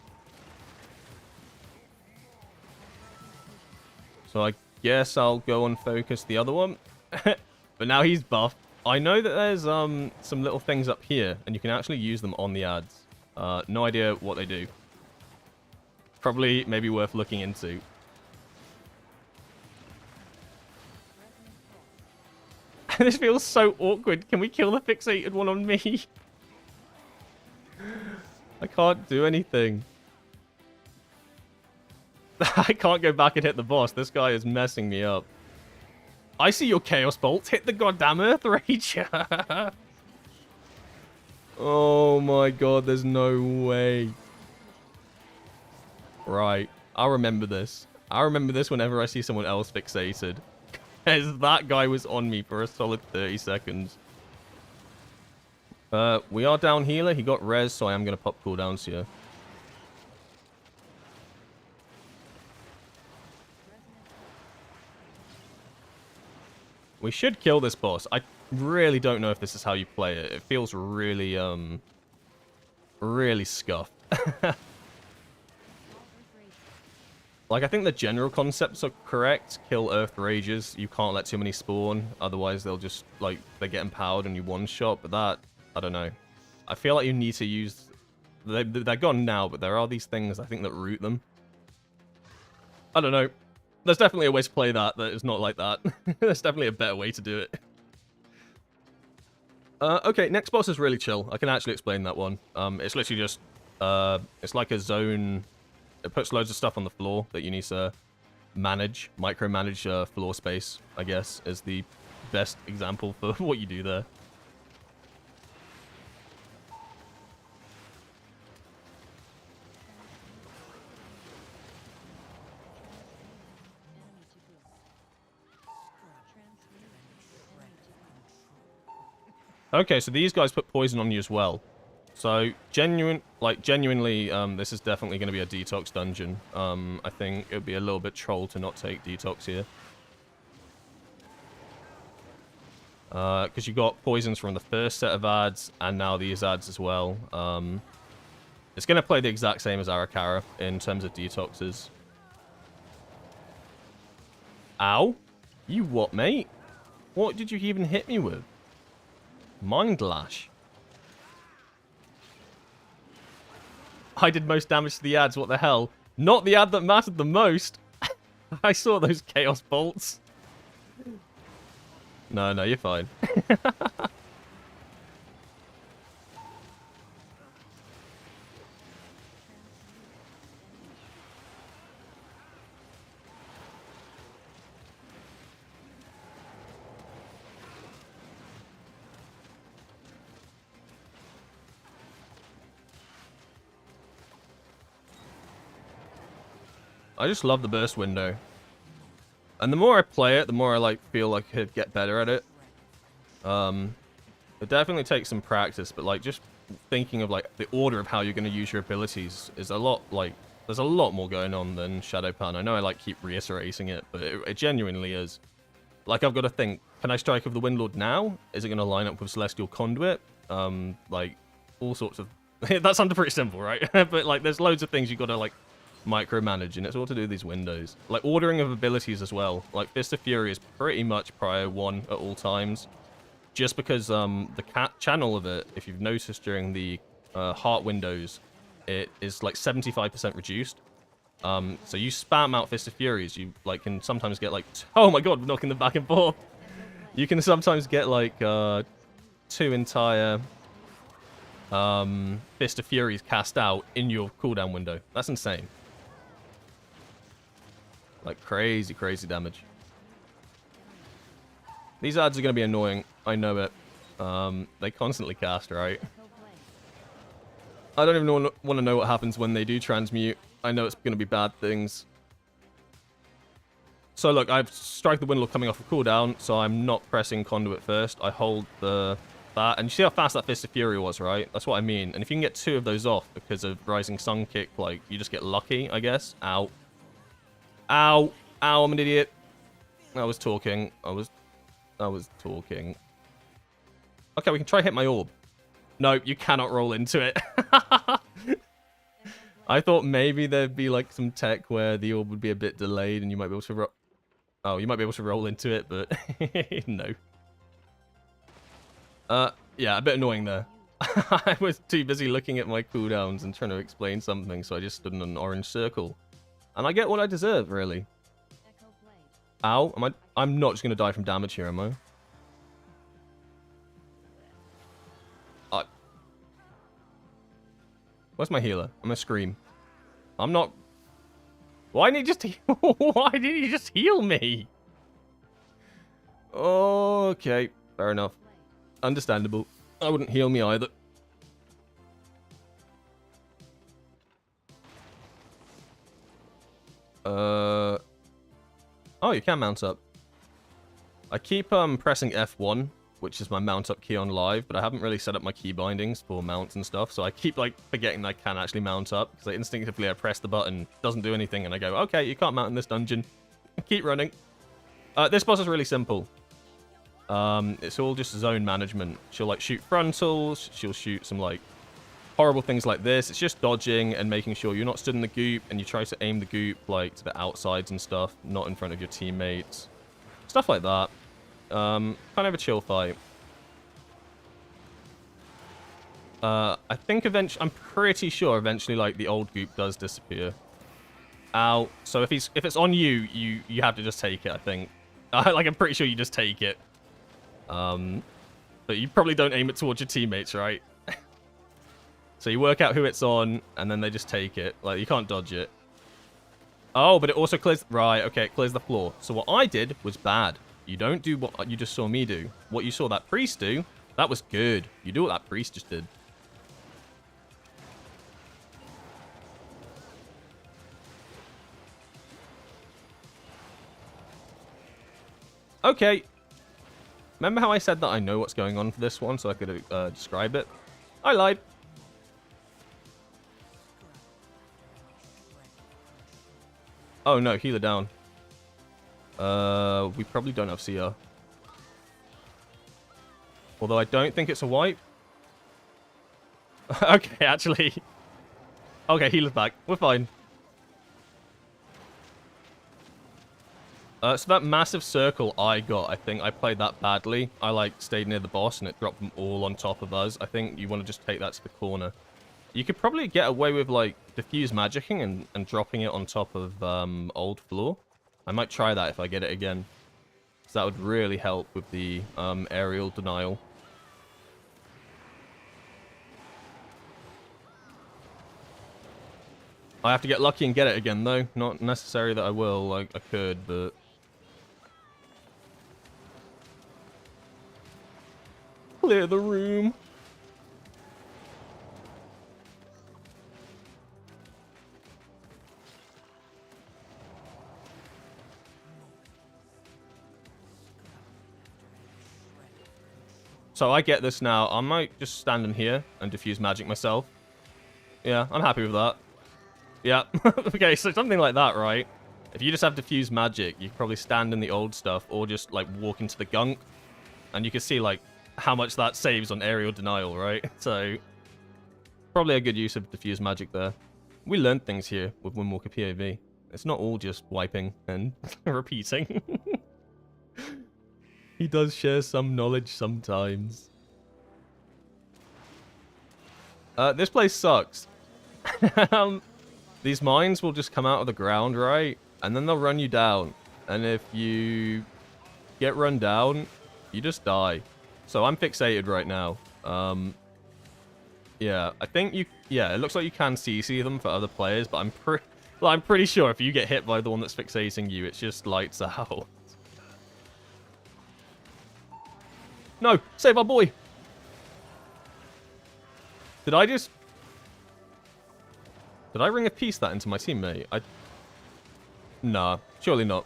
So I guess I'll go and focus the other one. But now he's buffed. I know that there's some little things up here, and you can actually use them on the ads. No idea what they do. Probably maybe worth looking into. This feels so awkward. Can we kill the fixated one on me? I can't do anything. I can't go back and hit the boss. This guy is messing me up. I see your Chaos Bolt. Hit the goddamn Earth Rager. Oh my god, there's no way. Right. I'll remember this. I'll remember this whenever I see someone else fixated. Because that guy was on me for a solid 30 seconds. We are down healer. He got res, so I am going to pop cooldowns here. We should kill this boss. I really don't know if this is how you play it. It feels really, really scuffed. Like, I think the general concepts are correct. Kill Earth Rages. You can't let too many spawn. Otherwise, they'll just, like, they get empowered and you one-shot. But that, I don't know. I feel like you need to use... They're gone now, but there are these things, I think, that root them. I don't know. There's definitely a way to play that is not like that. There's definitely a better way to do it. Okay, next boss is really chill. I can actually explain that one. It's literally just... it's like a zone... It puts loads of stuff on the floor that you need to manage, micromanage floor space, I guess, is the best example for what you do there. Okay, so these guys put poison on you as well. So, genuinely, this is definitely going to be a detox dungeon. I think it would be a little bit troll to not take detox here. Because you got poisons from the first set of ads, and now these ads as well. It's going to play the exact same as Arakara in terms of detoxes. Ow. You what, mate? What did you even hit me with? Mind Lash. I did most damage to the ads, what the hell? Not the ad that mattered the most. I saw those Chaos Bolts. No, you're fine. I just love the burst window. And the more I play it, the more I like feel like I could get better at it. It definitely takes some practice, but like just thinking of like the order of how you're going to use your abilities is a lot like there's a lot more going on than Shadow Pan. I know I like keep reiterating it, but it genuinely is. Like I've got to think, can I strike with the Windlord now? Is it going to line up with Celestial Conduit? Like all sorts of that sounded pretty simple, right? But like there's loads of things you got to like micromanage, and it's all to do with these windows. Like ordering of abilities as well. Like Fist of Fury is pretty much prio 1 at all times. Just because the channel of it, if you've noticed during the heart windows, it is like 75% reduced. So you spam out Fist of Furies, you like can sometimes get like oh my god, we're knocking them back and forth. You can sometimes get like 2 entire Fist of Furies cast out in your cooldown window. That's insane. Like crazy damage. These ads are going to be annoying. I know it. They constantly cast, right? I don't even want to know what happens when they do transmute. I know it's going to be bad things. So look, I've strike the Windwalker coming off a cooldown, so I'm not pressing Conduit first. I hold that, and you see how fast that Fist of Fury was, right? That's what I mean. And if you can get 2 of those off because of Rising Sun Kick, like, you just get lucky, I guess. Ow. Ow. Ow, I'm an idiot. I was talking. I was talking. Okay, we can try hit my orb. No, you cannot roll into it. I thought maybe there'd be like some tech where the orb would be a bit delayed and you might be able to you might be able to roll into it, but no. Yeah, a bit annoying there. I was too busy looking at my cooldowns and trying to explain something, so I just stood in an orange circle. And I get what I deserve, really. Ow, I'm not just going to die from damage here, am I? Where's my healer? I'm going to scream. I'm not... Why didn't he just heal me? Okay, fair enough. Understandable. I wouldn't heal me either. Oh, you can mount up. I keep pressing F1, which is my mount up key on live, but I haven't really set up my key bindings for mounts and stuff, so I keep like forgetting that I can actually mount up, because instinctively I press the button, doesn't do anything, and I go, okay, you can't mount in this dungeon. Keep running. This boss is really simple. It's all just zone management. She'll like shoot frontals, she'll shoot some like horrible things like this. It's just dodging and making sure you're not stood in the goop, and you try to aim the goop like to the outsides and stuff, not in front of your teammates. Stuff like that. Kind of a chill fight. I think eventually, I'm pretty sure eventually, like, the old goop does disappear. Ow. So if it's on you, you have to just take it, I think. Like, I'm pretty sure you just take it. But you probably don't aim it towards your teammates, right? So you work out who it's on, and then they just take it. Like, you can't dodge it. Oh, but it also clears... Right, okay, it clears the floor. So what I did was bad. You don't do what you just saw me do. What you saw that priest do, that was good. You do what that priest just did. Okay. Remember how I said that I know what's going on for this one, so I could describe it? I lied. Oh no, healer down. We probably don't have CR. Although I don't think it's a wipe. Okay, actually. Okay, healer's back. We're fine. So that massive circle I got, I think I played that badly. I, like, stayed near the boss and it dropped them all on top of us. I think you want to just take that to the corner. You could probably get away with, like, diffuse magicking and dropping it on top of old floor. I might try that if I get it again. So that would really help with the aerial denial. I have to get lucky and get it again, though. Not necessary that I will. Like, I could, but... Clear the room. So I get this now. I might just stand in here and diffuse magic myself. Yeah, I'm happy with that. Yeah. Okay, so something like that, right? If you just have diffuse magic, you can probably stand in the old stuff or just, like, walk into the gunk. And you can see, like, how much that saves on aerial denial, right? So, probably a good use of diffuse magic there. We learned things here with Windwalker POV. It's not all just wiping and repeating. He does share some knowledge sometimes. This place sucks. These mines will just come out of the ground, right? And then they'll run you down. And if you get run down, you just die. So I'm fixated right now. Yeah, I think you... Yeah, it looks like you can CC them for other players, but I'm pretty sure if you get hit by the one that's fixating you, it just lights out. No! Save our boy! Did I just... Did I ring a piece that into my teammate? Nah, surely not.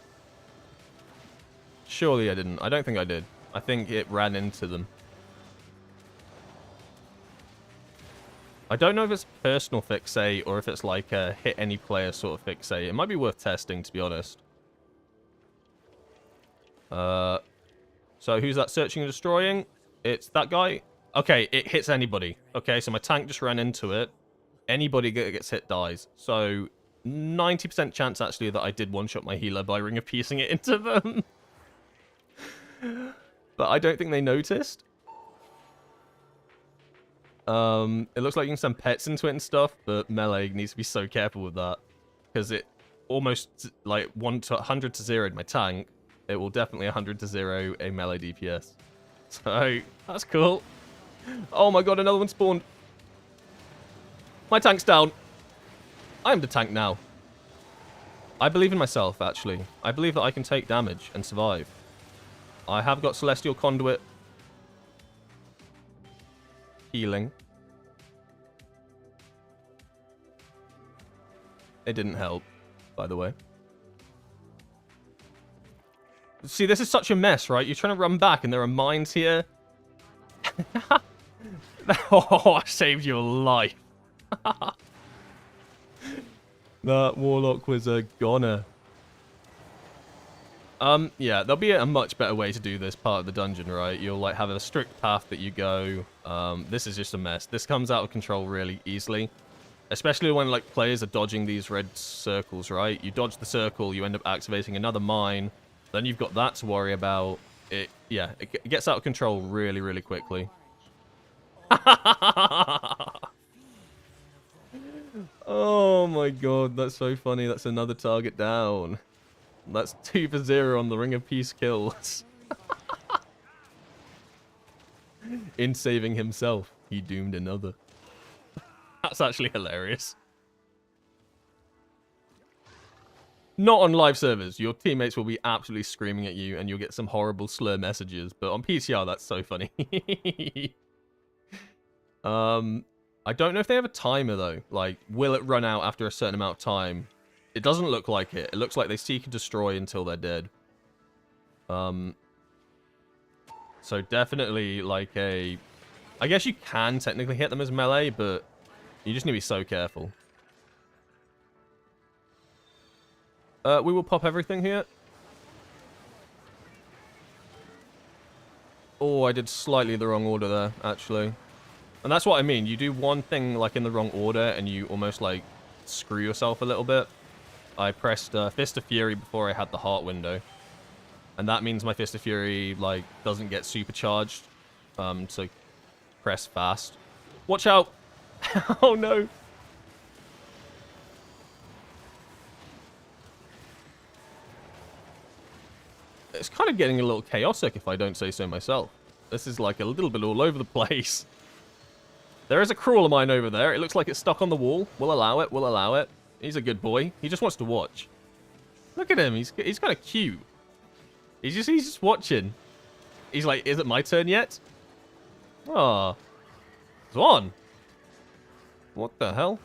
Surely I didn't. I don't think I did. I think it ran into them. I don't know if it's personal fixate or if it's like a hit any player sort of fixate. It might be worth testing, to be honest. So who's that searching and destroying? It's that guy. Okay, it hits anybody. Okay, so my tank just ran into it. Anybody that gets hit dies. So 90% chance actually that I did one-shot my healer by ring of piecing it into them. But I don't think they noticed. It looks like you can send pets into it and stuff, but melee needs to be so careful with that. Because it almost, like, 100 to 0'd my tank. It will definitely 100 to 0 a melee DPS. So, that's cool. Oh my god, another one spawned. My tank's down. I am the tank now. I believe in myself, actually. I believe that I can take damage and survive. I have got Celestial Conduit. Healing. It didn't help, by the way. See, this is such a mess, right? You're trying to run back and there are mines here. Oh, I saved your life. That warlock was a goner. Yeah, there'll be a much better way to do this part of the dungeon, right? You'll, like, have a strict path that you go. This is just a mess. This comes out of control really easily. Especially when, like, players are dodging these red circles, right? You dodge the circle, you end up activating another mine. Then you've got that to worry about. Yeah, it gets out of control really, really quickly. Oh my god, that's so funny. That's another target down. That's 2 for 0 on the Ring of Peace kills. In saving himself, he doomed another. That's actually hilarious. Not on live servers. Your teammates will be absolutely screaming at you and you'll get some horrible slur messages. But on PTR, that's so funny. I don't know if they have a timer, though. Like, will it run out after a certain amount of time? It doesn't look like it. It looks like they seek and destroy until they're dead. So definitely, like, I guess you can technically hit them as melee, but you just need to be so careful. We will pop everything here. Oh, I did slightly the wrong order there, actually. And that's what I mean. You do one thing, like, in the wrong order, and you almost, like, screw yourself a little bit. I pressed Fist of Fury before I had the heart window. And that means my Fist of Fury, like, doesn't get supercharged. So press fast. Watch out! Oh, no! It's kind of getting a little chaotic, if I don't say so myself. This is, like, a little bit all over the place. There is a crawler mine over there. It looks like it's stuck on the wall. We'll allow it. We'll allow it. He's a good boy. He just wants to watch. Look at him. He's kind of cute. He's just watching. He's like, is it my turn yet? Ah, it's on. What the hell?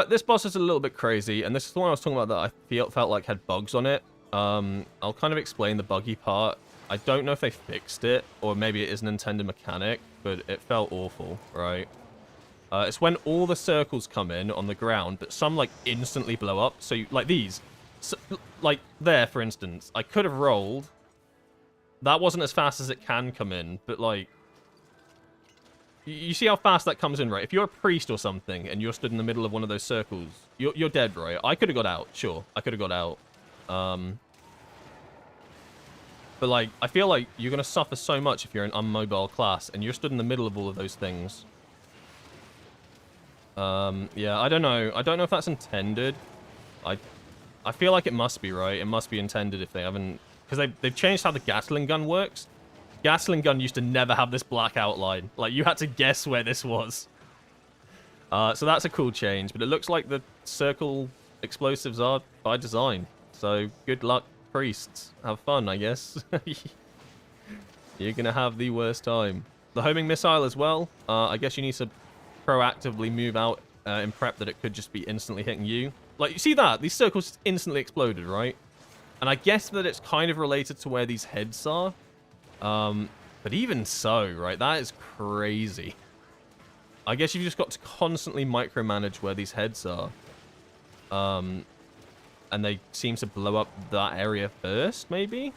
This boss is a little bit crazy, and this is the one I was talking about that I felt like had bugs on it. I'll kind of explain the buggy part. I don't know if they fixed it, or maybe it is an intended mechanic, but it felt awful, right? It's when all the circles come in on the ground, but some, like, instantly blow up. So, like these. So, like, there, for instance. I could have rolled. That wasn't as fast as it can come in, but, like... You see how fast that comes in, right? If you're a priest or something, and you're stood in the middle of one of those circles, you're dead, right? I could have got out, sure. I could have got out. But, like, I feel like you're going to suffer so much if you're an unmobile class, and you're stood in the middle of all of those things. Yeah, I don't know. I don't know if that's intended. I feel like it must be, right? It must be intended if they haven't... Because they've changed how the Gatling gun works. Gatling gun used to never have this black outline. Like, you had to guess where this was. So that's a cool change, but it looks like the circle explosives are by design. So, good luck, priests. Have fun, I guess. You're gonna have the worst time. The homing missile as well. I guess you need to proactively move out in prep that it could just be instantly hitting you. Like, you see that? These circles just instantly exploded, right? And I guess that it's kind of related to where these heads are. But even so, right? That is crazy. I guess you've just got to constantly micromanage where these heads are. And they seem to blow up that area first, maybe?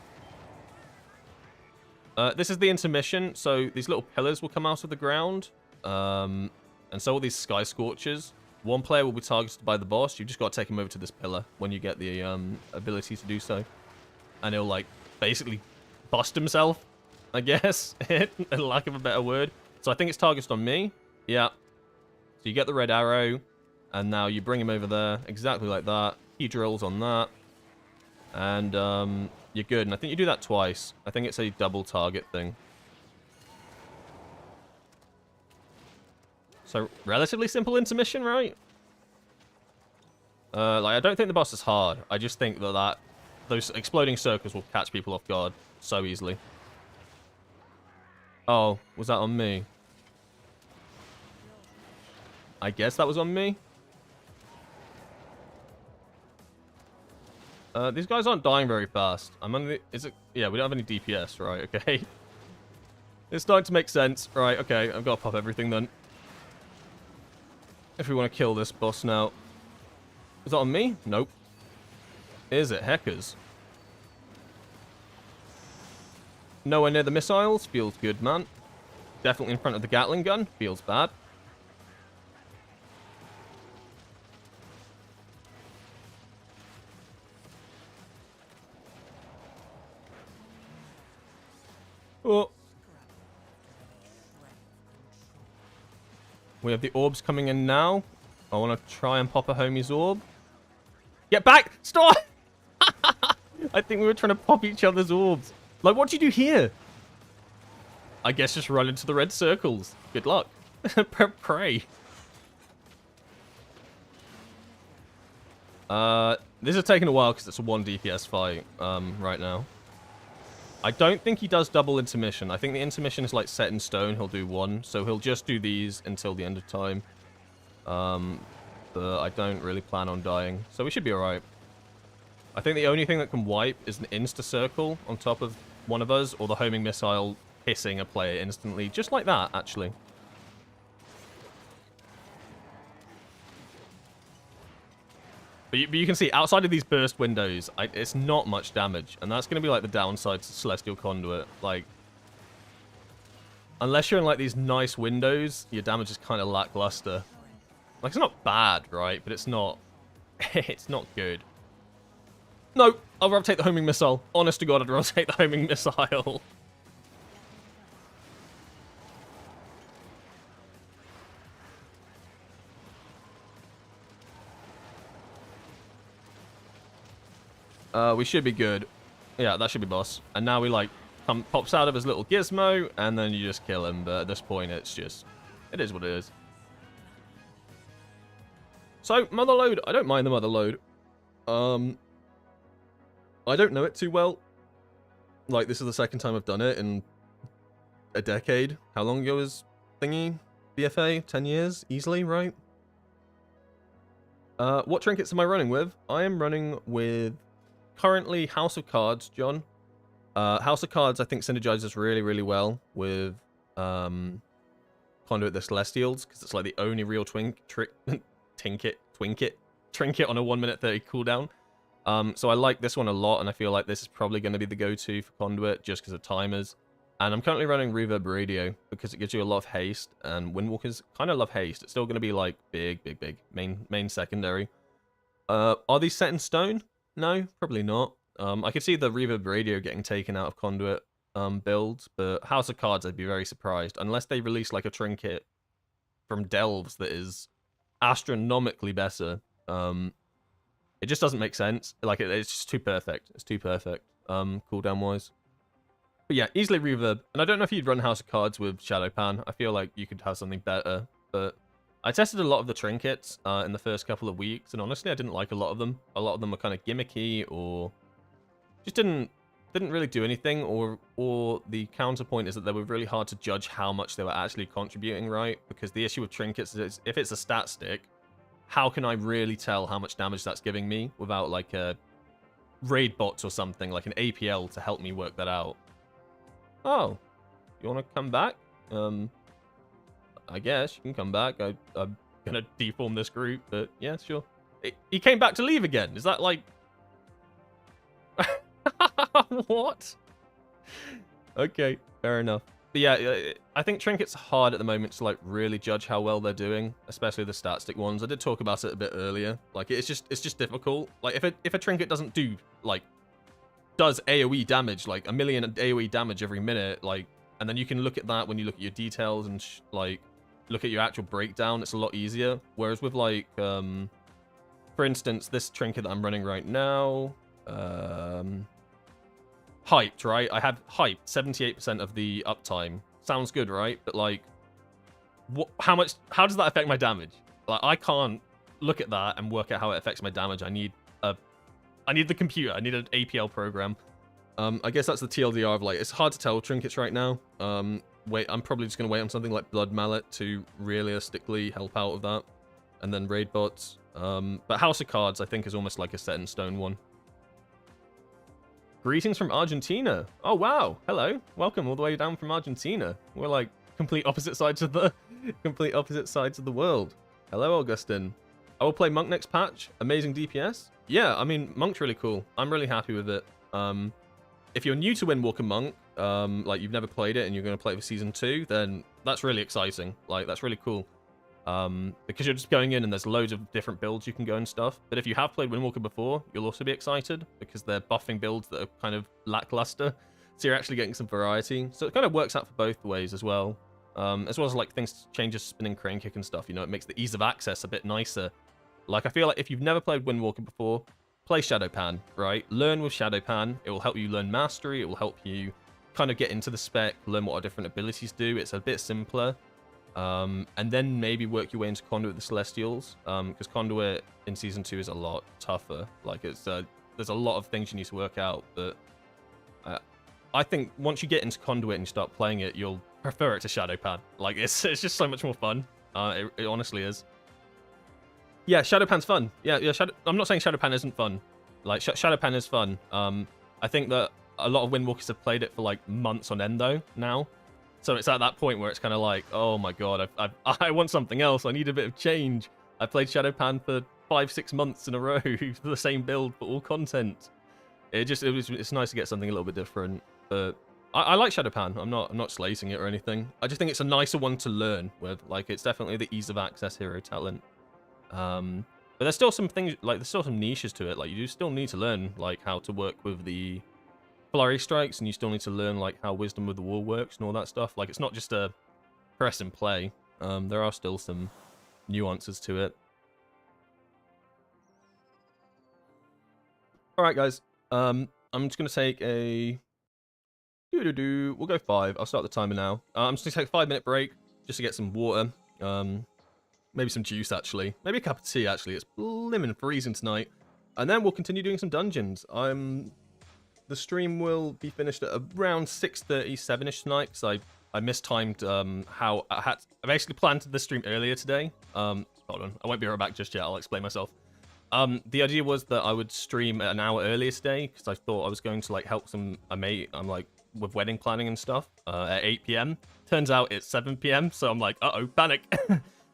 This is the intermission, so these little pillars will come out of the ground. And so will these sky scorchers. One player will be targeted by the boss. You've just got to take him over to this pillar when you get the ability to do so. And he'll, like, basically bust himself, I guess, in lack of a better word. So I think it's targeted on me. Yeah. So you get the red arrow, and now you bring him over there, exactly like that. He drills on that. And you're good. And I think you do that twice. I think it's a double target thing. So, relatively simple intermission, right? Like, I don't think the boss is hard. I just think that those exploding circles will catch people off guard so easily. Oh, was that on me? I guess that was on me. These guys aren't dying very fast. I'm on the... Is it... Yeah, we don't have any DPS, right? Okay. It's starting to make sense. Right, okay. I've got to pop everything then. If we want to kill this boss now. Is that on me? Nope. Is it? Heckers. Nowhere near the missiles. Feels good, man. Definitely in front of the Gatling gun. Feels bad. Oh. We have the orbs coming in now. I want to try and pop a homie's orb. Get back! Stop! I think we were trying to pop each other's orbs. Like, what do you do here? I guess just run into the red circles. Good luck. Pray. This is taking a while because it's a 1 DPS fight right now. I don't think he does double intermission. I think the intermission is like set in stone. He'll do 1, so he'll just do these until the end of time. But I don't really plan on dying, so we should be alright. I think the only thing that can wipe is an insta-circle on top of one of us, or the homing missile hitting a player instantly. Just like that, actually. But you can see, outside of these burst windows, it's not much damage. And that's going to be like the downside to Celestial Conduit. Like, unless you're in like these nice windows, your damage is kind of lackluster. Like, it's not bad, right? But it's not... it's not good. No! I'd rather take the homing missile. Honest to God, I'd rather take the homing missile. We should be good. Yeah, that should be boss. And now we, like, pops out of his little gizmo, and then you just kill him. But at this point, it's just... it is what it is. So, mother load. I don't mind the mother load. I don't know it too well. Like, this is the second time I've done it in a decade. How long ago was thingy? BFA? 10 years? Easily, right? What trinkets am I running with? I am running with... currently House of Cards, John. House of Cards, I think, synergizes really, really well with Conduit the Celestials, because it's like the only real trinket on a 1 minute 30 cooldown. So I like this one a lot, and I feel like this is probably going to be the go-to for Conduit, just because of timers. And I'm currently running Reverb Radio, because it gives you a lot of haste, and Windwalkers kind of love haste. It's still going to be like big, main secondary. Are these set in stone? No, probably not. I could see the Reverb Radio getting taken out of Conduit builds, but House of Cards, I'd be very surprised. Unless they release like a trinket from Delves that is astronomically better. It just doesn't make sense. Like, it's just too perfect. It's too perfect, cooldown-wise. But yeah, easily Reverb. And I don't know if you'd run House of Cards with Shadowpan. I feel like you could have something better, but... I tested a lot of the trinkets in the first couple of weeks, and honestly, I didn't like a lot of them. A lot of them were kind of gimmicky, or just didn't really do anything, or the counterpoint is that they were really hard to judge how much they were actually contributing, right? Because the issue with trinkets is if it's a stat stick, how can I really tell how much damage that's giving me without like a raid bots or something, like an APL to help me work that out? Oh, you want to come back? I guess you can come back. I'm gonna deform this group, but yeah, sure. He came back to leave again. Is that like... what? Okay, fair enough. But yeah, I think trinkets are hard at the moment to like really judge how well they're doing, especially the stat stick ones. I did talk about it a bit earlier. Like, it's just difficult. Like, if a trinket doesn't do like does AoE damage, like 1 million AoE damage every minute, like, and then you can look at that when you look at your details and like look at your actual breakdown, it's a lot easier. Whereas with like, for instance, this trinket that I'm running right now, hyped, right? I have hyped 78% of the uptime. Sounds good, right? But like, how does that affect my damage? Like, I can't look at that and work out how it affects my damage. I need the computer. I need an APL program. I guess that's the TLDR of like, it's hard to tell with trinkets right now. I'm probably just gonna wait on something like Blood Mallet to realistically help out with that, and then raid bots. But House of Cards, I think, is almost like a set in stone one. Greetings from Argentina. Oh wow, hello, welcome all the way down from Argentina. We're like complete opposite sides of the world. Hello, Augustin. I will play Monk next patch. Amazing DPS. Yeah, I mean, Monk's really cool. I'm really happy with it. If you're new to Windwalker Monk, like you've never played it and you're going to play it for season 2, then that's really exciting. Like, that's really cool. Because you're just going in and there's loads of different builds you can go and stuff. But if you have played Windwalker before, you'll also be excited because they're buffing builds that are kind of lackluster. So you're actually getting some variety. So it kind of works out for both ways as well. As well as like things changes spinning crane kick and stuff. You know, it makes the ease of access a bit nicer. Like, I feel like if you've never played Windwalker before, play Shadowpan, right? Learn with Shadowpan. It will help you learn mastery. It will help you kind of get into the spec, learn what our different abilities do. It's a bit simpler. And then maybe work your way into Conduit the Celestials. Because Conduit in Season 2 is a lot tougher. Like, it's there's a lot of things you need to work out. But I think once you get into Conduit and you start playing it, you'll prefer it to Shadowpan. Like, it's just so much more fun. It honestly is. Yeah, Shadowpan's fun. Yeah. I'm not saying Shadowpan isn't fun. Like, Shadowpan is fun. I think that a lot of Windwalkers have played it for, like, months on end, though, now. So it's at that point where it's kind of like, oh my god, I want something else. I need a bit of change. I played Shadowpan for 5-6 months in a row for the same build for all content. It's nice to get something a little bit different. But I like Shadowpan. I'm not slating it or anything. I just think it's a nicer one to learn with. Like, it's definitely the ease of access hero talent. But there's still some things, like, there's still some niches to it. Like, you do still need to learn, like, how to work with the flurry strikes, and you still need to learn, like, how wisdom with the wall works and all that stuff. Like, it's not just a press and play. There are still some nuances to it. Alright, guys. I'm just going to take a... We'll go 5. I'll start the timer now. I'm just going to take a 5-minute break just to get some water. Maybe some juice, actually. Maybe a cup of tea, actually. It's blimmin' freezing tonight. And then we'll continue doing some dungeons. The stream will be finished at around 6:30, 7ish tonight, because I mistimed how I basically planned the stream earlier today. Hold on. I won't be right back just yet. I'll explain myself. The idea was that I would stream an hour earlier today, because I thought I was going to, like, help a mate, like, with wedding planning and stuff, at 8 p.m. Turns out it's 7 p.m, so I'm like, uh-oh, panic.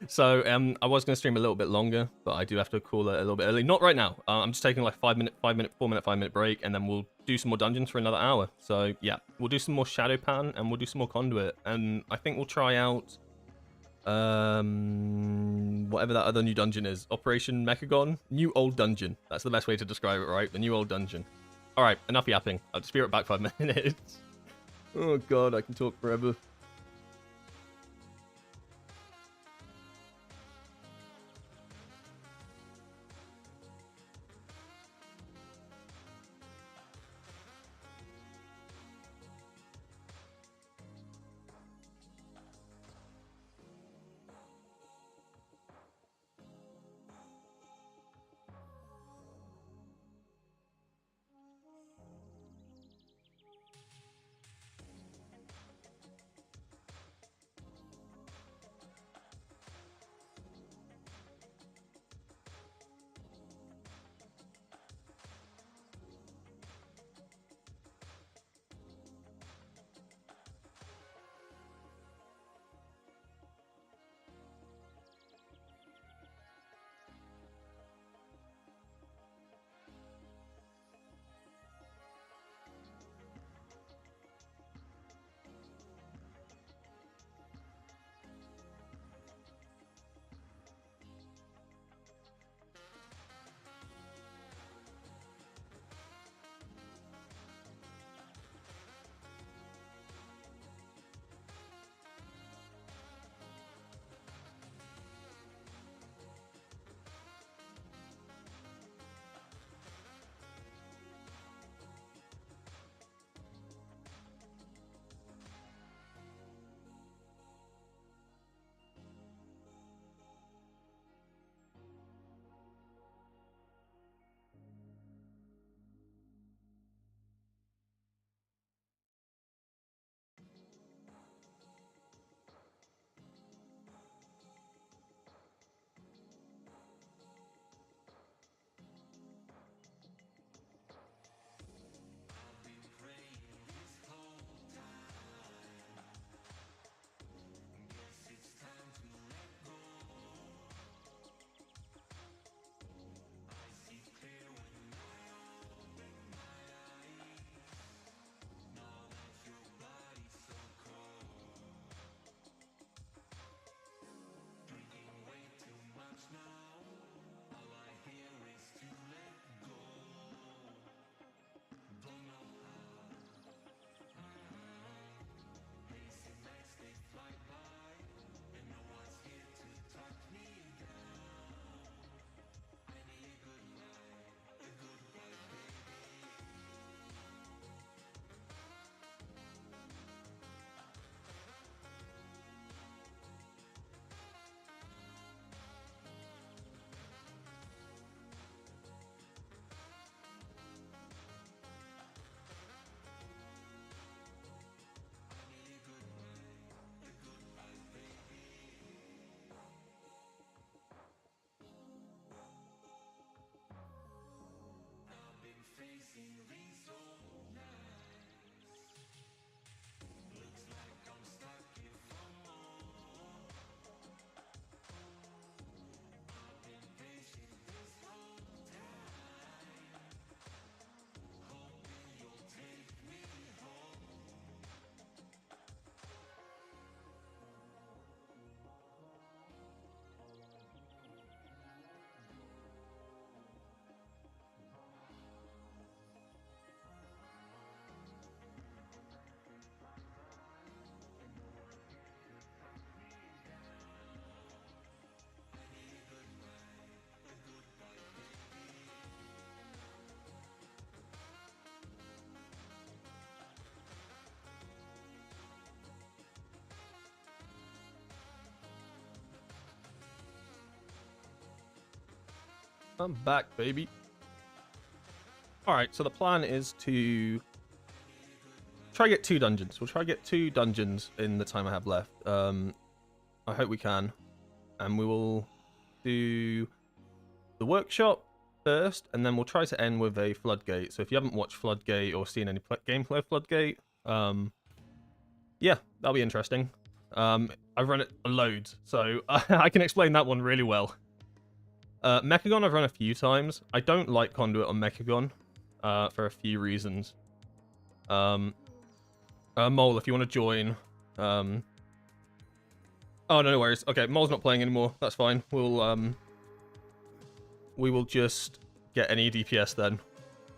So, I was going to stream a little bit longer, but I do have to call it a little bit early. Not right now. I'm just taking like 4-minute break, and then we'll do some more dungeons for another hour. So, yeah, we'll do some more Shadowpan, and we'll do some more Conduit. And I think we'll try out, whatever that other new dungeon is. Operation Mechagon? New old dungeon. That's the best way to describe it, right? The new old dungeon. All right, enough yapping. I'll just be right back 5 minutes. Oh, God, I can talk forever. I'm back, baby. Alright, so the plan is to try get 2 dungeons. We'll try get 2 dungeons in the time I have left. I hope we can. And we will do the workshop first, and then we'll try to end with a Floodgate. So if you haven't watched Floodgate or seen any gameplay of Floodgate, yeah, that'll be interesting. I've run it loads, so I can explain that one really well. Mechagon I've run a few times. I don't like Conduit on Mechagon for a few reasons. Mole, if you want to join. Oh, no worries. Okay, Mole's not playing anymore. That's fine. We will just get any DPS then.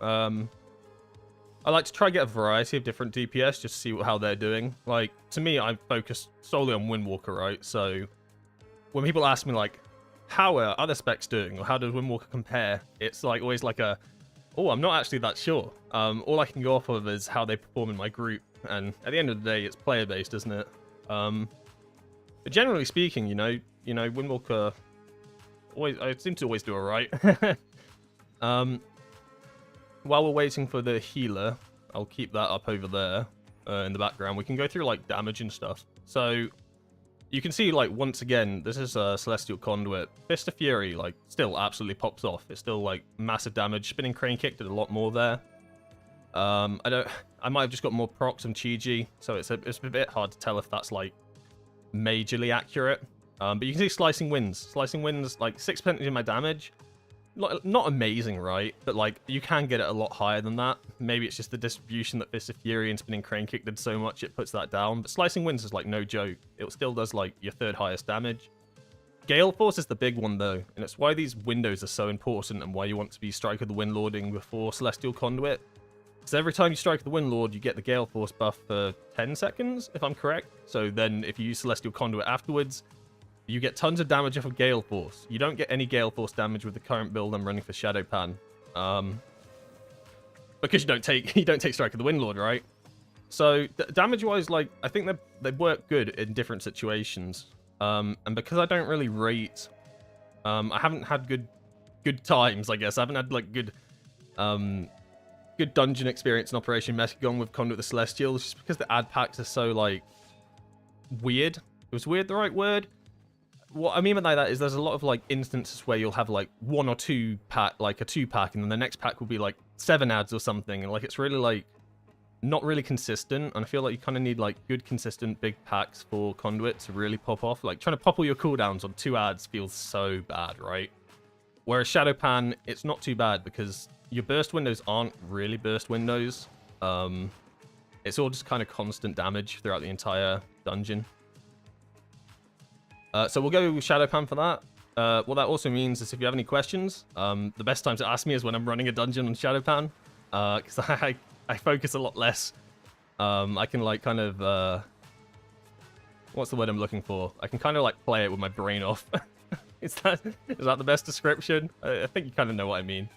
I like to try get a variety of different DPS just to see how they're doing. Like, to me, I focus solely on Windwalker, right? So when people ask me, like, how are other specs doing, or how does Windwalker compare, it's like always like a, oh, I'm not actually that sure. All I can go off of is how they perform in my group, and at the end of the day, it's player-based, isn't it? But generally speaking, you know, Windwalker, I seem to always do alright. While we're waiting for the healer, I'll keep that up over there in the background. We can go through, like, damage and stuff. So, you can see, like, once again, this is a Celestial Conduit. Fist of Fury, like, still absolutely pops off. It's still, like, massive damage. Spinning Crane Kick did a lot more there. I might have just got more procs and Chi-Ji, so it's a bit hard to tell if that's, like, majorly accurate. But you can see Slicing Winds. Slicing Winds, like, 6% of my damage. Not amazing, right? But, like, you can get it a lot higher than that. Maybe it's just the distribution that Fist of Fury and Spinning Crane Kick did so much it puts that down. But Slicing Winds is, like, no joke. It still does, like, your 3rd highest damage. Gale Force is the big one, though. And it's why these windows are so important and why you want to be Strike of the Windlording before Celestial Conduit. Because every time you strike the Windlord, you get the Gale Force buff for 10 seconds, if I'm correct. So then if you use Celestial Conduit afterwards, you get tons of damage off of Gale Force. You don't get any Gale Force damage with the current build I'm running for Shadow Pan. Because you don't take Strike of the Windlord, right? So damage-wise, like, I think they work good in different situations. And because I don't really rate, I haven't had good times, I guess. I haven't had, like, good dungeon experience in Operation Mechagon with Conduit the Celestials, just because the ad packs are so, like, weird. Was weird the right word? What I mean by that is there's a lot of, like, instances where you'll have, like, 1 or 2 pack, like a 2-pack, and then the next pack will be, like, 7 ads or something, and, like, it's really, like, not really consistent, and I feel like you kind of need, like, good, consistent big packs for Conduit to really pop off. Like, trying to pop all your cooldowns on 2 ads feels so bad, right? Whereas Shadow Pan, it's not too bad, because your burst windows aren't really burst windows. It's all just kind of constant damage throughout the entire dungeon. So we'll go with Shadow Pan for that. What that also means is if you have any questions, the best time to ask me is when I'm running a dungeon on Shadow Pan. Because I focus a lot less. I can, like, kind of... what's the word I'm looking for? I can kind of, like, play it with my brain off. Is that the best description? I think you kind of know what I mean.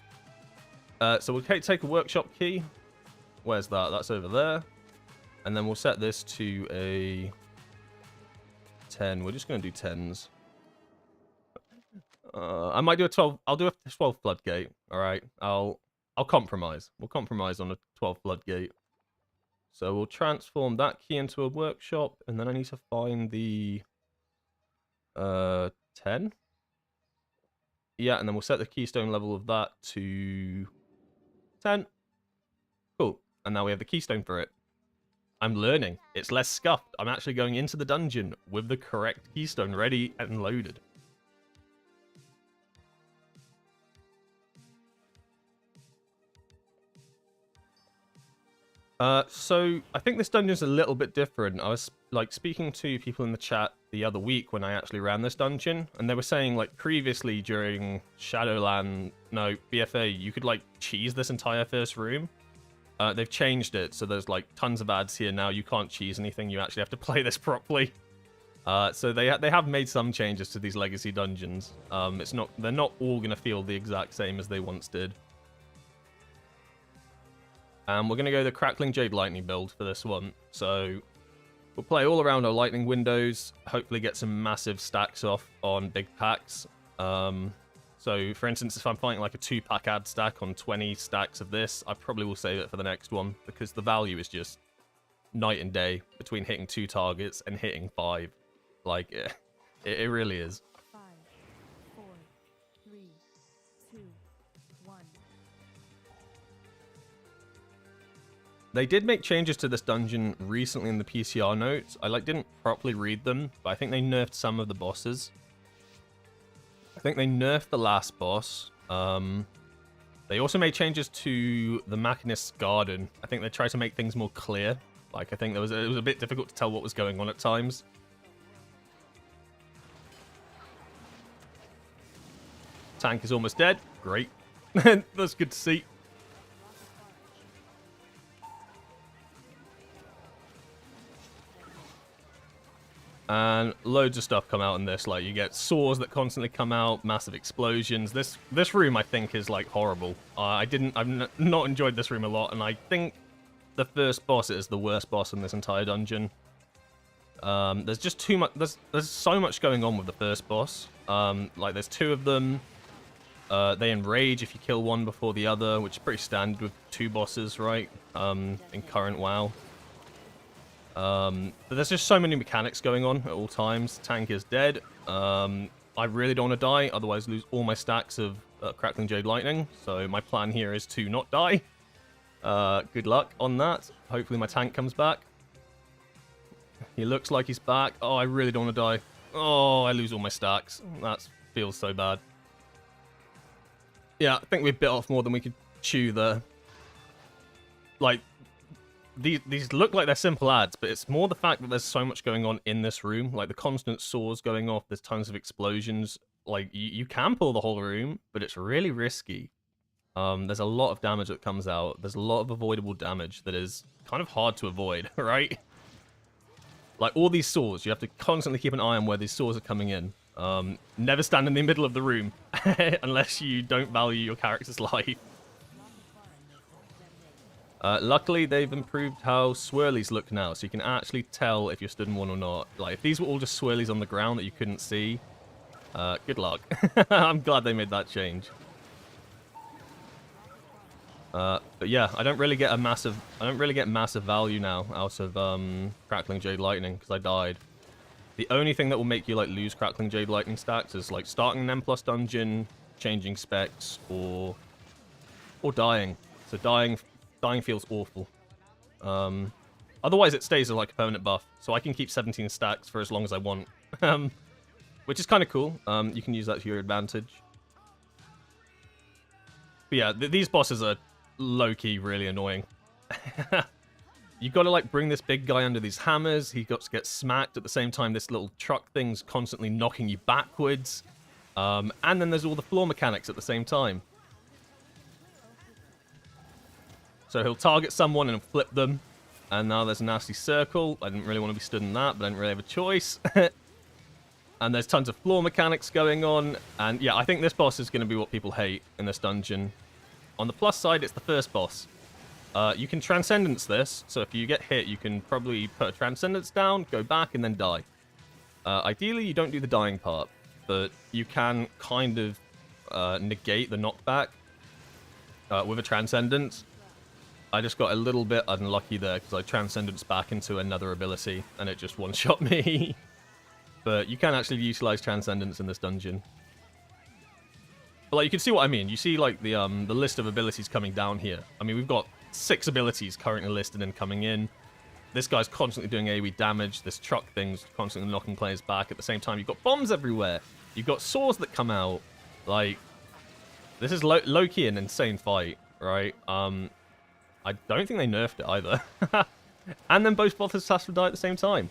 So we'll take a workshop key. Where's that? That's over there. And then we'll set this to a 10. We're just going to do 10s. I might do a 12. I'll do a 12 Floodgate. All right. I'll compromise. We'll compromise on a 12 Floodgate. So we'll transform that key into a workshop, and then I need to find the 10. Yeah, and then we'll set the keystone level of that to 10. Cool. And now we have the keystone for it. I'm learning. It's less scuffed. I'm actually going into the dungeon with the correct keystone ready and loaded. So I think this dungeon's a little bit different. I was, like, speaking to people in the chat the other week when I actually ran this dungeon, and they were saying, like, previously during BFA, you could, like, cheese this entire first room. They've changed it, so there's, like, tons of ads here now. You can't cheese anything. You actually have to play this properly. So they have made some changes to these legacy dungeons. They're not all going to feel the exact same as they once did. And we're going to go the Crackling Jade Lightning build for this one. So we'll play all around our lightning windows, hopefully get some massive stacks off on big packs. So, for instance, if I'm fighting like a 2-pack ad stack on 20 stacks of this, I probably will save it for the next one, because the value is just night and day between hitting 2 targets and hitting 5. Like, it really is. 5, 4, 3, 2, 1. They did make changes to this dungeon recently in the PTR notes. I didn't properly read them, but I think they nerfed some of the bosses. I think they nerfed the last boss. They also made changes to the Machinist's Garden. I think they tried to make things more clear. Like, I think it was a bit difficult to tell what was going on at times. Tank is almost dead. Great. That's good to see. And loads of stuff come out in this. Like, you get saws that constantly come out, massive explosions. This room, I think, is like horrible. I've not enjoyed this room a lot, and I think the first boss is the worst boss in this entire dungeon. There's just too much. There's so much going on with the first boss. Like, there's 2 of them. They enrage if you kill one before the other, which is pretty standard with 2 bosses, right? In current WoW. But there's just so many mechanics going on at all times. Tank is dead. I really don't want to die, otherwise lose all my stacks of Crackling Jade Lightning. So my plan here is to not die. Good luck on that. Hopefully my tank comes back. He looks like he's back. Oh, I really don't want to die. Oh, I lose all my stacks. That feels so bad. Yeah, I think we bit off more than we could chew there. Like, these look like they're simple ads, but it's more the fact that there's so much going on in this room. Like, the constant saws going off, there's tons of explosions. Like, you can pull the whole room, but it's really risky. There's a lot of damage that comes out. There's a lot of avoidable damage that is kind of hard to avoid, right? Like, all these saws, you have to constantly keep an eye on where these saws are coming in. Never stand in the middle of the room, unless you don't value your character's life. Luckily, they've improved how swirlies look now, so you can actually tell if you're stood in one or not. Like, if these were all just swirlies on the ground that you couldn't see, good luck. I'm glad they made that change. But yeah, I don't really get massive value now out of Crackling Jade Lightning because I died. The only thing that will make you like lose Crackling Jade Lightning stacks is like starting an M+ dungeon, changing specs, or dying. So dying feels awful. Otherwise, it stays as like a permanent buff, so I can keep 17 stacks for as long as I want, which is kind of cool. You can use that to your advantage. But yeah, these bosses are low-key really annoying. You've got to like bring this big guy under these hammers. He got to get smacked at the same time. This little truck thing's constantly knocking you backwards, and then there's all the floor mechanics at the same time. So he'll target someone and flip them. And now there's a nasty circle. I didn't really want to be stood in that, but I didn't really have a choice. And there's tons of floor mechanics going on. And yeah, I think this boss is going to be what people hate in this dungeon. On the plus side, it's the first boss. You can Transcendence this. So if you get hit, you can probably put a Transcendence down, go back, and then die. Ideally, you don't do the dying part. But you can kind of negate the knockback with a Transcendence. I just got a little bit unlucky there because I Transcendence back into another ability and it just one-shot me. But you can actually utilize Transcendence in this dungeon. But like, you can see what I mean. You see like the list of abilities coming down here. I mean, we've got 6 abilities currently listed and coming in. This guy's constantly doing AoE damage. This truck thing's constantly knocking players back. At the same time, you've got bombs everywhere. You've got saws that come out. Like, this is low-key an insane fight, right? I don't think they nerfed it either. And then both bosses have to die at the same time.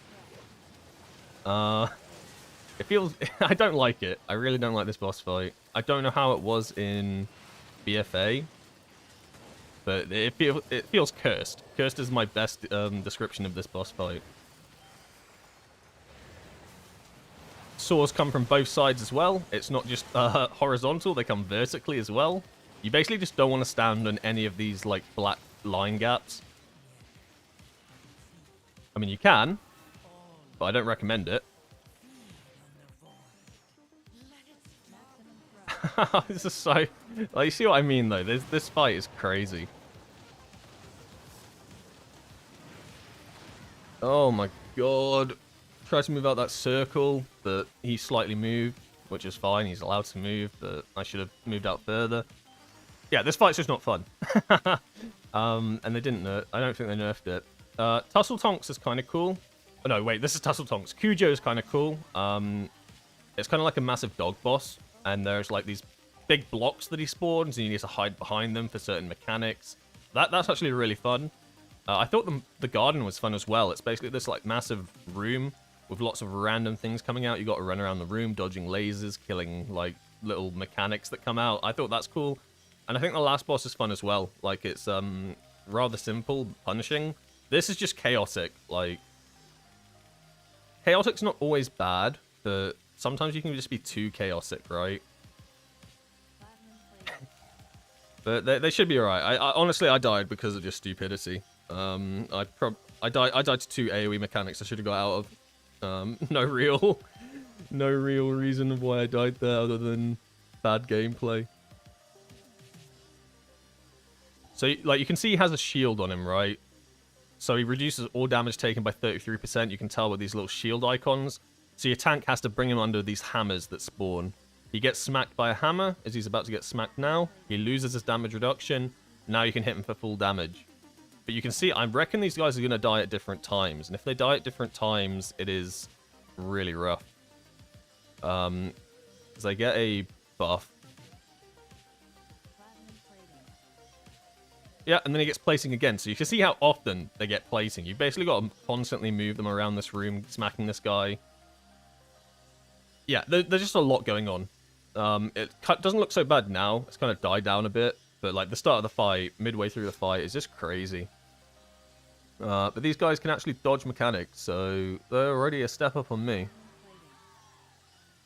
It feels... I don't like it. I really don't like this boss fight. I don't know how it was in BFA. But it feels cursed. Cursed is my best description of this boss fight. Saws come from both sides as well. It's not just horizontal, they come vertically as well. You basically just don't want to stand on any of these like black line gaps. I mean, you can, but I don't recommend it. This is so... Like, you see what I mean, though? This fight is crazy. Oh my god. Tries to move out that circle, but he slightly moved, which is fine. He's allowed to move, but I should have moved out further. Yeah, this fight's just not fun. And they didn't nerf... I don't think they nerfed it. Tussle Tonks is kind of cool. Oh, no, wait, this is Tussle Tonks. Cujo is kind of cool. It's kind of like a massive dog boss, and there's like these big blocks that he spawns, and you need to hide behind them for certain mechanics. That's actually really fun. I thought the garden was fun as well. It's basically this like massive room with lots of random things coming out. You got to run around the room, dodging lasers, killing like little mechanics that come out. I thought that's cool. And I think the last boss is fun as well. Like, it's rather simple, punishing. This is just chaotic. Like, chaotic's not always bad, but sometimes you can just be too chaotic, right? But they should be alright. I honestly, I died because of just stupidity. I died to 2 AoE mechanics I should have got out of. No real reason of why I died there other than bad gameplay. So, like, you can see he has a shield on him, right? So he reduces all damage taken by 33%. You can tell with these little shield icons. So your tank has to bring him under these hammers that spawn. He gets smacked by a hammer, as he's about to get smacked now. He loses his damage reduction. Now you can hit him for full damage. But you can see, I reckon these guys are going to die at different times. And if they die at different times, it is really rough. Because they get a buff. Yeah, and then he gets placing again. So you can see how often they get placing. You've basically got to constantly move them around this room, smacking this guy. Yeah, there's just a lot going on. It doesn't look so bad now. It's kind of died down a bit. But like the start of the fight, midway through the fight, is just crazy. But these guys can actually dodge mechanics, so they're already a step up on me.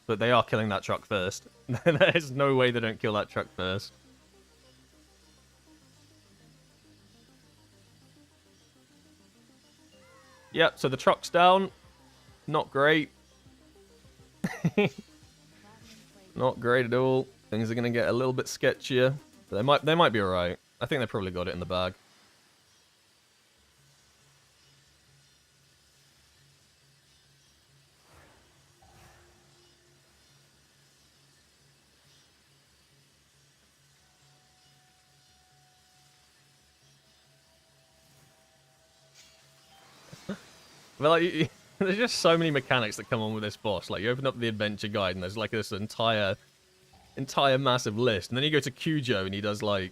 But they are killing that truck first. There's no way they don't kill that truck first. Yep, so the truck's down. Not great. Not great at all. Things are going to get a little bit sketchier. But they might be alright. I think they probably got it in the bag. But like, there's just so many mechanics that come on with this boss. Like, you open up the adventure guide and there's like this entire massive list. And then you go to Cujo and he does like,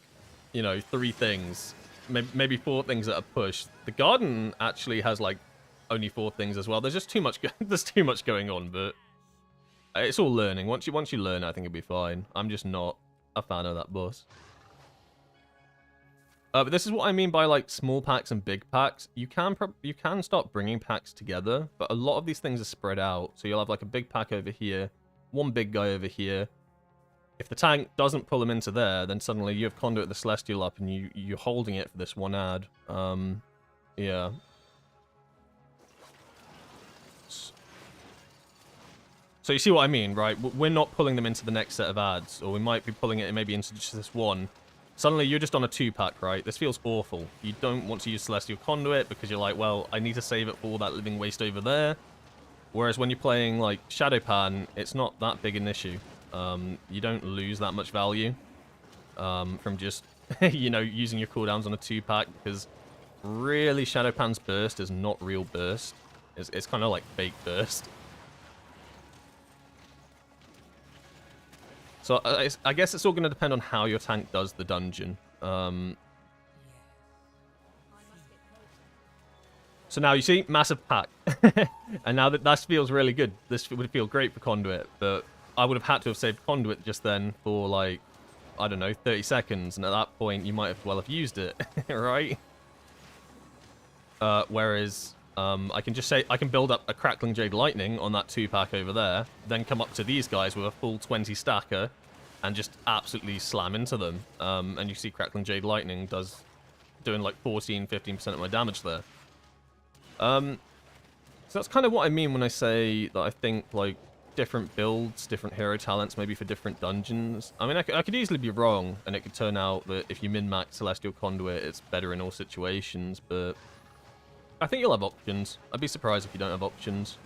you know, 3 things. Maybe 4 things that are pushed. The garden actually has like only 4 things as well. There's just too much there's too much going on, but it's all learning. Once you learn, I think it'll be fine. I'm just not a fan of that boss. But this is what I mean by like small packs and big packs. You can start bringing packs together, but a lot of these things are spread out. So you'll have like a big pack over here, one big guy over here. If the tank doesn't pull him into there, then suddenly you have Conduit the Celestial up and you're holding it for this one ad. Yeah. So you see what I mean, right? We're not pulling them into the next set of ads, or we might be pulling it maybe into just this one. Suddenly you're just on a 2-pack, right? This feels awful. You don't want to use Celestial Conduit because you're like, well, I need to save it for all that living waste over there. Whereas when you're playing like Shadow Pan, it's not that big an issue. You don't lose that much value from just, you know, using your cooldowns on a 2-pack, because really Shadow Pan's burst is not real burst. It's kind of like fake burst. So I guess it's all going to depend on how your tank does the dungeon. So now you see, massive pack. And now that feels really good. This would feel great for Conduit, but I would have had to have saved Conduit just then for like, I don't know, 30 seconds. And at that point, you might have well have used it, right? Whereas I can just say, I can build up a Crackling Jade Lightning on that 2-pack over there, then come up to these guys with a full 20 stacker and just absolutely slam into them. And you see Crackling Jade Lightning doing like 14-15% of my damage there. So that's kind of what I mean when I say that I think like different builds, different hero talents, maybe for different dungeons. I mean, I could easily be wrong, and it could turn out that if you min-max Celestial Conduit, it's better in all situations, but I think you'll have options. I'd be surprised if you don't have options.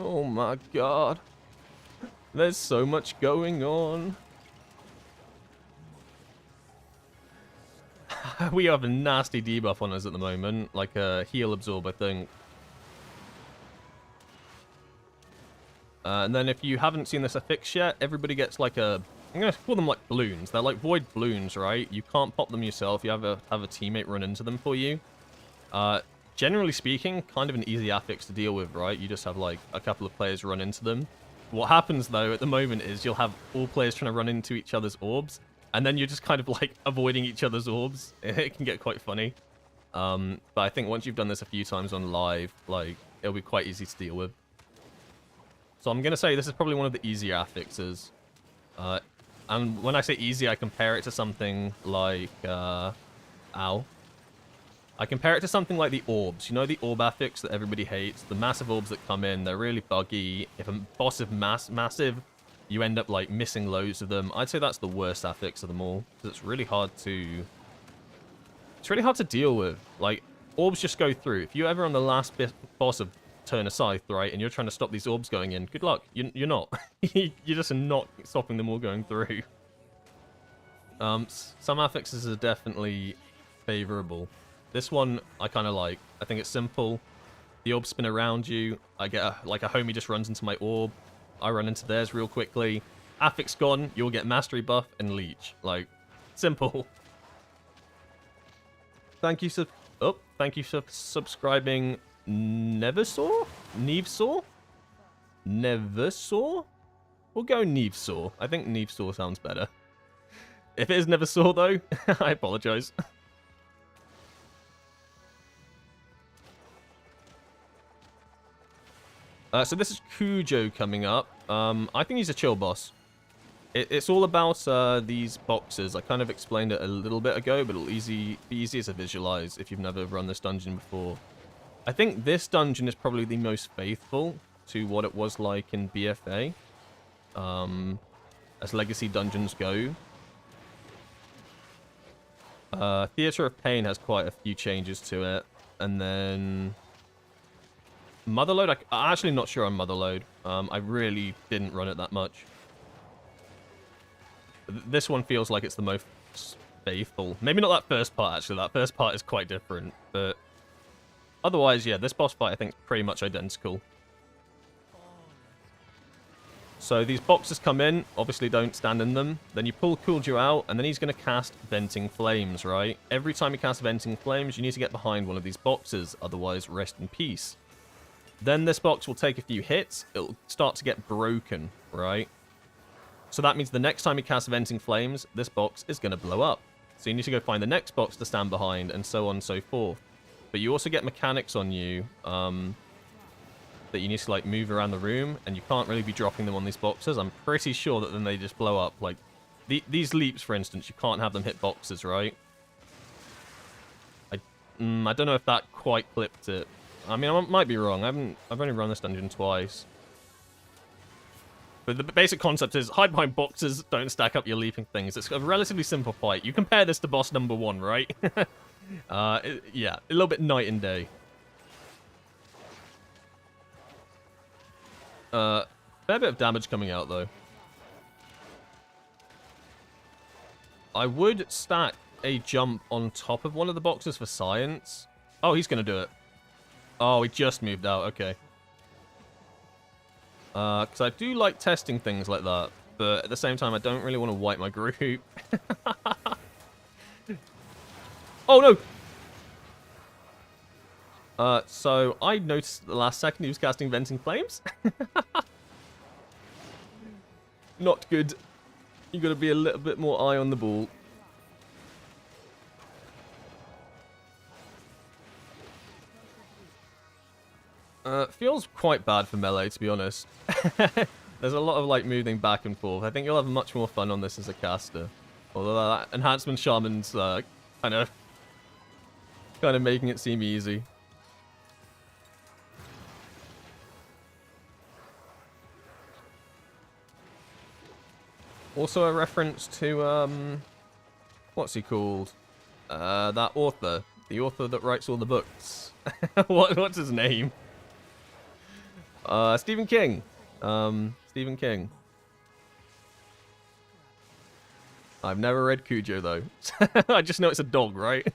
Oh my god. There's so much going on. We have a nasty debuff on us at the moment, like a heal absorb, I think. And then if you haven't seen this affix yet, everybody gets like a... I'm going to call them like balloons. They're like void balloons, right? You can't pop them yourself. You have a teammate run into them for you. Generally speaking, kind of an easy affix to deal with, right? You just have like a couple of players run into them. What happens though at the moment is you'll have all players trying to run into each other's orbs, and then you're just kind of like avoiding each other's orbs. It can get quite funny. But I think once you've done this a few times on live, like, it'll be quite easy to deal with. So I'm going to say this is probably one of the easier affixes. And when I say easy, I compare it to something like... ow. I compare it to something like the orbs. You know the orb affix that everybody hates? The massive orbs that come in, they're really buggy. If a boss is massive, you end up like missing loads of them. I'd say that's the worst affix of them all, because it's really hard to... It's really hard to deal with. Like, orbs just go through. If you're ever on the last boss of Turn a Scythe, right, and you're trying to stop these orbs going in, good luck. You're not. You're just not stopping them all going through. Some affixes are definitely favorable. This one, I kind of like. I think it's simple. The orbs spin around you. I get like a homie just runs into my orb. I run into theirs real quickly. Affix gone, you'll get mastery buff and leech. Like, simple. Thank you for subscribing. Neversaw? Nevesaw? Neversaw? We'll go Nevesaw. I think Nevesaw sounds better. If it is Neversaw though, I apologize. So this is Cujo coming up. I think he's a chill boss. It's all about these boxes. I kind of explained it a little bit ago, but it'll be easy to visualize if you've never run this dungeon before. I think this dungeon is probably the most faithful to what it was like in BFA, as legacy dungeons go. Theater of Pain has quite a few changes to it, and then... Motherlode? I'm actually not sure on Motherlode. I really didn't run it that much. This one feels like it's the most faithful. Maybe not that first part, actually. That first part is quite different. But otherwise, yeah, this boss fight I think is pretty much identical. So these boxes come in. Obviously, don't stand in them. Then you pull Cooldew out, and then he's going to cast Venting Flames, right? Every time he casts Venting Flames, you need to get behind one of these boxes. Otherwise, rest in peace. Then this box will take a few hits. It'll start to get broken, right? So that means the next time you cast Venting Flames, this box is going to blow up. So you need to go find the next box to stand behind, and so on and so forth. But you also get mechanics on you that you need to like move around the room, and you can't really be dropping them on these boxes. I'm pretty sure that then they just blow up. Like these leaps, for instance, you can't have them hit boxes, right? I don't know if that quite clipped it. I mean, I might be wrong. I've only run this dungeon twice. But the basic concept is hide behind boxes, don't stack up your leaping things. It's a relatively simple fight. You compare this to boss number 1, right? Yeah, a little bit night and day. Fair bit of damage coming out, though. I would stack a jump on top of one of the boxes for science. Oh, he's going to do it. Oh, he just moved out. Okay. Because I do like testing things like that, but at the same time, I don't really want to wipe my group. Oh, no! So I noticed the last second he was casting Venting Flames. Not good. You got to be a little bit more eye on the ball. Feels quite bad for melee, to be honest. There's a lot of like moving back and forth. I think you'll have much more fun on this as a caster. Although that enhancement shaman's kind of making it seem easy. Also a reference to what's he called? That author, the author that writes all the books. What's his name? Stephen King. Stephen King. I've never read Cujo, though. I just know it's a dog, right?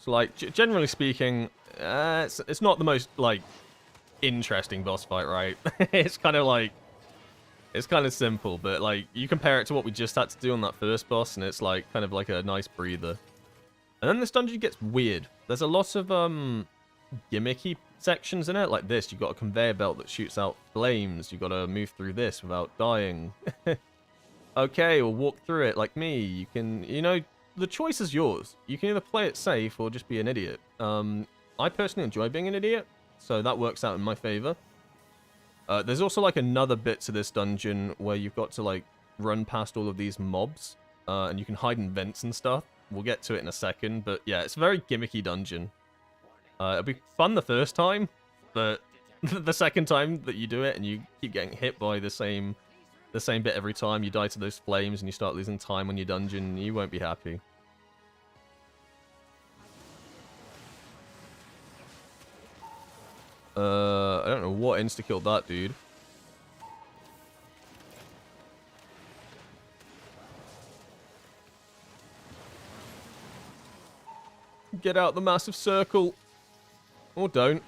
So, like, generally speaking, it's not the most, like, interesting boss fight, right? It's kind of like... It's kind of simple, but, like, you compare it to what we just had to do on that first boss, and it's, like, kind of like a nice breather. And then this dungeon gets weird. There's a lot of, gimmicky sections in it, like this. You've got a conveyor belt that shoots out flames. You've got to move through this without dying. Okay, or walk through it like me. You can, you know, the choice is yours. You can either play it safe or just be an idiot. I personally enjoy being an idiot, so that works out in my favor. There's also, like, another bit to this dungeon where you've got to, like, run past all of these mobs, and you can hide in vents and stuff. We'll get to it in a second, but yeah, it's a very gimmicky dungeon. It'll be fun the first time, but the second time that you do it and you keep getting hit by the same bit every time, you die to those flames and you start losing time on your dungeon, you won't be happy. I don't know what insta-killed that dude. Get out the massive circle. Or don't.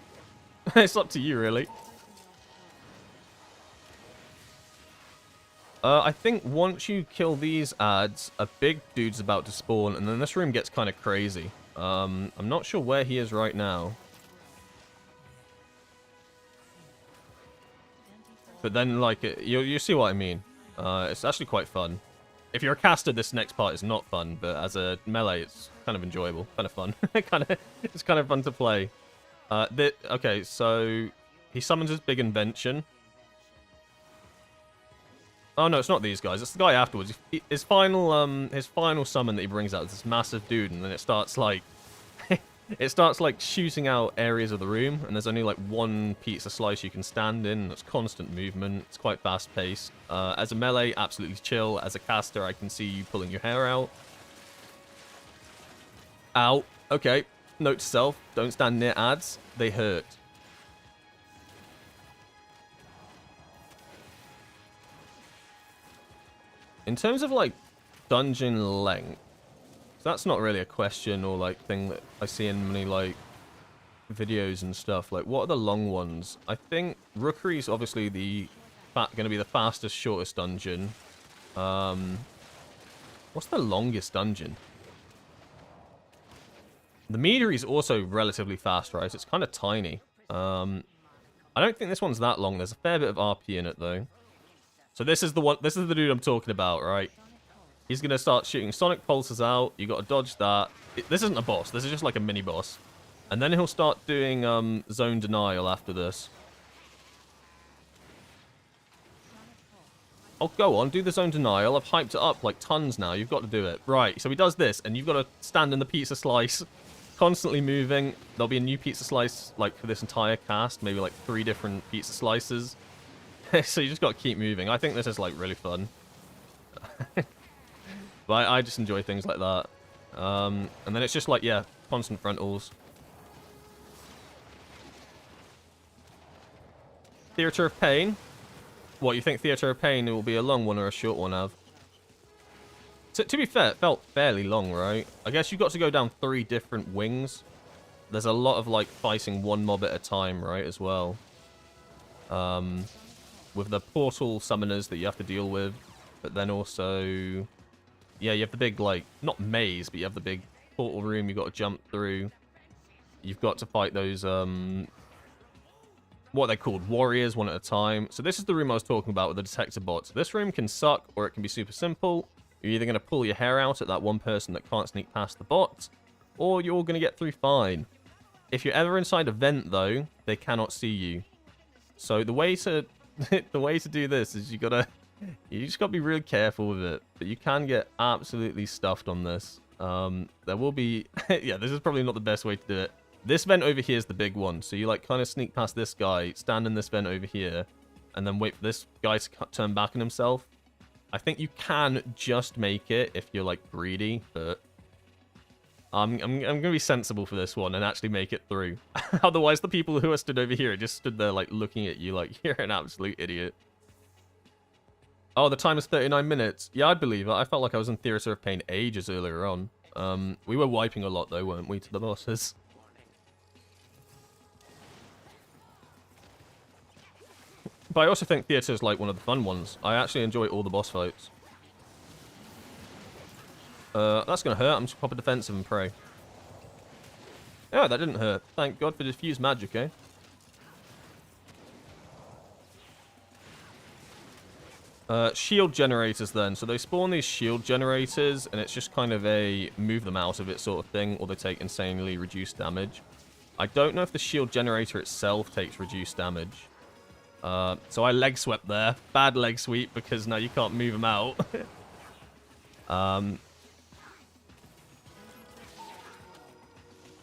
It's up to you, really. I think once you kill these ads, a big dude's about to spawn, and then this room gets kind of crazy. I'm not sure where he is right now. But then, like, you see what I mean. It's actually quite fun. If you're a caster, this next part is not fun, but as a melee, it's kind of enjoyable, kind of fun. It's kind of fun to play. Okay, so he summons his big invention. Oh no, it's not these guys. It's the guy afterwards. His final summon that he brings out is this massive dude, and then it starts like shooting out areas of the room, and there's only like one pizza slice you can stand in. It's constant movement. It's quite fast paced. As a melee, absolutely chill. As a caster, I can see you pulling your hair out. Ow. Okay. Note to self: don't stand near ads. They hurt. In terms of like dungeon length, that's not really a question or like thing that I see in many like videos and stuff. Like, what are the long ones? I think Rookery's obviously going to be the fastest, shortest dungeon. What's the longest dungeon? The Meadery's also relatively fast, right? It's kind of tiny. I don't think this one's that long. There's a fair bit of RP in it though. So this is the one. This is the dude I'm talking about, right? He's going to start shooting sonic pulses out. You got to dodge that. This isn't a boss. This is just like a mini boss. And then he'll start doing zone denial after this. Oh, go on. Do the zone denial. I've hyped it up like tons now. You've got to do it. Right. So he does this, and you've got to stand in the pizza slice, constantly moving. There'll be a new pizza slice like for this entire cast. Maybe like 3 different pizza slices. So you just got to keep moving. I think this is like really fun. But I just enjoy things like that. And then it's just like, yeah, constant frontals. Theatre of Pain. What, you think Theatre of Pain will be a long one or a short one, Av? To be fair, it felt fairly long, right? I guess you got to go down 3 different wings. There's a lot of, like, fighting one mob at a time, right, as well. With the portal summoners that you have to deal with. But then also... Yeah, you have the big, like, not maze, but you have the big portal room you've got to jump through. You've got to fight those, what they're called, warriors, one at a time. So this is the room I was talking about with the detector bots. This room can suck, or it can be super simple. You're either going to pull your hair out at that one person that can't sneak past the bot, or you're going to get through fine. If you're ever inside a vent, though, they cannot see you. So the way to the way to do this is you just gotta be really careful with it. But you can get absolutely stuffed on this. There will be yeah, this is probably not the best way to do it. This vent over here is the big one. So you like kind of sneak past this guy, stand in this vent over here, and then wait for this guy to turn back on himself. I think you can just make it if you're like greedy, but I'm gonna be sensible for this one and actually make it through. Otherwise, the people who are stood over here just stood there like looking at you like you're an absolute idiot. Oh, the time is 39 minutes. Yeah, I'd believe it. I felt like I was in Theatre of Pain ages earlier on. We were wiping a lot though, weren't we, to the bosses? But I also think Theatre is like one of the fun ones. I actually enjoy all the boss fights. That's gonna hurt. I'm just proper defensive and pray. Yeah, that didn't hurt. Thank God for diffuse magic, eh? Shield generators then. So they spawn these shield generators, and it's just kind of a move them out of it sort of thing, or they take insanely reduced damage. I don't know if the shield generator itself takes reduced damage. So I leg swept there. Bad leg sweep, because now you can't move them out.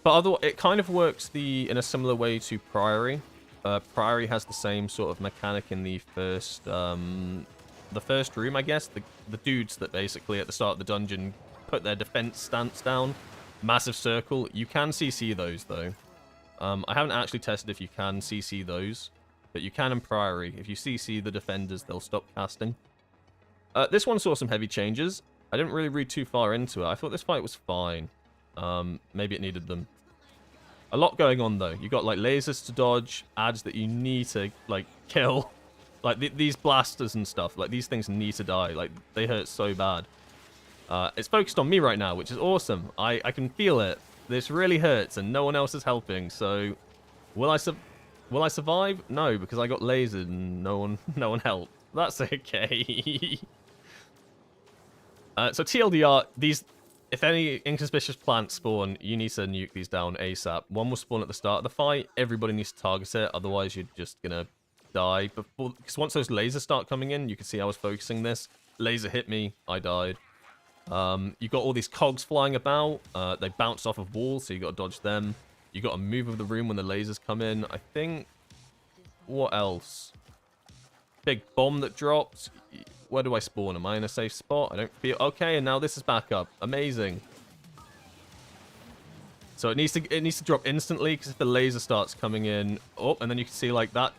But otherwise, it kind of works in a similar way to Priory. Priory has the same sort of mechanic in the first room, I guess. The dudes that basically at the start of the dungeon put their defense stance down. Massive circle. You can CC those, though. I haven't actually tested if you can CC those, but you can in Priory. If you CC the defenders, they'll stop casting. This one saw some heavy changes. I didn't really read too far into it. I thought this fight was fine. Maybe it needed them. A lot going on, though. You got, like, lasers to dodge, ads that you need to, like, kill. Like, these blasters and stuff. Like, these things need to die. Like, they hurt so bad. It's focused on me right now, which is awesome. I can feel it. This really hurts, and no one else is helping. So, will I survive? No, because I got lasered and no one helped. That's okay. So TLDR, if any inconspicuous plants spawn, you need to nuke these down ASAP. One will spawn at the start of the fight. Everybody needs to target it, otherwise you're just gonna die. Because once those lasers start coming in, you can see I was focusing this. Laser hit me, I died. You got all these cogs flying about. They bounce off of walls, so you got to dodge them. You got to move of the room when the lasers come in. I think... What else? Big bomb that drops. Where do I spawn? Am I in a safe spot? I don't feel... Okay, and now this is back up. Amazing. So it needs to drop instantly, because if the laser starts coming in... Oh, and then you can see, like, that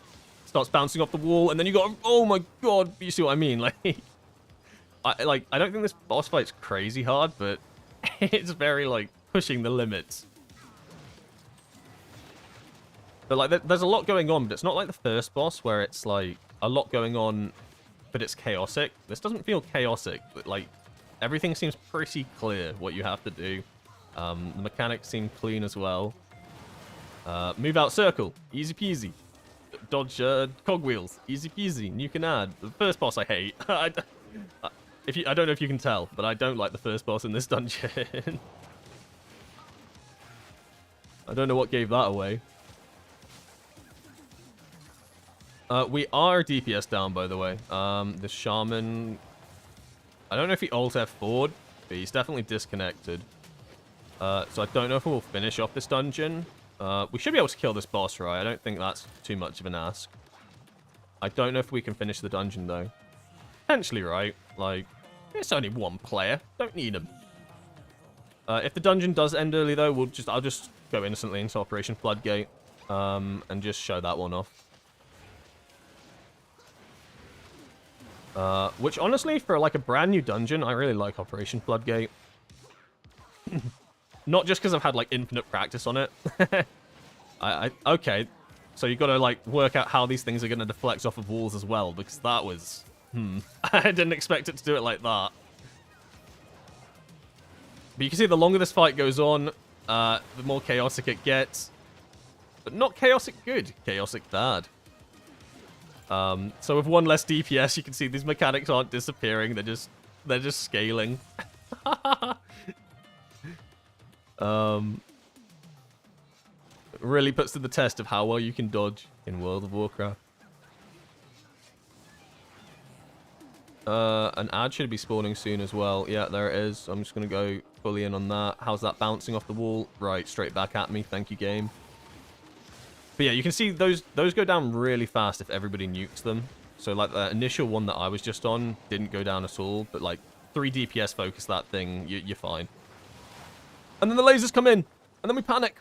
starts bouncing off the wall, and then you got... Oh my god! You see what I mean? Like... I don't think this boss fight's crazy hard, but it's very, like, pushing the limits. But, like, there's a lot going on, but it's not like the first boss, where it's, like, a lot going on, but it's chaotic. This doesn't feel chaotic, but, like, everything seems pretty clear what you have to do. The mechanics seem clean as well. Move out circle. Easy peasy. Dodge cogwheels. Easy peasy. You can add. The first boss I hate. I don't know if you can tell, but I don't like the first boss in this dungeon. I don't know what gave that away. We are DPS down, by the way. The shaman... I don't know if he alt F4'd, but he's definitely disconnected. So I don't know if we'll finish off this dungeon. We should be able to kill this boss, right? I don't think that's too much of an ask. I don't know if we can finish the dungeon, though. Potentially, right? Like, it's only one player. Don't need him. If the dungeon does end early, though, I'll just go innocently into Operation Floodgate. And just show that one off. Which, honestly, for, like, a brand new dungeon, I really like Operation Floodgate. Not just because I've had, like, infinite practice on it. Okay. So you've got to, like, work out how these things are going to deflect off of walls as well, because that was... I didn't expect it to do it like that. But you can see the longer this fight goes on, the more chaotic it gets. But not chaotic good, chaotic bad. So with one less DPS, you can see these mechanics aren't disappearing. They're just scaling. Really puts to the test of how well you can dodge in World of Warcraft. An ad should be spawning soon as well. Yeah, there it is. I'm just going to go fully in on that. How's that bouncing off the wall? Right, straight back at me. Thank you, game. But yeah, you can see those go down really fast if everybody nukes them. So like the initial one that I was just on didn't go down at all. But like 3 DPS focus that thing, you're fine. And then the lasers come in. And then we panic.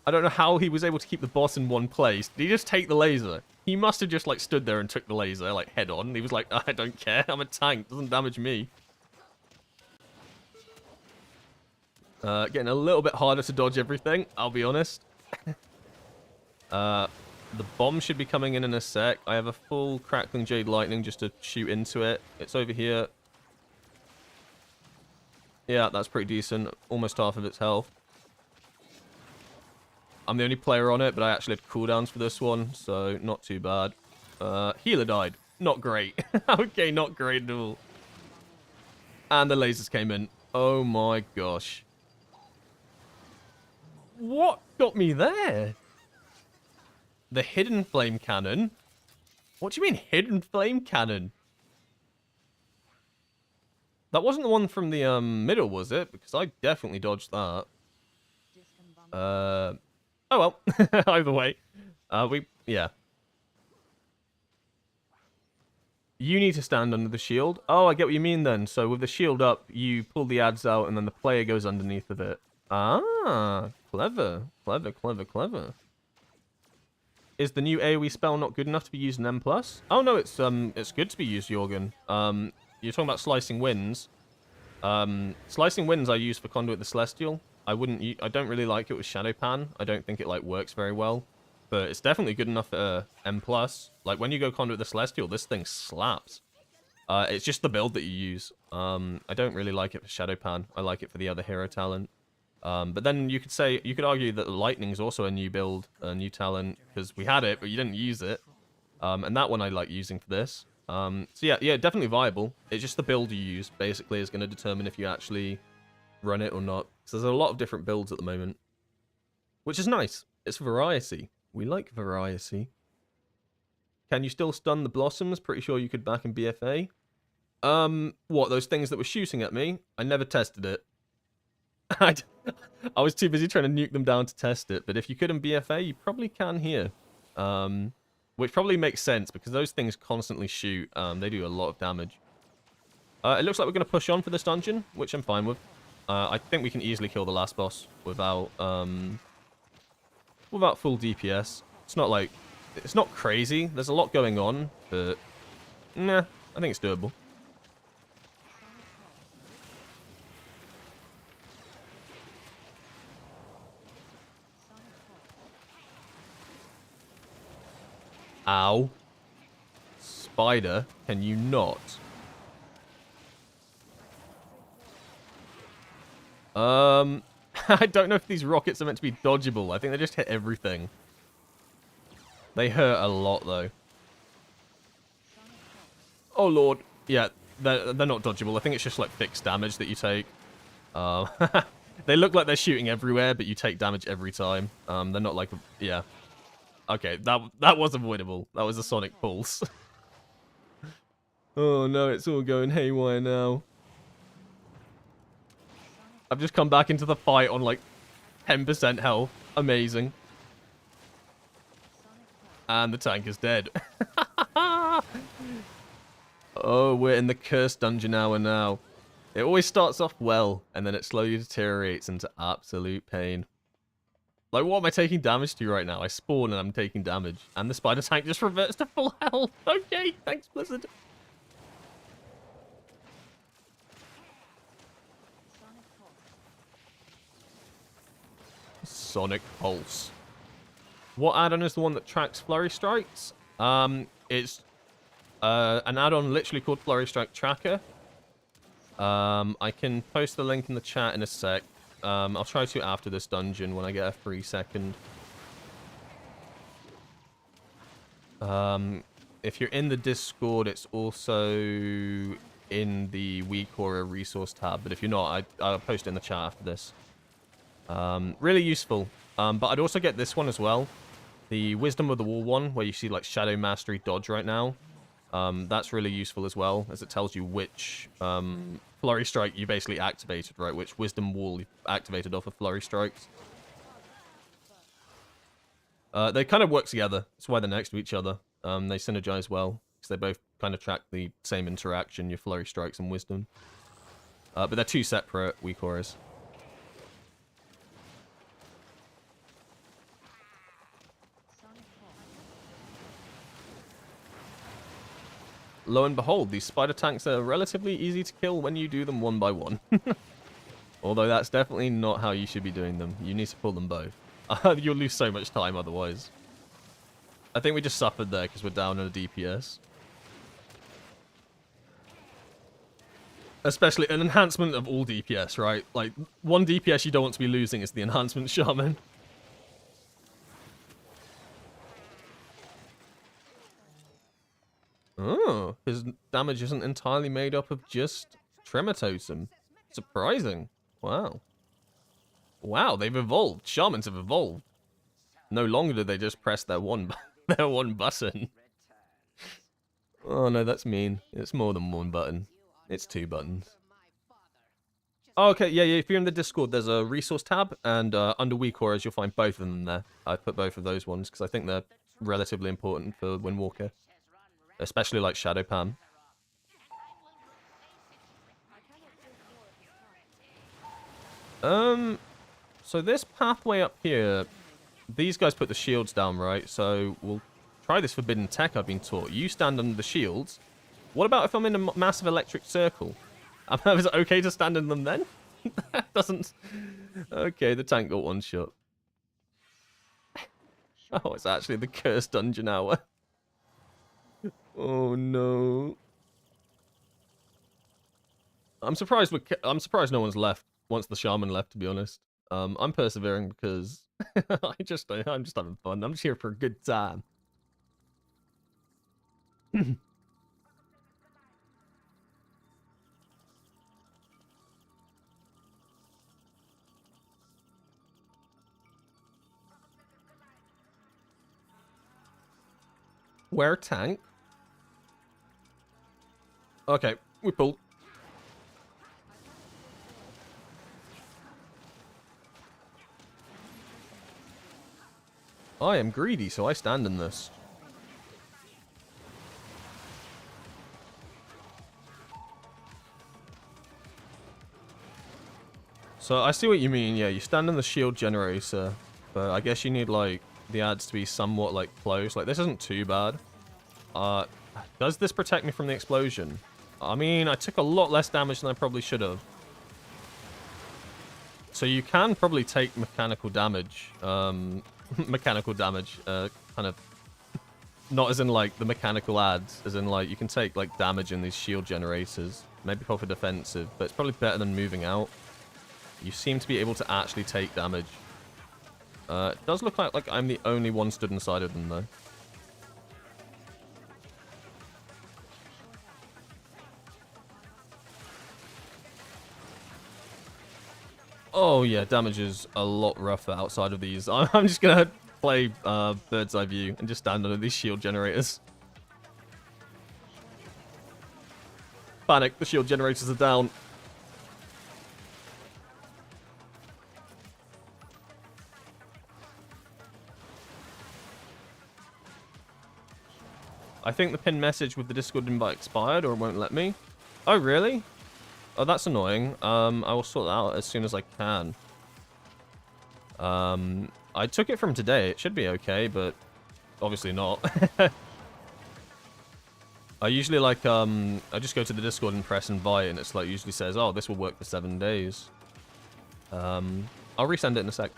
I don't know how he was able to keep the boss in one place. Did he just take the laser? He must have just like stood there and took the laser like head on. He was like, I don't care. I'm a tank. It doesn't damage me. Getting a little bit harder to dodge everything, I'll be honest. The bomb should be coming in a sec. I have a full Crackling Jade Lightning just to shoot into it. It's over here. Yeah, that's pretty decent. Almost half of its health. I'm the only player on it, but I actually had cooldowns for this one, so not too bad. Healer died. Not great. Okay, not great at all. And the lasers came in. Oh my gosh. What got me there? The hidden flame cannon? What do you mean hidden flame cannon? That wasn't the one from the middle, was it? Because I definitely dodged that. Oh well. Either way. Yeah. You need to stand under the shield. Oh, I get what you mean then. So with the shield up, you pull the ads out and then the player goes underneath of it. Ah, clever. Clever, clever, clever. Is the new AoE spell not good enough to be used in M+? Oh no, it's good to be used, Jorgen. You're talking about Slicing Winds. Slicing Winds I use for Conduit the Celestial. I don't really like it with Shadow Pan. I don't think it like works very well. But it's definitely good enough for M+. Like when you go Conduit the Celestial, this thing slaps. It's just the build that you use. I don't really like it for Shadow Pan. I like it for the other hero talent. But then you could argue that the Lightning's also a new build, a new talent, because we had it, but you didn't use it. And that one I like using for this. So yeah, definitely viable. It's just the build you use, basically, is going to determine if you actually run it or not. So there's a lot of different builds at the moment. Which is nice. It's variety. We like variety. Can you still stun the Blossoms? Pretty sure you could back in BFA. What, those things that were shooting at me? I never tested it. I was too busy trying to nuke them down to test it, but if you could in BFA, you probably can here. Which probably makes sense, because those things constantly shoot. They do a lot of damage. It looks like we're going to push on for this dungeon, which I'm fine with. I think we can easily kill the last boss without full DPS. It's not crazy. There's a lot going on, but nah, I think it's doable. Ow. Spider, can you not? I don't know if these rockets are meant to be dodgeable. I think they just hit everything. They hurt a lot, though. Oh, Lord. Yeah, they're not dodgeable. I think it's just, like, fixed damage that you take. They look like they're shooting everywhere, but you take damage every time. They're not like... Yeah. Okay, that was avoidable. That was a sonic pulse. Oh, no, it's all going haywire now. I've just come back into the fight on, like, 10% health. Amazing. And the tank is dead. Oh, we're in the cursed dungeon hour now. It always starts off well, and then it slowly deteriorates into absolute pain. Like, what am I taking damage to right now? I spawn and I'm taking damage. And the spider tank just reverts to full health. Okay, thanks, Blizzard. Sonic Pulse. What add-on is the one that tracks Flurry Strikes? It's an add-on literally called Flurry Strike Tracker. I can post the link in the chat in a sec. I'll try to after this dungeon when I get a free second. If you're in the Discord, it's also in the Weak Horror resource tab. But if you're not, I'll post it in the chat after this. Really useful. But I'd also get this one as well. The Wisdom of the Wall one, where you see like Shadow Mastery dodge right now. That's really useful as well, as it tells you which Flurry Strike you basically activated, right? Which Wisdom Wall you activated off of Flurry Strikes. They kind of work together. That's why they're next to each other. They synergize well, because they both kind of track the same interaction, your Flurry Strikes and Wisdom. But they're two separate Weak Horrors. Lo and behold, these spider tanks are relatively easy to kill when you do them one by one. Although that's definitely not how you should be doing them. You need to pull them both. You'll lose so much time otherwise. I think we just suffered there because we're down on a DPS. Especially an enhancement of all DPS, right? Like, one DPS you don't want to be losing is the enhancement shaman. Oh, his damage isn't entirely made up of just Tremor Totem. Surprising. Wow. Wow, they've evolved. Shamans have evolved. No longer do they just press their one button. Oh no, that's mean. It's more than one button. It's two buttons. Oh, okay, yeah, if you're in the Discord, there's a resource tab, and under Weak Horrors, you'll find both of them there. I put both of those ones, because I think they're relatively important for Windwalker. Especially like Shadow Pam. So this pathway up here, these guys put the shields down, right? So we'll try this forbidden tech I've been taught. You stand under the shields. What about if I'm in a massive electric circle? Is it okay to stand in them then? That doesn't... Okay, the tank got one shot. Oh, it's actually the cursed dungeon hour. Oh no. I'm surprised no one's left once the shaman left, to be honest. I'm persevering because I'm just having fun. I'm just here for a good time. Where tank? Okay, we pulled. I am greedy, so I stand in this. So I see what you mean. Yeah, you stand in the shield generator, but I guess you need like the ads to be somewhat like close. Like this isn't too bad. Does this protect me from the explosion? I mean, I took a lot less damage than I probably should have. So you can probably take mechanical damage. Mechanical damage, kind of, not as in like the mechanical ads, as in like you can take like damage in these shield generators, maybe for defensive, but it's probably better than moving out. You seem to be able to actually take damage. It does look like I'm the only one stood inside of them though. Oh yeah, damage is a lot rougher outside of these. I'm just gonna play bird's eye view and just stand under these shield generators. Panic, the shield generators are down. I think the pinned message with the Discord invite expired, or it won't let me. Oh really? Oh, that's annoying. I will sort that out as soon as I can. I took it from today. It should be okay, but obviously not. I usually like, I just go to the Discord and press invite, and it's like usually says, oh, this will work for 7 days. I'll resend it in a sec.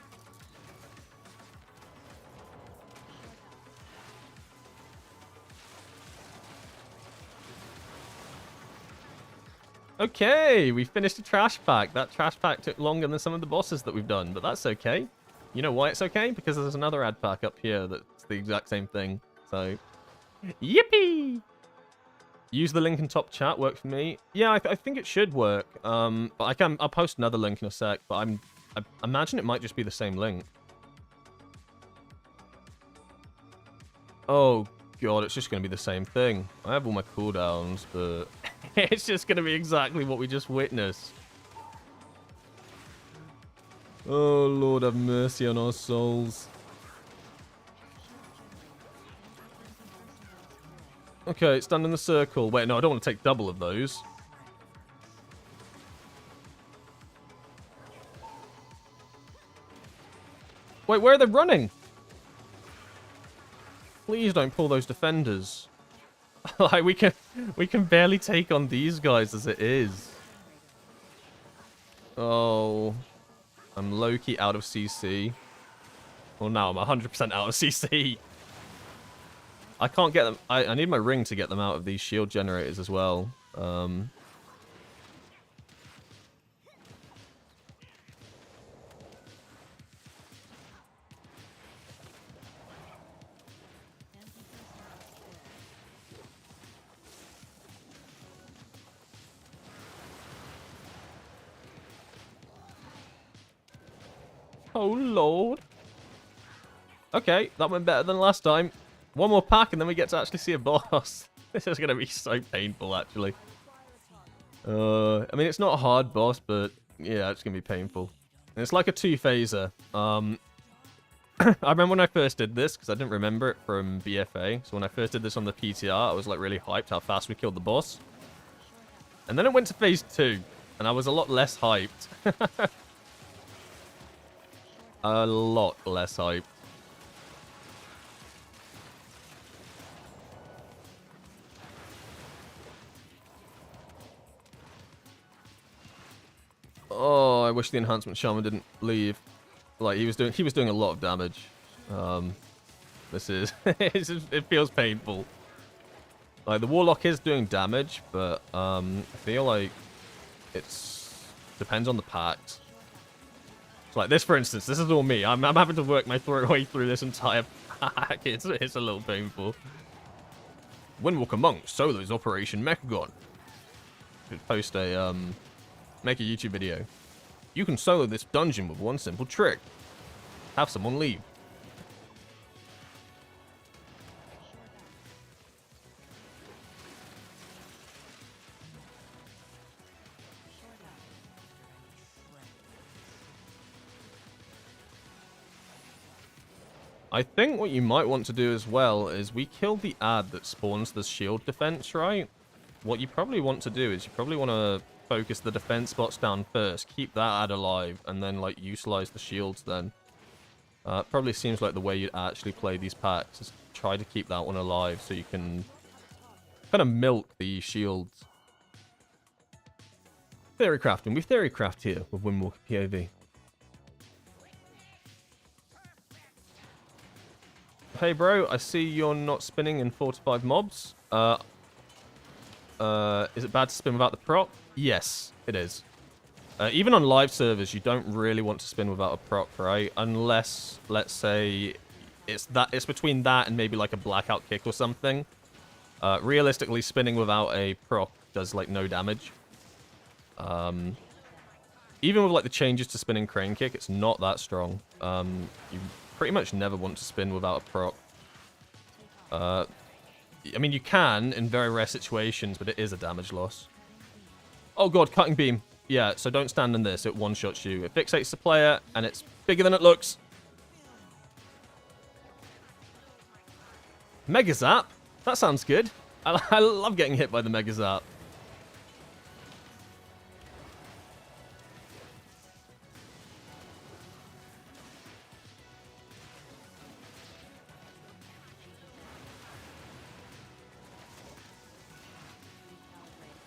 Okay, we finished a trash pack. That trash pack took longer than some of the bosses that we've done, but that's okay. You know why it's okay? Because there's another ad pack up here that's the exact same thing. So, yippee! Use the link in top chat. Work for me. Yeah, I think it should work. But I'll post another link in a sec. But I imagine it might just be the same link. Oh god, it's just going to be the same thing. I have all my cooldowns, but it's just going to be exactly what we just witnessed. Oh Lord, have mercy on our souls. Okay, stand in the circle. Wait, no, I don't want to take double of those. Wait, where are they running? Please don't pull those defenders. Like, we can barely take on these guys as it is. Oh. I'm low-key out of CC. Well, now I'm 100% out of CC. I can't get them. I need my ring to get them out of these shield generators as well. Oh, Lord. Okay, that went better than last time. One more pack and then we get to actually see a boss. This is going to be so painful, actually. I mean, it's not a hard boss, but yeah, it's going to be painful. And it's like a two-phaser. I remember when I first did this, because I didn't remember it from BFA. So when I first did this on the PTR, I was like really hyped how fast we killed the boss. And then it went to phase 2, and I was a lot less hyped. A lot less hyped. Oh, I wish the enhancement shaman didn't leave. Like he was doing a lot of damage. This is it feels painful. Like the warlock is doing damage, but I feel like it's depends on the packs. So like this, for instance, this is all me. I'm having to work my way through this entire pack. It's a little painful. Windwalker monk solos Operation Mechagon. Should post a make a YouTube video. You can solo this dungeon with one simple trick. Have someone leave. I think what you might want to do as well is we killed the ad that spawns the shield defense, right? What you probably want to do is you probably want to focus the defense spots down first, keep that ad alive, and then like utilize the shields then. Probably seems like the way you'd actually play these packs is try to keep that one alive so you can kind of milk the shields. Theory crafting. We theory craft here with Windwalker POV. Hey bro, I see you're not spinning in 4 to 5 mobs. Is it bad to spin without the prop? Yes, it is. Even on live servers, you don't really want to spin without a prop, right? Unless, let's say, it's between that and maybe like a blackout kick or something. Realistically, spinning without a prop does like no damage. Even with like the changes to spinning crane kick, it's not that strong. You pretty much never want to spin without a prop. I mean, you can in very rare situations, but it is a damage loss. Oh god, cutting beam. Yeah, so don't stand in this. It one-shots you. It fixates the player, and it's bigger than it looks. Mega Zap? That sounds good. I love getting hit by the Mega Zap.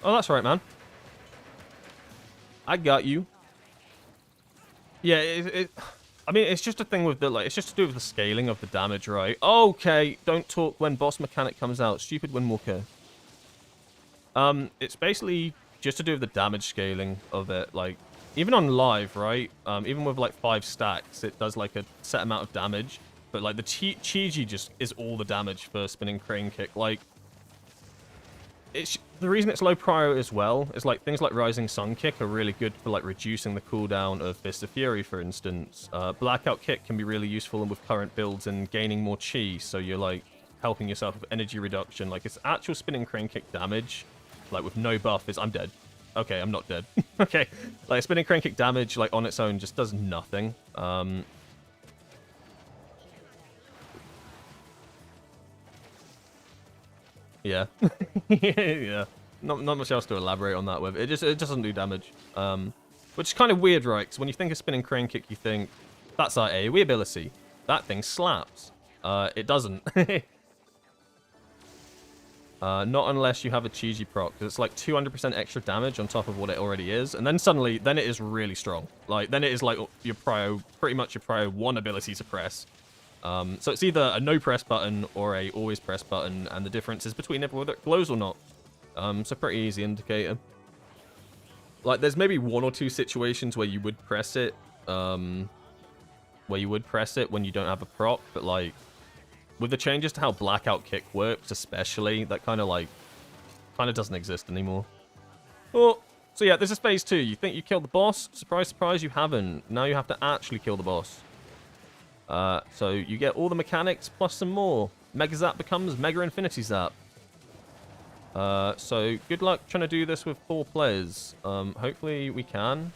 Oh, that's right, man. I got you. Yeah, I mean, it's just a thing with the, like, it's just to do with the scaling of the damage, right? Okay, don't talk when boss mechanic comes out. Stupid Windwalker. It's basically just to do with the damage scaling of it. Like, even on live, right? Even with like 5 stacks, it does like a set amount of damage. But like the Chi-Ji just is all the damage for spinning crane kick. Like, the reason it's low prio as well is like things like Rising Sun Kick are really good for like reducing the cooldown of Fist of Fury, for instance. Blackout Kick can be really useful with current builds and gaining more chi, so you're like helping yourself with energy reduction. Like its actual spinning crane kick damage, like with no buff, is I'm dead. Okay, I'm not dead. Okay, like spinning crane kick damage, like on its own, just does nothing. Yeah. Yeah. Not much else to elaborate on that with. It doesn't do damage. Which is kind of weird, right? Because when you think of spinning crane kick, you think that's our AoE ability. That thing slaps. It doesn't. Not unless you have a Chi-Ji proc, because it's like 200% extra damage on top of what it already is, and then suddenly, then it is really strong. Like, then it is like your pretty much your prio 1 ability to press. So it's either a no press button or a always press button, and the difference is between whether it glows or not. So pretty easy indicator. Like, there's maybe 1 or 2 situations where you would press it, when you don't have a proc, but like, with the changes to how Blackout Kick works, especially, that kind of doesn't exist anymore. Oh, so yeah, this is phase 2. You think you killed the boss? Surprise, surprise, you haven't. Now you have to actually kill the boss. So you get all the mechanics plus some more. Mega Zap becomes Mega Infinity Zap. So good luck trying to do this with 4 players. Hopefully we can.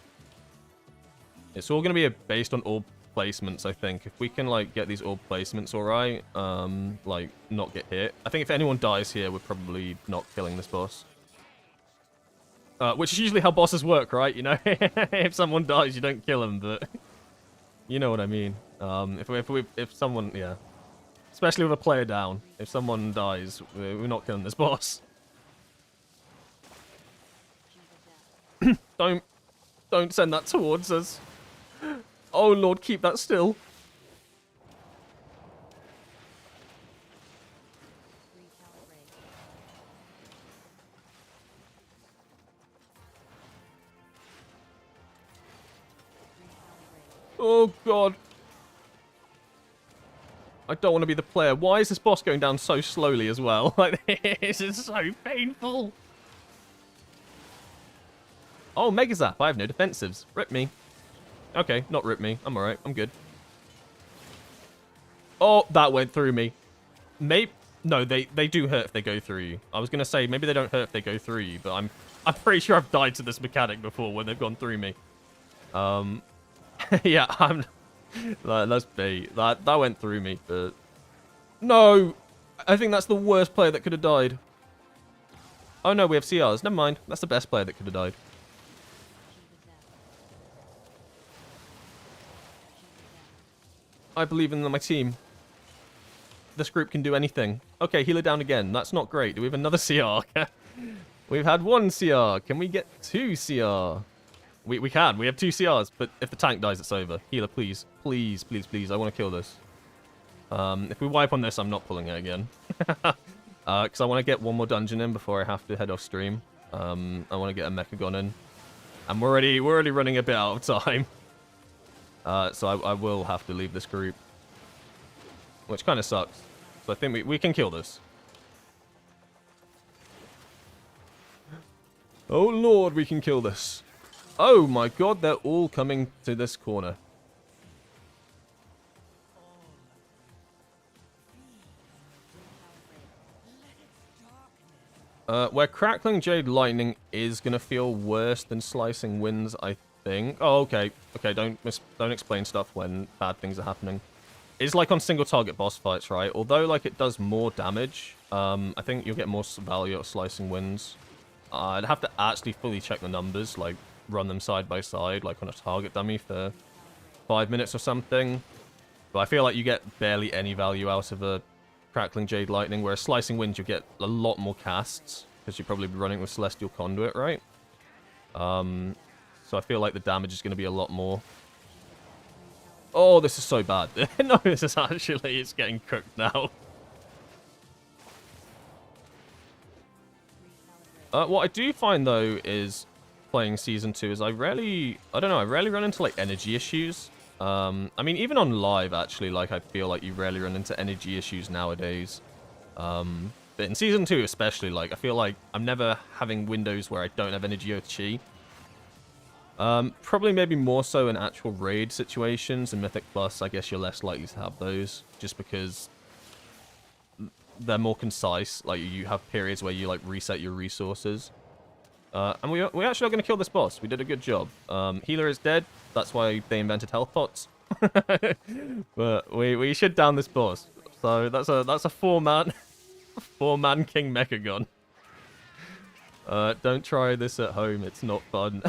It's all going to be based on orb placements, I think. If we can, like, get these orb placements alright, like, not get hit. I think if anyone dies here, we're probably not killing this boss. Which is usually how bosses work, right? You know, if someone dies, you don't kill them, but you know what I mean. If someone, yeah, especially with a player down, if someone dies, we're not killing this boss. Don't send that towards us. Oh Lord, keep that still. Oh God. I don't want to be the player. Why is this boss going down so slowly as well? Like, this is so painful. Oh, Mega Zap. I have no defensives. Rip me. Okay, not rip me. I'm alright. I'm good. Oh, that went through me. Maybe... No, they do hurt if they go through you. I was going to say, maybe they don't hurt if they go through you, but I'm pretty sure I've died to this mechanic before when they've gone through me. Yeah, let's be. That went through me, but... No! I think that's the worst player that could have died. Oh no, we have CRs. Never mind. That's the best player that could have died. I believe in my team. This group can do anything. Okay, healer down again. That's not great. Do we have another CR? We've had 1 CR. Can we get 2 CR? We can. We have 2 CRs, but if the tank dies, it's over. Healer, please. Please, please, please. I want to kill this. If we wipe on this, I'm not pulling it again. Because I want to get 1 more dungeon in before I have to head off stream. I want to get a Mechagon in. And we're already running a bit out of time. So I will have to leave this group. Which kind of sucks. So I think we can kill this. Oh Lord, we can kill this. Oh my God, they're all coming to this corner. Where Crackling Jade Lightning is going to feel worse than Slicing Winds, I think. Oh, okay. Okay, don't explain stuff when bad things are happening. It's like on single target boss fights, right? Although, like, it does more damage, I think you'll get more value out of Slicing Winds. I'd have to actually fully check the numbers, like, run them side by side, like on a target dummy for 5 minutes or something. But I feel like you get barely any value out of a Crackling Jade Lightning, whereas Slicing Winds, you get a lot more casts, because you'll probably be running with Celestial Conduit, right? So I feel like the damage is going to be a lot more. Oh, this is so bad. No, this is actually, it's getting cooked now. What I do find, though, is playing Season 2 is I rarely run into, like, energy issues. I mean, even on live, actually, like, I feel like you rarely run into energy issues nowadays. But in Season 2 especially, like, I feel like I'm never having windows where I don't have energy or chi. Probably maybe more so in actual raid situations. In Mythic Plus, I guess you're less likely to have those, just because they're more concise. Like, you have periods where you, like, reset your resources. And we actually are going to kill this boss. We did a good job. Healer is dead. That's why they invented health pots. But we should down this boss. So that's a 4-man King Mechagon. Don't try this at home. It's not fun.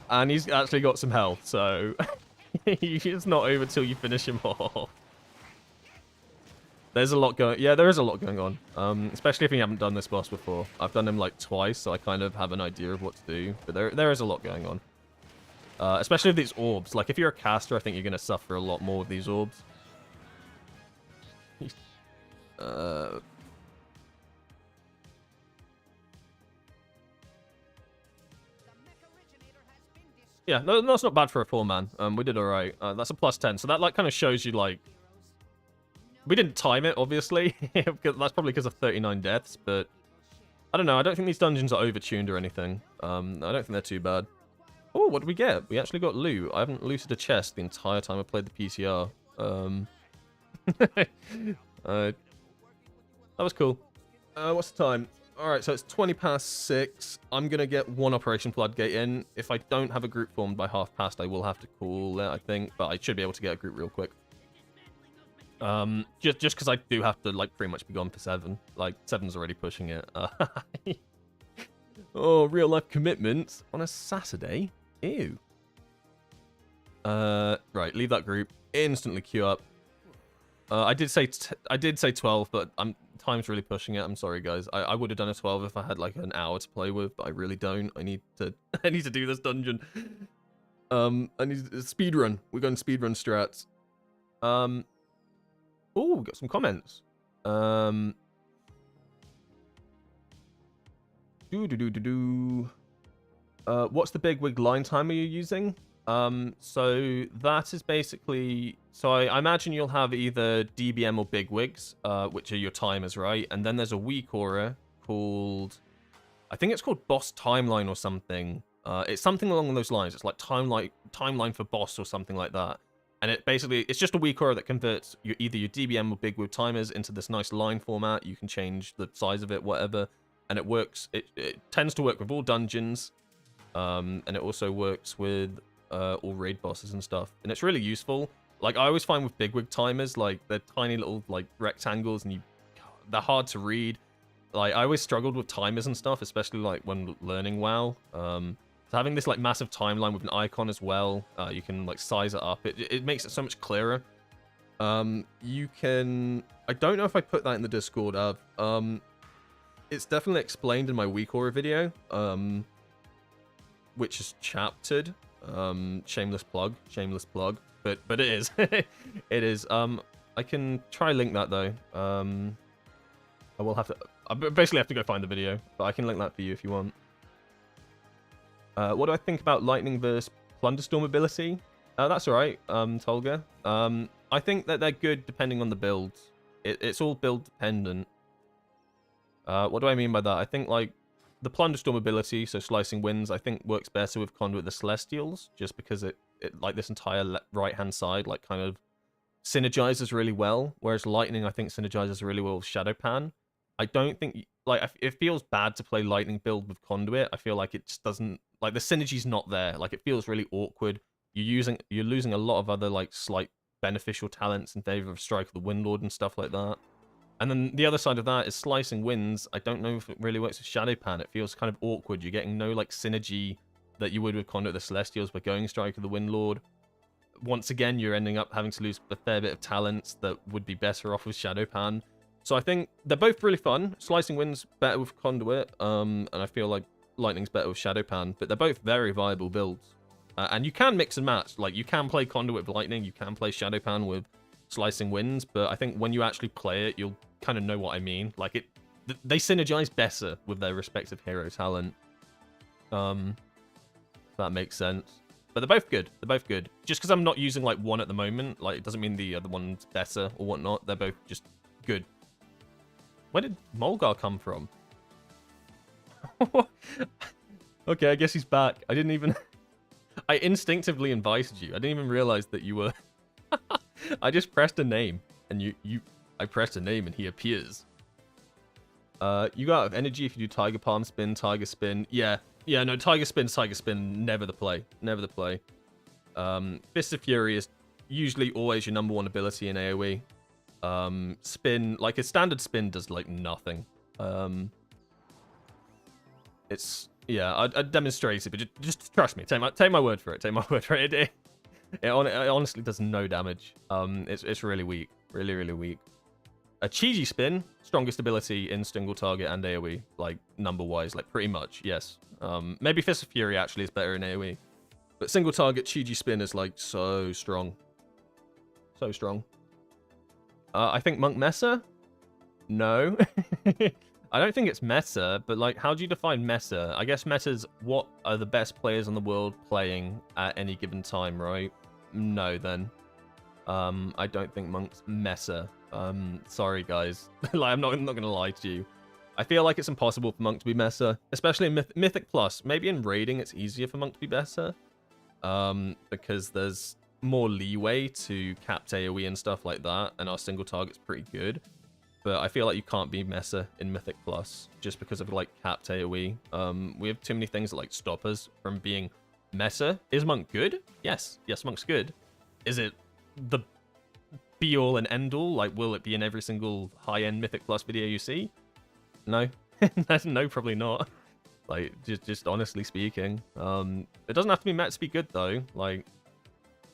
And he's actually got some health, so it's not over till you finish him off. There's a lot going... Yeah, there is a lot going on. Especially if you haven't done this boss before. I've done him, like, twice, so I kind of have an idea of what to do. But there is a lot going on. Especially with these orbs. Like, if you're a caster, I think you're going to suffer a lot more with these orbs. Yeah, no, that's not bad for a 4-man. We did alright. That's a +10. So that, like, kind of shows you, like... We didn't time it, obviously. That's probably because of 39 deaths, but... I don't know. I don't think these dungeons are overtuned or anything. I don't think they're too bad. Oh, what did we get? We actually got loot. I haven't looted a chest the entire time I played the PTR. That was cool. What's the time? Alright, so it's 6:20. I'm going to get one Operation Floodgate in. If I don't have a group formed by past, I will have to call it, I think. But I should be able to get a group real quick. Just because I do have to, like, pretty much be gone for 7. Like, 7's already pushing it. Oh, real life commitments on a Saturday? Ew. Right, leave that group. Instantly queue up. I did say 12, but time's really pushing it. I'm sorry, guys. I would have done a 12 if I had, like, an hour to play with, but I really don't. I need to do this dungeon. I need to speedrun. We're going speedrun strats. Oh, got some comments. What's the big wig line timer you're using? So that is basically... So I imagine you'll have either DBM or big wigs, which are your timers, right? And then there's a weak aura called... I think it's called boss timeline or something. It's something along those lines. It's like timeline for boss or something like that. And it's just a weak aura that converts either your DBM or big wig timers into this nice line format. You can change the size of it, whatever. And it works. It tends to work with all dungeons. And it also works with all raid bosses and stuff. And it's really useful. Like, I always find with big wig timers, like, they're tiny little, like, rectangles, and they're hard to read. Like, I always struggled with timers and stuff, especially, like, when learning WoW. So having this, like, massive timeline with an icon as well, you can, like, size it up. It makes it so much clearer. You can... I don't know if I put that in the Discord. It's definitely explained in my weak aura video, which is chaptered. Shameless plug. But it is. It is. I can try link that, though. I will have to... I basically have to go find the video, but I can link that for you if you want. What do I think about Lightning versus Plunderstorm ability? That's alright, Tolga. I think that they're good depending on the builds. It's all build dependent. What do I mean by that? I think, like, the Plunderstorm ability, so Slicing Winds, I think works better with Conduit the Celestials, just because it like, this entire right-hand side, like, kind of synergizes really well, whereas Lightning, I think, synergizes really well with Shadowpan. I don't think... Like, it feels bad to play Lightning build with Conduit. I feel like it just doesn't... Like, the synergy's not there. Like, it feels really awkward. You're losing a lot of other, like, slight beneficial talents in favor of Strike of the Windlord and stuff like that. And then the other side of that is Slicing Winds. I don't know if it really works with Shadowpan. It feels kind of awkward. You're getting no, like, synergy that you would with Conduit the Celestials by going Strike of the Windlord. Once again, you're ending up having to lose a fair bit of talents that would be better off with Shadowpan. So I think they're both really fun. Slicing Winds better with Conduit, and I feel like Lightning's better with Shadowpan, but they're both very viable builds. And you can mix and match. Like, you can play Conduit with Lightning, you can play Shadowpan with Slicing Winds, but I think when you actually play it, you'll kind of know what I mean. Like, they synergize better with their respective hero talent. If that makes sense. But they're both good. They're both good. Just because I'm not using, like, one at the moment, like, it doesn't mean the other one's better or whatnot. They're both just good. Where did Mulgar come from? Okay, I guess he's back. I didn't even... I instinctively invited you. I didn't even realize that you were... I just pressed a name, and I pressed a name, and he appears. You go out of energy if you do Tiger Palm Spin, Tiger Spin. Yeah, no, Tiger Spin, never the play. Never the play. Fist of Fury is usually always your #1 ability in AoE. Spin, like a standard spin does like nothing. It's, yeah, I'd demonstrate it, but just trust me. Take my word for it. Take my word for it. It honestly does no damage. It's really weak. Really, really weak. A Chi-Ji Spin, strongest ability in single target and AoE, like, number-wise, like, pretty much, yes. Maybe Fist of Fury actually is better in AoE. But single target Chi-Ji Spin is, like, so strong. So strong. I think Monk Mesa? No. I don't think it's meta, but, like, how do you define meta? I guess meta's what are the best players in the world playing at any given time, right? No, then. I don't think Monk's meta. Sorry, guys. Like, I'm not gonna lie to you. I feel like it's impossible for Monk to be meta, especially in Mythic Plus. Maybe in raiding, it's easier for Monk to be better, because there's more leeway to capped AoE and stuff like that, and our single target's pretty good. But I feel like you can't be meta in Mythic Plus just because of, like, capped AoE. We have too many things that, like, stop us from being meta. Is Monk good? Yes. Yes, Monk's good. Is it the be-all and end-all? Like, will it be in every single high-end Mythic Plus video you see? No. No, probably not. Like, just honestly speaking. It doesn't have to be meta to be good, though. Like,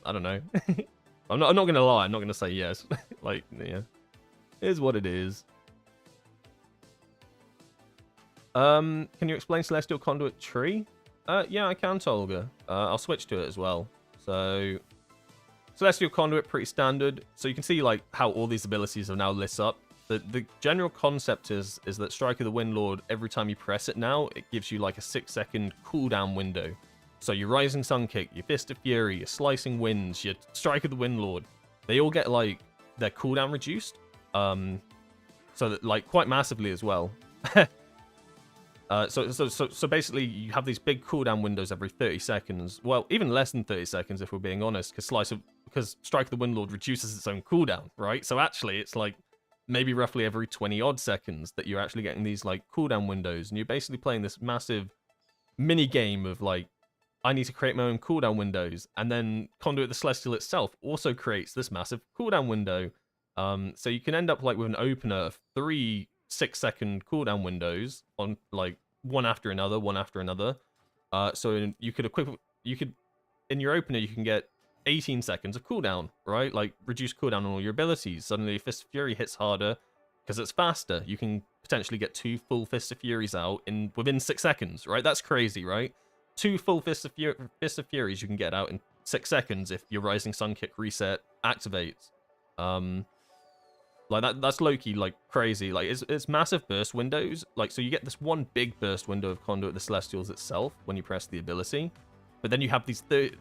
I don't know. I'm not gonna lie. I'm not gonna say yes. Like, yeah. It is what it is. Can you explain Celestial Conduit Tree? Yeah, I can, Tolga. I'll switch to it as well. So, Celestial Conduit, pretty standard. So you can see, like, how all these abilities are now lit up. The general concept is that Strike of the Windlord, every time you press it now, it gives you, like, a 6-second cooldown window. So your Rising Sun Kick, your Fist of Fury, your Slicing Winds, your Strike of the Windlord, they all get, like, their cooldown reduced. So that, like, quite massively as well. So basically, you have these big cooldown windows every 30 seconds. Well, even less than 30 seconds, if we're being honest, because Strike of the Windlord reduces its own cooldown, right? So actually, it's like maybe roughly every 20-odd seconds that you're actually getting these, like, cooldown windows, and you're basically playing this massive mini game of, like, I need to create my own cooldown windows, and then Conduit the Celestial itself also creates this massive cooldown window. So you can end up, like, with an opener of 3 6-second cooldown windows on, like, one after another. So you could in your opener you can get 18 seconds of cooldown, right? Like, reduce cooldown on all your abilities. Suddenly Fist of Fury hits harder because it's faster. You can potentially get 2 full Fist of Furies out within 6 seconds, right? That's crazy, right? 2 full Fist of Furies you can get out in 6 seconds if your Rising Sun Kick reset activates. Like, that's low-key, like, crazy. Like, it's massive burst windows. Like, so you get this one big burst window of Conduit the Celestials itself when you press the ability. But then you have these 30...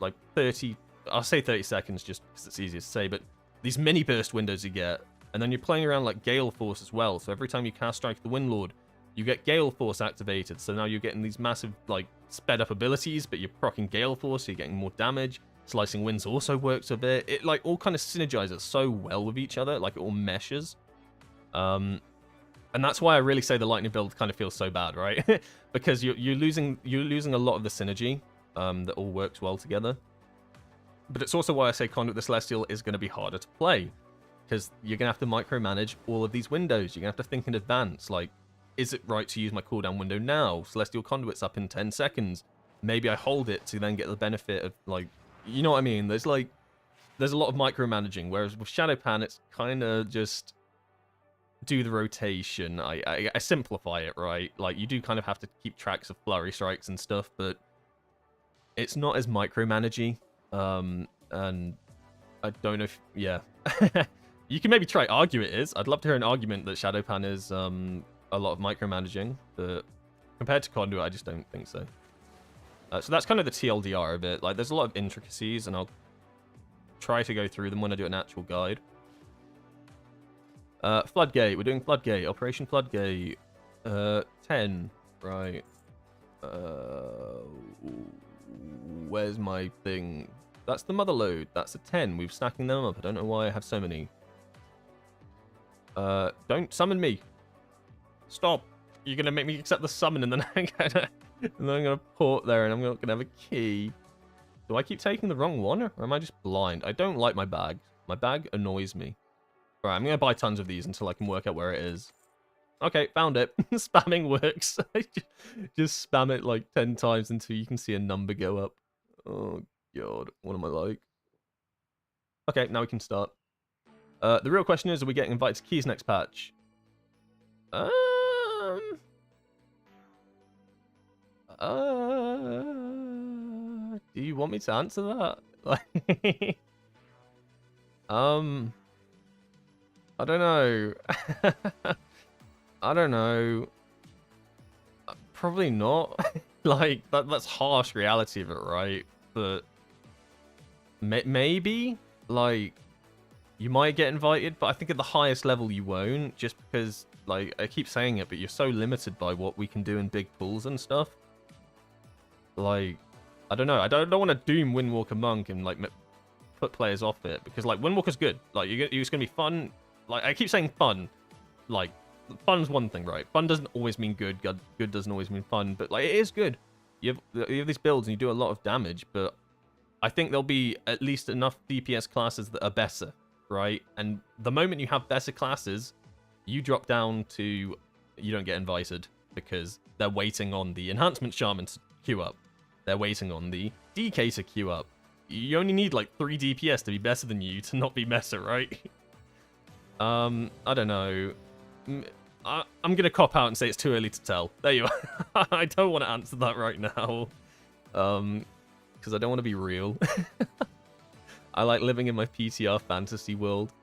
I'll say 30 seconds just because it's easier to say, but these mini burst windows you get. And then you're playing around, like, Gale Force as well. So every time you cast Strike the Windlord, you get Gale Force activated. So now you're getting these massive, like, sped-up abilities, but you're proccing Gale Force, so you're getting more damage. Slicing Winds also works with it. It, like, all kind of synergizes so well with each other. Like, it all meshes. And that's why I really say the Lightning build kind of feels so bad, right? Because you're losing a lot of the synergy that all works well together. But it's also why I say Conduit the Celestial is going to be harder to play. Because you're going to have to micromanage all of these windows. You're going to have to think in advance. Like, is it right to use my cooldown window now? Celestial Conduit's up in 10 seconds. Maybe I hold it to then get the benefit of, like... You know what I mean? There's a lot of micromanaging, whereas with Shadowpan, it's kind of just do the rotation. I simplify it, right? Like, you do kind of have to keep tracks of flurry strikes and stuff, but it's not as micromanaging. And I don't know if... Yeah. You can maybe try argue it is. I'd love to hear an argument that Shadowpan is a lot of micromanaging, but compared to Conduit, I just don't think so. So that's kind of the TLDR of it. Like, there's a lot of intricacies, and I'll try to go through them when I do an actual guide. Floodgate. We're doing Floodgate. Operation Floodgate. 10. Right. Where's my thing? That's the mother load. That's a 10. We're stacking them up. I don't know why I have so many. Don't summon me. Stop. You're going to make me accept the summon, and then I'm gonna port there, and I'm not going to have a key. Do I keep taking the wrong one, or am I just blind? I don't like my bag. My bag annoys me. Alright, I'm going to buy tons of these until I can work out where it is. Okay, found it. Spamming works. Just spam it like 10 times until you can see a number go up. Oh, God. What am I like? Okay, now we can start. The real question is, are we getting invited to Keys next patch? Do you want me to answer that? Like, I don't know. I don't know. Probably not. Like, that's harsh reality of it, right? But maybe, like, you might get invited, but I think at the highest level you won't, just because, like, I keep saying it, but you're so limited by what we can do in big pools and stuff. Like, I don't know. I don't want to doom Windwalker Monk and, like, put players off it, because, like, Windwalker's good. Like, it's going to be fun. Like, I keep saying fun. Like, fun's one thing, right? Fun doesn't always mean good. Good doesn't always mean fun, but, like, it is good. You have these builds and you do a lot of damage, but I think there'll be at least enough DPS classes that are better, right? And the moment you have better classes, you drop down to you don't get invited because they're waiting on the Enhancement Shaman to queue up. They're waiting on the DK to queue up. You only need like 3 DPS to be better than you to not be better, right? I don't know. I'm gonna cop out and say it's too early to tell. There you are. I don't want to answer that right now. Because I don't want to be real. I like living in my PTR fantasy world.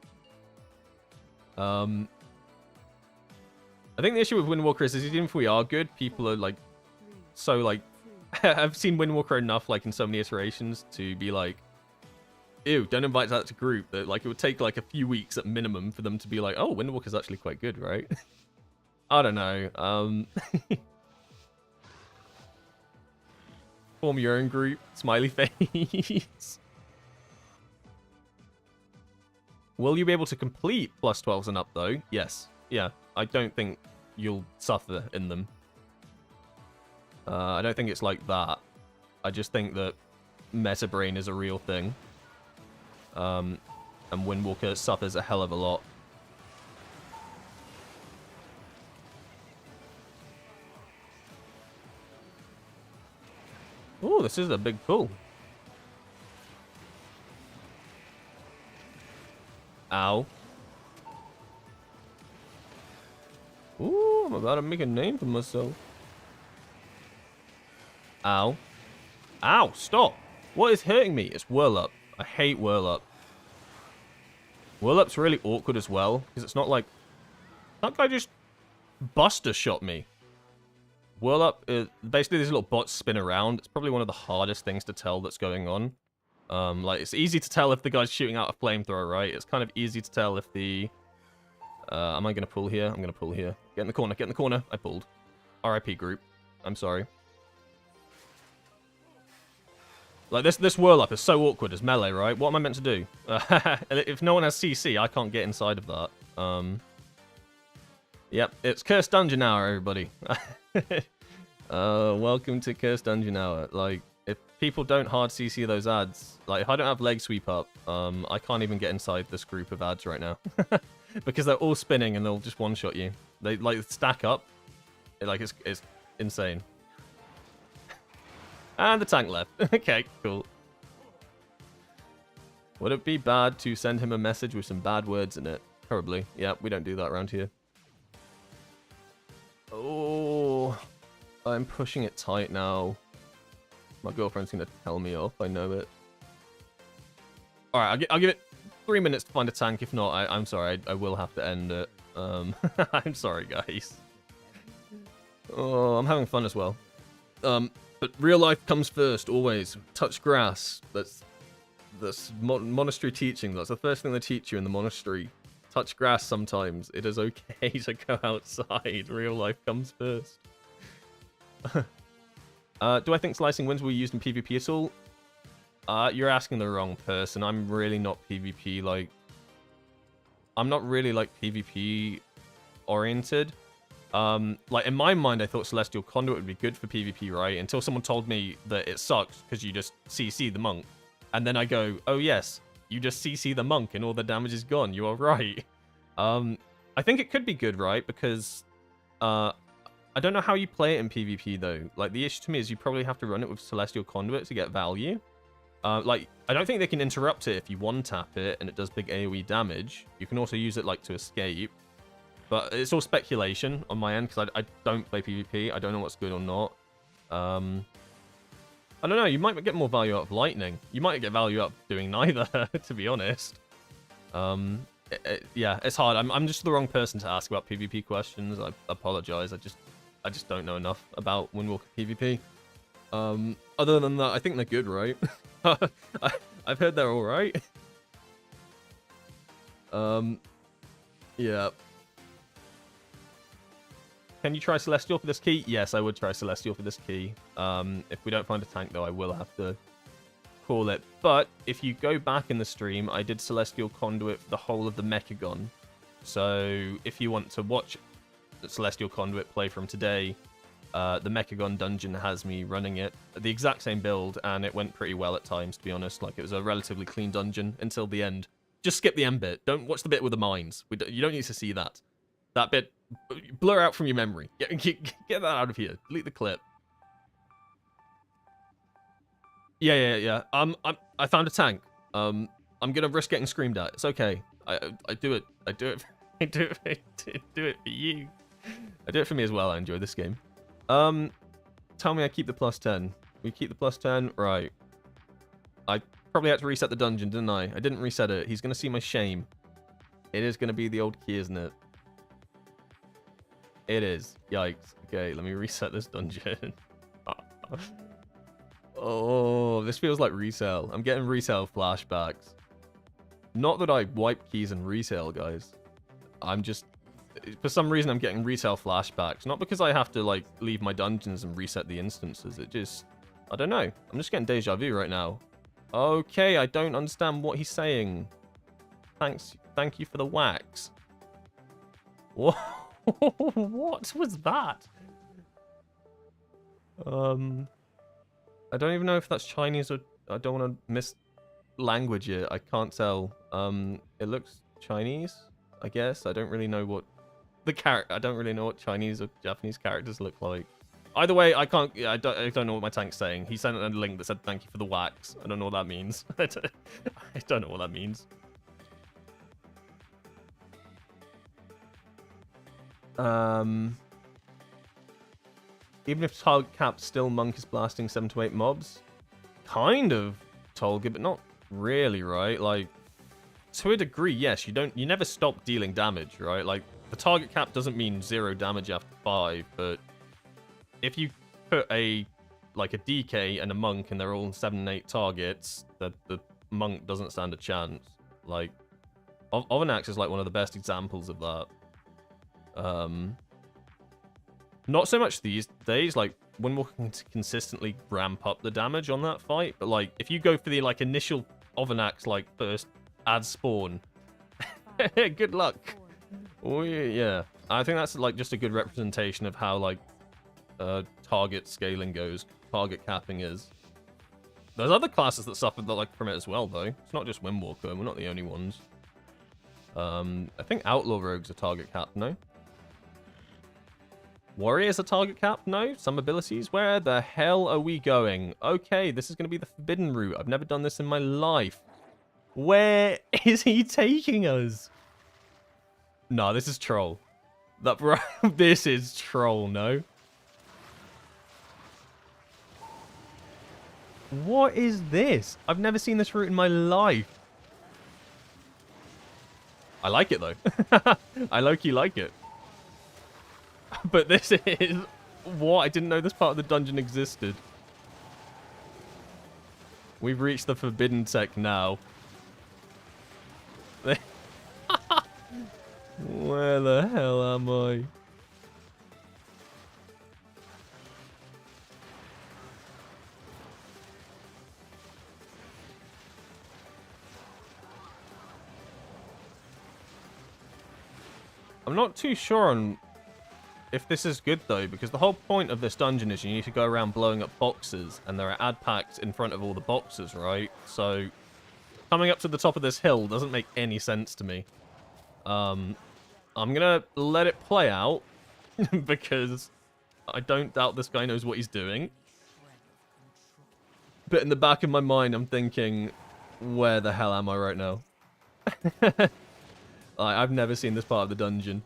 I think the issue with Windwalkers is even if we are good, people are like so like I've seen Windwalker enough like in so many iterations to be like, ew, don't invite that to group. That like it would take like a few weeks at minimum for them to be like, oh, Windwalker's actually quite good, right? I don't know. Form your own group. Smiley face. Will you be able to complete plus 12s and up though? Yes. Yeah. I don't think you'll suffer in them. I don't think it's like that. I just think that meta brain is a real thing. And Windwalker suffers a hell of a lot. Oh, this is a big pull. Ow. Ooh, I'm about to make a name for myself. Ow. Ow, stop. What is hurting me? It's Whirl Up. I hate Whirl Up. Whirl Up's really awkward as well, because it's not like... That guy just Buster shot me. Whirl Up, basically these little bots spin around. It's probably one of the hardest things to tell that's going on. Like, it's easy to tell if the guy's shooting out a flamethrower, right? It's kind of easy to tell if the... am I going to pull here? I'm going to pull here. Get in the corner, get in the corner. I pulled. RIP group. I'm sorry. Like, this Whirl Up is so awkward as melee, right? What am I meant to do? If no one has CC, I can't get inside of that. Yep, it's Cursed Dungeon Hour, everybody. Welcome to Cursed Dungeon Hour. Like, if people don't hard CC those ads, like, if I don't have leg sweep up, I can't even get inside this group of ads right now. Because they're all spinning and they'll just one-shot you. They, like, stack up. It's insane. And the tank left. Okay, cool. Would it be bad to send him a message with some bad words in it? Probably. Yeah, we don't do that around here. Oh, I'm pushing it tight now. My girlfriend's gonna tell me off. I know it. All right, I'll give it 3 minutes to find a tank. If not, I'm sorry. I will have to end it. I'm sorry, guys. Oh, I'm having fun as well. But real life comes first, always. Touch grass. That's monastery teaching. That's the first thing they teach you in the monastery. Touch grass sometimes. It is okay to go outside. Real life comes first. Do I think slicing winds will be used in PvP at all? You're asking the wrong person. I'm really not PvP, like... I'm not really, like, PvP oriented. Like, in my mind, I thought Celestial Conduit would be good for PvP, right? Until someone told me that it sucks because you just CC the monk. And then I go, oh yes, you just CC the monk and all the damage is gone. You are right. I think it could be good, right? Because, I don't know how you play it in PvP, though. Like, the issue to me is you probably have to run it with Celestial Conduit to get value. Like, I don't think they can interrupt it if you one-tap it and it does big AoE damage. You can also use it, like, to escape. But it's all speculation on my end, because I don't play PvP. I don't know what's good or not. I don't know, you might get more value out of lightning. You might get value out of doing neither, to be honest. Yeah, it's hard. I'm just the wrong person to ask about PvP questions. I apologize. I just don't know enough about Windwalker PvP. Other than that, I think they're good, right? I've heard they're alright. Yeah. Can you try Celestial for this key? Yes, I would try Celestial for this key. If we don't find a tank, though, I will have to call it. But if you go back in the stream, I did Celestial Conduit for the whole of the Mechagon. So if you want to watch the Celestial Conduit play from today, the Mechagon dungeon has me running it. The exact same build, and it went pretty well at times, to be honest. Like, it was a relatively clean dungeon until the end. Just skip the end bit. Don't watch the bit with the mines. You don't need to see that. That bit, blur out from your memory. Get that out of here. Delete the clip. Yeah. I found a tank. I'm gonna risk getting screamed at. It's okay. I do it. I do it. I do it for you. I do it for me as well. I enjoy this game. Tell me I keep the +10. We keep the +10, right? I probably had to reset the dungeon, didn't I? I didn't reset it. He's gonna see my shame. It is gonna be the old key, isn't it? It is. Yikes. Okay, let me reset this dungeon. Oh, this feels like resale. I'm getting resale flashbacks. Not that I wipe keys and resale, guys. I'm just... For some reason, I'm getting resale flashbacks. Not because I have to, like, leave my dungeons and reset the instances. It just... I don't know. I'm just getting deja vu right now. Okay, I don't understand what he's saying. Thanks. Thank you for the wax. What? What was that? I don't even know if that's Chinese or... I don't want to mis-language it. I can't tell. It looks Chinese, I guess. I don't really know what... I don't really know what Chinese or Japanese characters look like. Either way, I can't... I don't know what my tank's saying. He sent a link that said, thank you for the wax. I don't know what that means. I don't know what that means. Even if target cap still monk is blasting 7 to 8 mobs? Kind of, Tolga, but not really, right? Like, to a degree, yes, you never stop dealing damage, right? Like, the target cap doesn't mean 0 damage after 5, but if you put a DK and a monk and they're all 7 and 8 targets, the monk doesn't stand a chance. Like, Ovanax is like one of the best examples of that. Not so much these days, like, Windwalker can consistently ramp up the damage on that fight, but, like, if you go for the, like, initial Ovanax, like, first add spawn, good luck. Oh, yeah. I think that's, like, just a good representation of how, like, target scaling goes, target capping is. There's other classes that suffered, like, from it as well, though. It's not just Windwalker, and we're not the only ones. I think Outlaw Rogue's a target cap, no? Warrior's a target cap? No? Some abilities? Where the hell are we going? Okay, this is going to be the forbidden route. I've never done this in my life. Where is he taking us? No, this is troll. This is troll, no? What is this? I've never seen this route in my life. I like it, though. I low-key like it. But this is... What? I didn't know this part of the dungeon existed. We've reached the forbidden tech now. Where the hell am I? I'm not too sure on if this is good, though, because the whole point of this dungeon is you need to go around blowing up boxes, and there are ad packs in front of all the boxes, right? So, coming up to the top of this hill doesn't make any sense to me. I'm gonna let it play out, because I don't doubt this guy knows what he's doing. But in the back of my mind, I'm thinking, where the hell am I right now? I've never seen this part of the dungeon.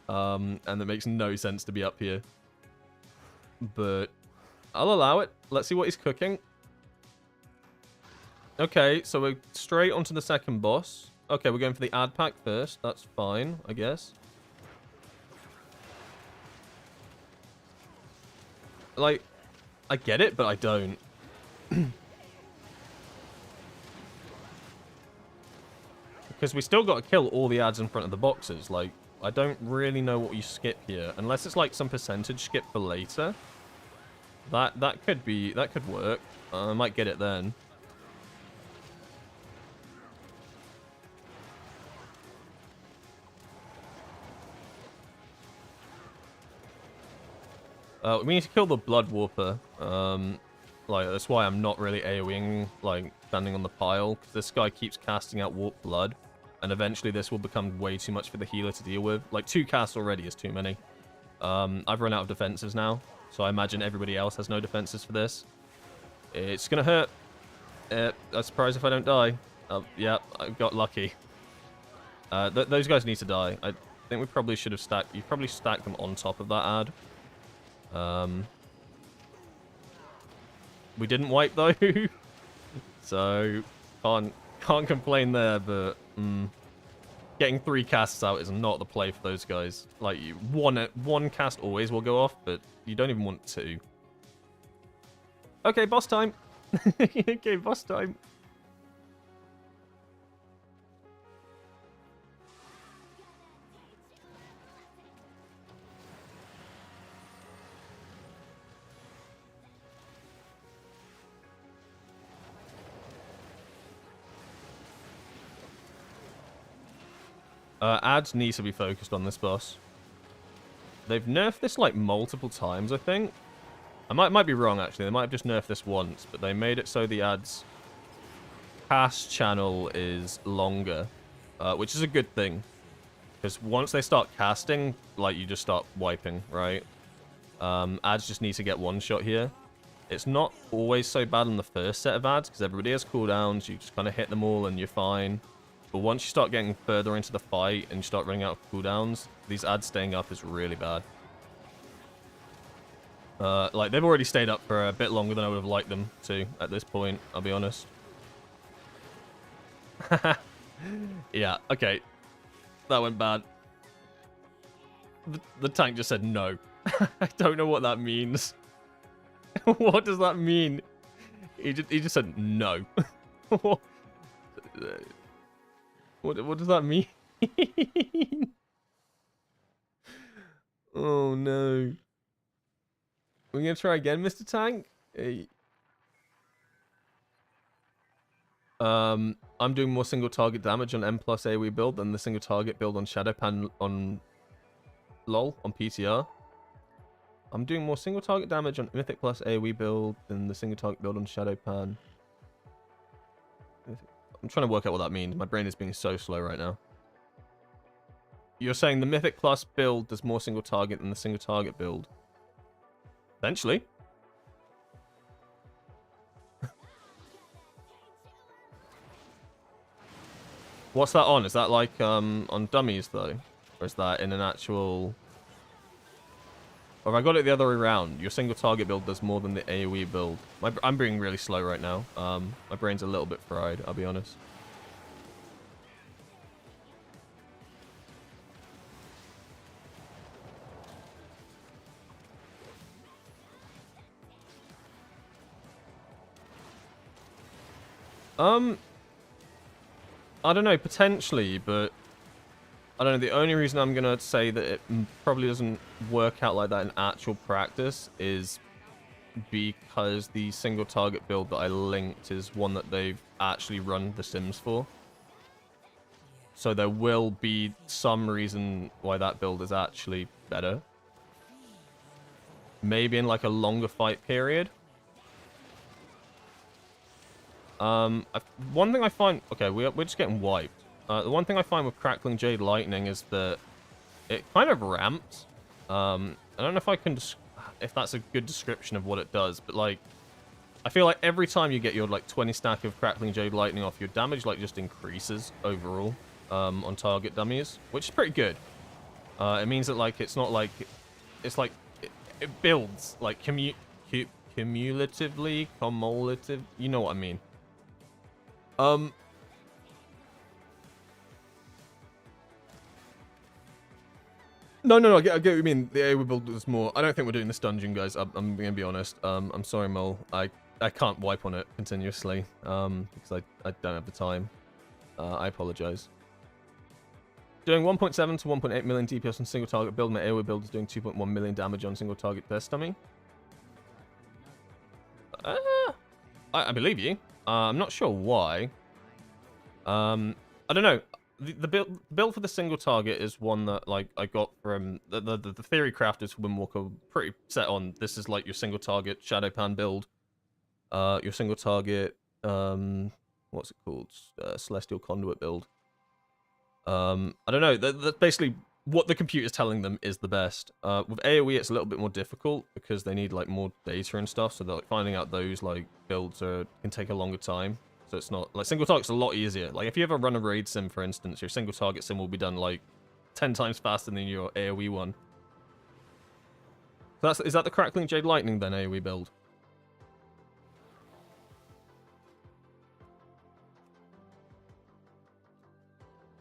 And it makes no sense to be up here. But I'll allow it. Let's see what he's cooking. Okay, so we're straight onto the second boss. Okay, we're going for the ad pack first. That's fine, I guess. Like, I get it, but I don't. Because we still got to kill all the ads in front of the boxes. Like, I don't really know what you skip here. Unless it's like some percentage skip for later. That could work. I might get it then. We need to kill the Bloodwalker. Like, that's why I'm not really AoEing, like, standing on the pile. Because this guy keeps casting out warped blood. And eventually this will become way too much for the healer to deal with. Like, 2 casts already is too many. I've run out of defenses now. So I imagine everybody else has no defenses for this. It's gonna hurt. I'm surprised if I don't die. Yeah, I got lucky. Those guys need to die. I think we probably should have stacked... You probably stacked them on top of that ad. We didn't wipe, though. So, can't complain there, but... getting 3 casts out is not the play for those guys. Like, one cast always will go off, but you don't even want 2. Okay, boss time. Okay, boss time. Ads need to be focused on this boss. They've nerfed this like multiple times, I think. I might be wrong actually. They might have just nerfed this once, but they made it so the ads cast channel is longer, which is a good thing. Because once they start casting, like you just start wiping, right? Ads just need to get one shot here. It's not always so bad on the first set of ads because everybody has cooldowns. You just kind of hit them all and you're fine. But once you start getting further into the fight and you start running out of cooldowns, these ads staying up is really bad. Like, they've already stayed up for a bit longer than I would have liked them to at this point, I'll be honest. Yeah, okay. That went bad. The tank just said no. I don't know what that means. What does that mean? He just said no. What does that mean? Oh no. We're gonna try again, Mr. Tank? Hey. I'm doing more single target damage on M+ AoE build than the single target build on Shadowpan on LOL on PTR. I'm doing more single target damage on Mythic Plus AoE build than the single target build on Shadowpan. I'm trying to work out what that means. My brain is being so slow right now. You're saying the Mythic Plus build does more single target than the single target build? Eventually. What's that on? Is that like on dummies though? Or is that in an actual... Or have I got it the other way around? Your single target build does more than the AoE build. I'm being really slow right now. My brain's a little bit fried, I'll be honest. I don't know, potentially, but I don't know. The only reason I'm gonna say that it probably doesn't work out like that in actual practice is because the single target build that I linked is one that they've actually run The Sims for. So there will be some reason why that build is actually better. Maybe in like a longer fight period. One thing I find... Okay, we're just getting wiped. The one thing I find with Crackling Jade Lightning is that it kind of ramps. I don't know if I can... if that's a good description of what it does, but like... I feel like every time you get your like 20 stack of Crackling Jade Lightning off, your damage like just increases overall on target dummies, which is pretty good. It means that like it's not like... It's like... It builds like cumulatively, cumulative... You know what I mean. No, I get what you mean. The AoE build is more... I don't think we're doing this dungeon, guys. I'm going to be honest. I'm sorry, Mole. I can't wipe on it continuously, because I don't have the time. I apologize. Doing 1.7 to 1.8 million DPS on single target build. My AoE build is doing 2.1 million damage on single target per dummy. I believe you. I'm not sure why. I don't know. The build for the single target is one that like I got from the theory crafters for Windwalker. Pretty set on. This is like your single target shadow pan build. Your single target what's it called? Celestial conduit build. I don't know. That's basically what the computer's telling them is the best. With AoE, it's a little bit more difficult because they need like more data and stuff. So they're like finding out those like builds can take a longer time. So it's not like single target's a lot easier. Like if you ever run a raid sim, for instance, your single target sim will be done like 10 times faster than your AoE one. So is that the Crackling Jade Lightning then AoE build?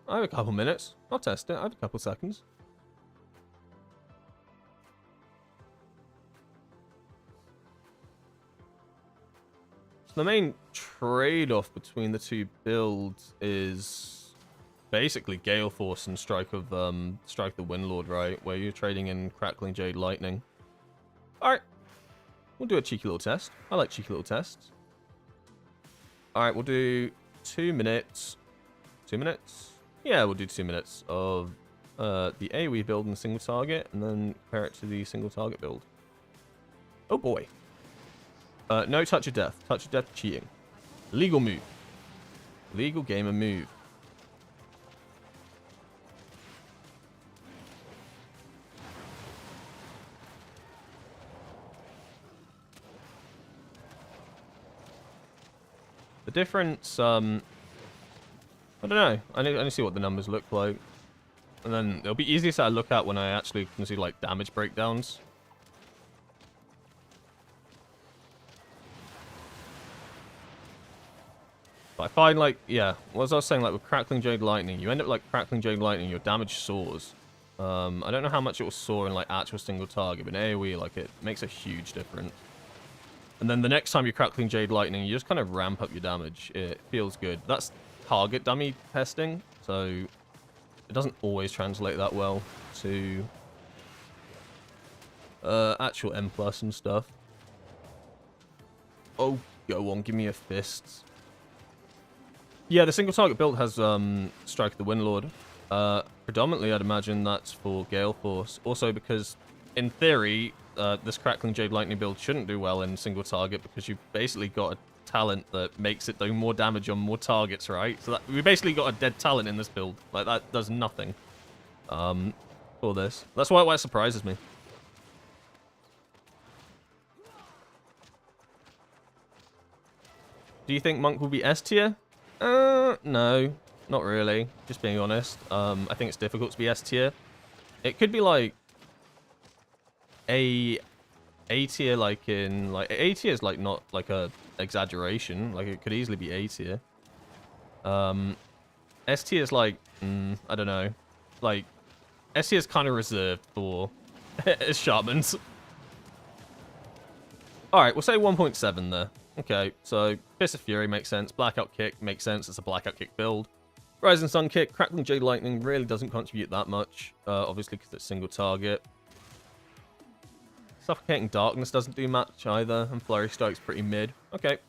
I have a couple minutes. I'll test it. I have a couple seconds. So the main trade-off between the two builds is basically Gale Force and Strike the Windlord, right? Where you're trading in Crackling Jade Lightning. Alright. We'll do a cheeky little test. I like cheeky little tests. Alright, we'll do 2 minutes. 2 minutes? Yeah, we'll do 2 minutes of the AoE build and single target, and then compare it to the single target build. Oh boy. No touch of death. Touch of death cheating. Legal move. Legal gamer move. The difference, I don't know. I need to see what the numbers look like. And then it'll be easiest to look at when I actually can see like damage breakdowns. But I find like, yeah, as I was saying, like with Crackling Jade Lightning, you end up like Crackling Jade Lightning, your damage soars. I don't know how much it will soar in like actual single target, but in AoE, like it makes a huge difference. And then the next time you're Crackling Jade Lightning, you just kind of ramp up your damage. It feels good. That's target dummy testing, so it doesn't always translate that well to actual M+ and stuff. Oh, go on, give me a fist. Yeah, the single target build has Strike the Windlord. Predominantly, I'd imagine that's for Gale Force. Also because, in theory, this Crackling Jade Lightning build shouldn't do well in single target because you've basically got a talent that makes it do more damage on more targets, right? So we basically got a dead talent in this build. Like, that does nothing for this. That's why it surprises me. Do you think Monk will be S tier? No, not really. Just being honest. I think it's difficult to be S tier. It could be like A tier, like in like A tier is like not like a exaggeration. Like it could easily be A tier. S tier is like I don't know. Like S tier is kind of reserved for shamans. All right, we'll say 1.7 there. Okay, so Fist of Fury makes sense. Blackout Kick makes sense. It's a Blackout Kick build. Rising Sun Kick, Crackling Jade Lightning really doesn't contribute that much, obviously because it's single target. Suffocating Darkness doesn't do much either, and Flurry Strike's pretty mid. Okay.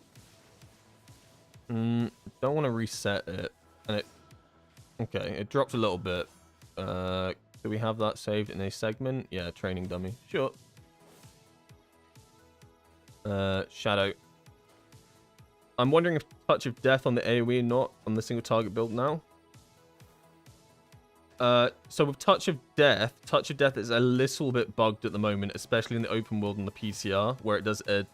Don't want to reset it, and it... Okay, it dropped a little bit. Do we have that saved in a segment? Yeah, Training Dummy. Sure. Shadow. I'm wondering if Touch of Death on the AoE, not on the single target build now. So with Touch of Death is a little bit bugged at the moment, especially in the open world and the PTR, where it does a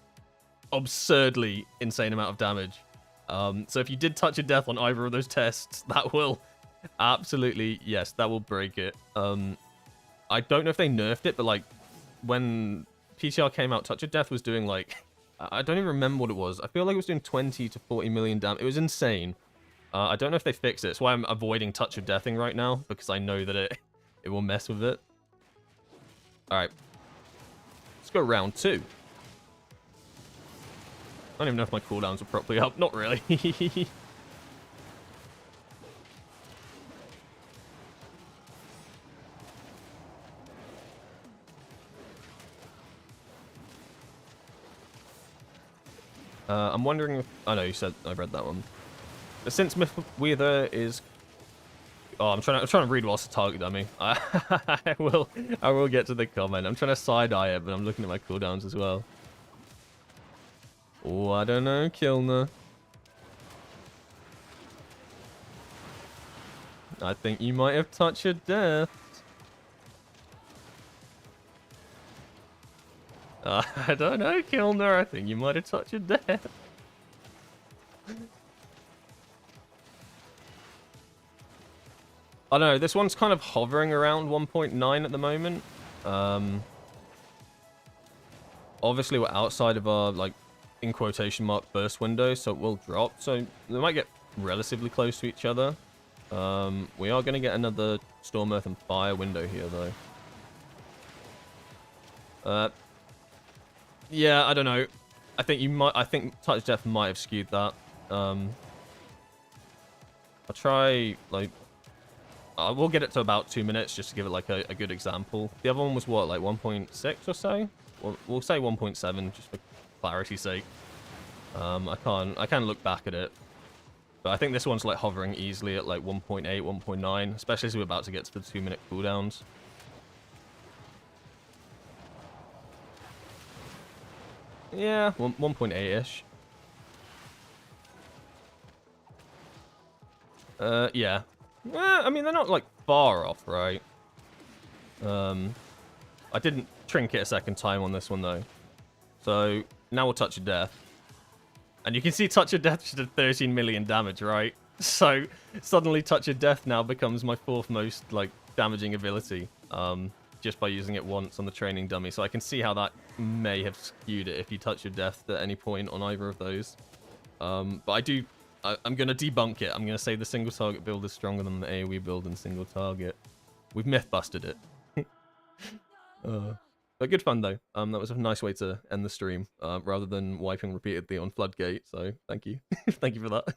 absurdly insane amount of damage. So if you did Touch of Death on either of those tests, that will absolutely, yes, that will break it. I don't know if they nerfed it, but like when PTR came out, Touch of Death was doing like, I don't even remember what it was. I feel like it was doing 20 to 40 million damage. It was insane. I don't know if they fixed it. That's why I'm avoiding Touch of Deathing right now, because I know that it will mess with it. Alright. Let's go round 2. I don't even know if my cooldowns are properly up. Not really. I'm wondering if... I know you said I read that one. But since Mythweather is... Oh, I'm trying to read whilst the target dummy. I will get to the comment. I'm trying to side-eye it, but I'm looking at my cooldowns as well. Oh, I don't know, Kilner. I think you might have Touch of Death. I don't know, Kilner. I think you might have Touch of Death. I don't know, this one's kind of hovering around 1.9 at the moment. Obviously, we're outside of our, like, in quotation mark, burst window, so it will drop. So they might get relatively close to each other. We are going to get another Storm, Earth, and Fire window here, though. Yeah, I don't know. I think Touch of Death might have skewed that. I'll try, like... we'll get it to about 2 minutes just to give it like a good example. The other one was what, like 1.6 or so? We'll say 1.7 just for clarity's sake. I can't look back at it. But I think this one's like hovering easily at like 1.8, 1.9, especially as we're about to get to the 2-minute cooldowns. Yeah, 1.8-ish. Yeah. I mean, they're not, like, far off, right? I didn't trinket a second time on this one, though. So, now we'll Touch of Death. And you can see Touch of Death just did 13 million damage, right? So, suddenly Touch of Death now becomes my 4th most, like, damaging ability. Just by using it once on the training dummy. So I can see how that may have skewed it if you Touch of Death at any point on either of those. But I'm going to debunk it. I'm going to say the single target build is stronger than the AoE build in single target. We've myth busted it. But good fun, though. That was a nice way to end the stream, rather than wiping repeatedly on Floodgate. So thank you. Thank you for that.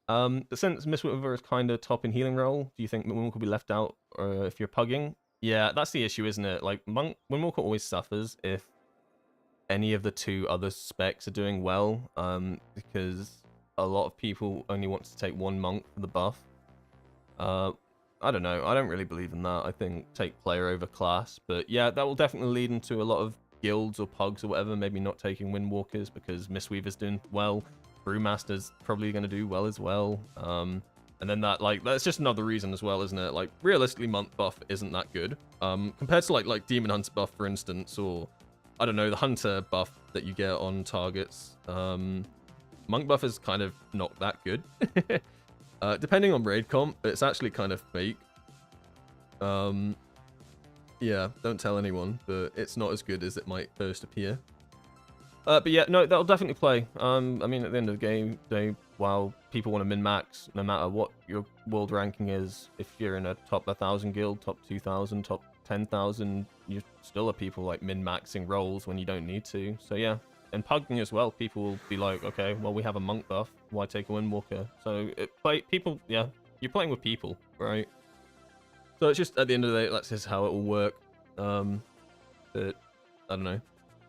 But since Mistweaver is kind of top in healing role, do you think Windwalker will be left out if you're pugging? Yeah, that's the issue, isn't it? Like, Windwalker always suffers if any of the 2 other specs are doing well, because a lot of people only want to take 1 monk for the buff. I don't know. I don't really believe in that. I think take player over class. But yeah, that will definitely lead into a lot of guilds or pugs or whatever maybe not taking Windwalkers because Mistweaver's doing well. Brewmaster's probably going to do well as well. And then that's just another reason as well, isn't it? Like, realistically, monk buff isn't that good. Compared to like Demon Hunter buff, for instance, or, I don't know, the Hunter buff that you get on targets. Monk buff is kind of not that good. Depending on raid comp, it's actually kind of fake. Yeah, don't tell anyone, but it's not as good as it might first appear. But yeah, no, that'll definitely play. I mean, at the end of the game, while people want to min-max, no matter what your world ranking is, if you're in a top 1,000 guild, top 2,000, top 10,000, you still are people like min-maxing roles when you don't need to. So yeah, in pugging as well, people will be like, okay, well, we have a monk buff. Why take a Windwalker? So people, yeah, you're playing with people, right? So it's just, at the end of the day, that's just how it will work. But, I don't know.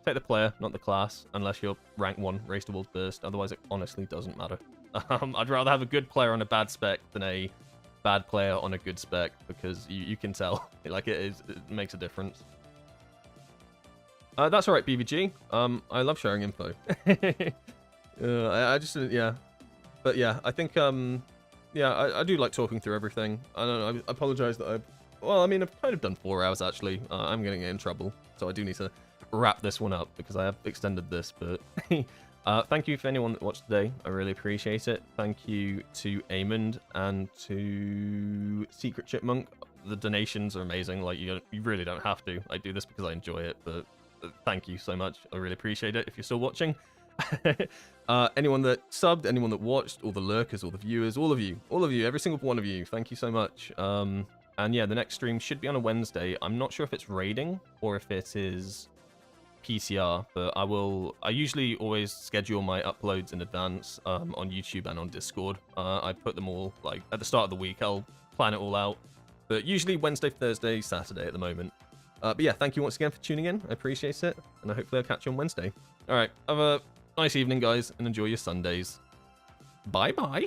Take the player, not the class, unless you're rank 1, race to world burst. Otherwise, it honestly doesn't matter. I'd rather have a good player on a bad spec than a bad player on a good spec, because you can tell. Like, it makes a difference. That's alright, BVG. I love sharing info. I just, yeah. But yeah, I think, yeah, I do like talking through everything. I don't know, I apologize that well, I mean, I've kind of done 4 hours, actually. I'm gonna get in trouble, so I do need to wrap this one up, because I have extended this, but... thank you for anyone that watched today. I really appreciate it. Thank you to Amond and to Secret Chipmunk. The donations are amazing. Like, you really don't have to. I do this because I enjoy it, but thank you so much. I really appreciate it if you're still watching. Anyone that subbed, anyone that watched, all the lurkers, all the viewers, all of you, every single one of you, thank you so much. And yeah, the next stream should be on a Wednesday. I'm not sure if it's raiding or if it is PTR, but I usually always schedule my uploads in advance on YouTube and on Discord. I put them all, like, at the start of the week. I'll plan it all out, but usually Wednesday, Thursday, Saturday at the moment. But yeah, thank you once again for tuning in. I appreciate it, and hopefully I'll catch you on Wednesday. All right, have a nice evening, guys, and enjoy your Sundays. Bye-bye.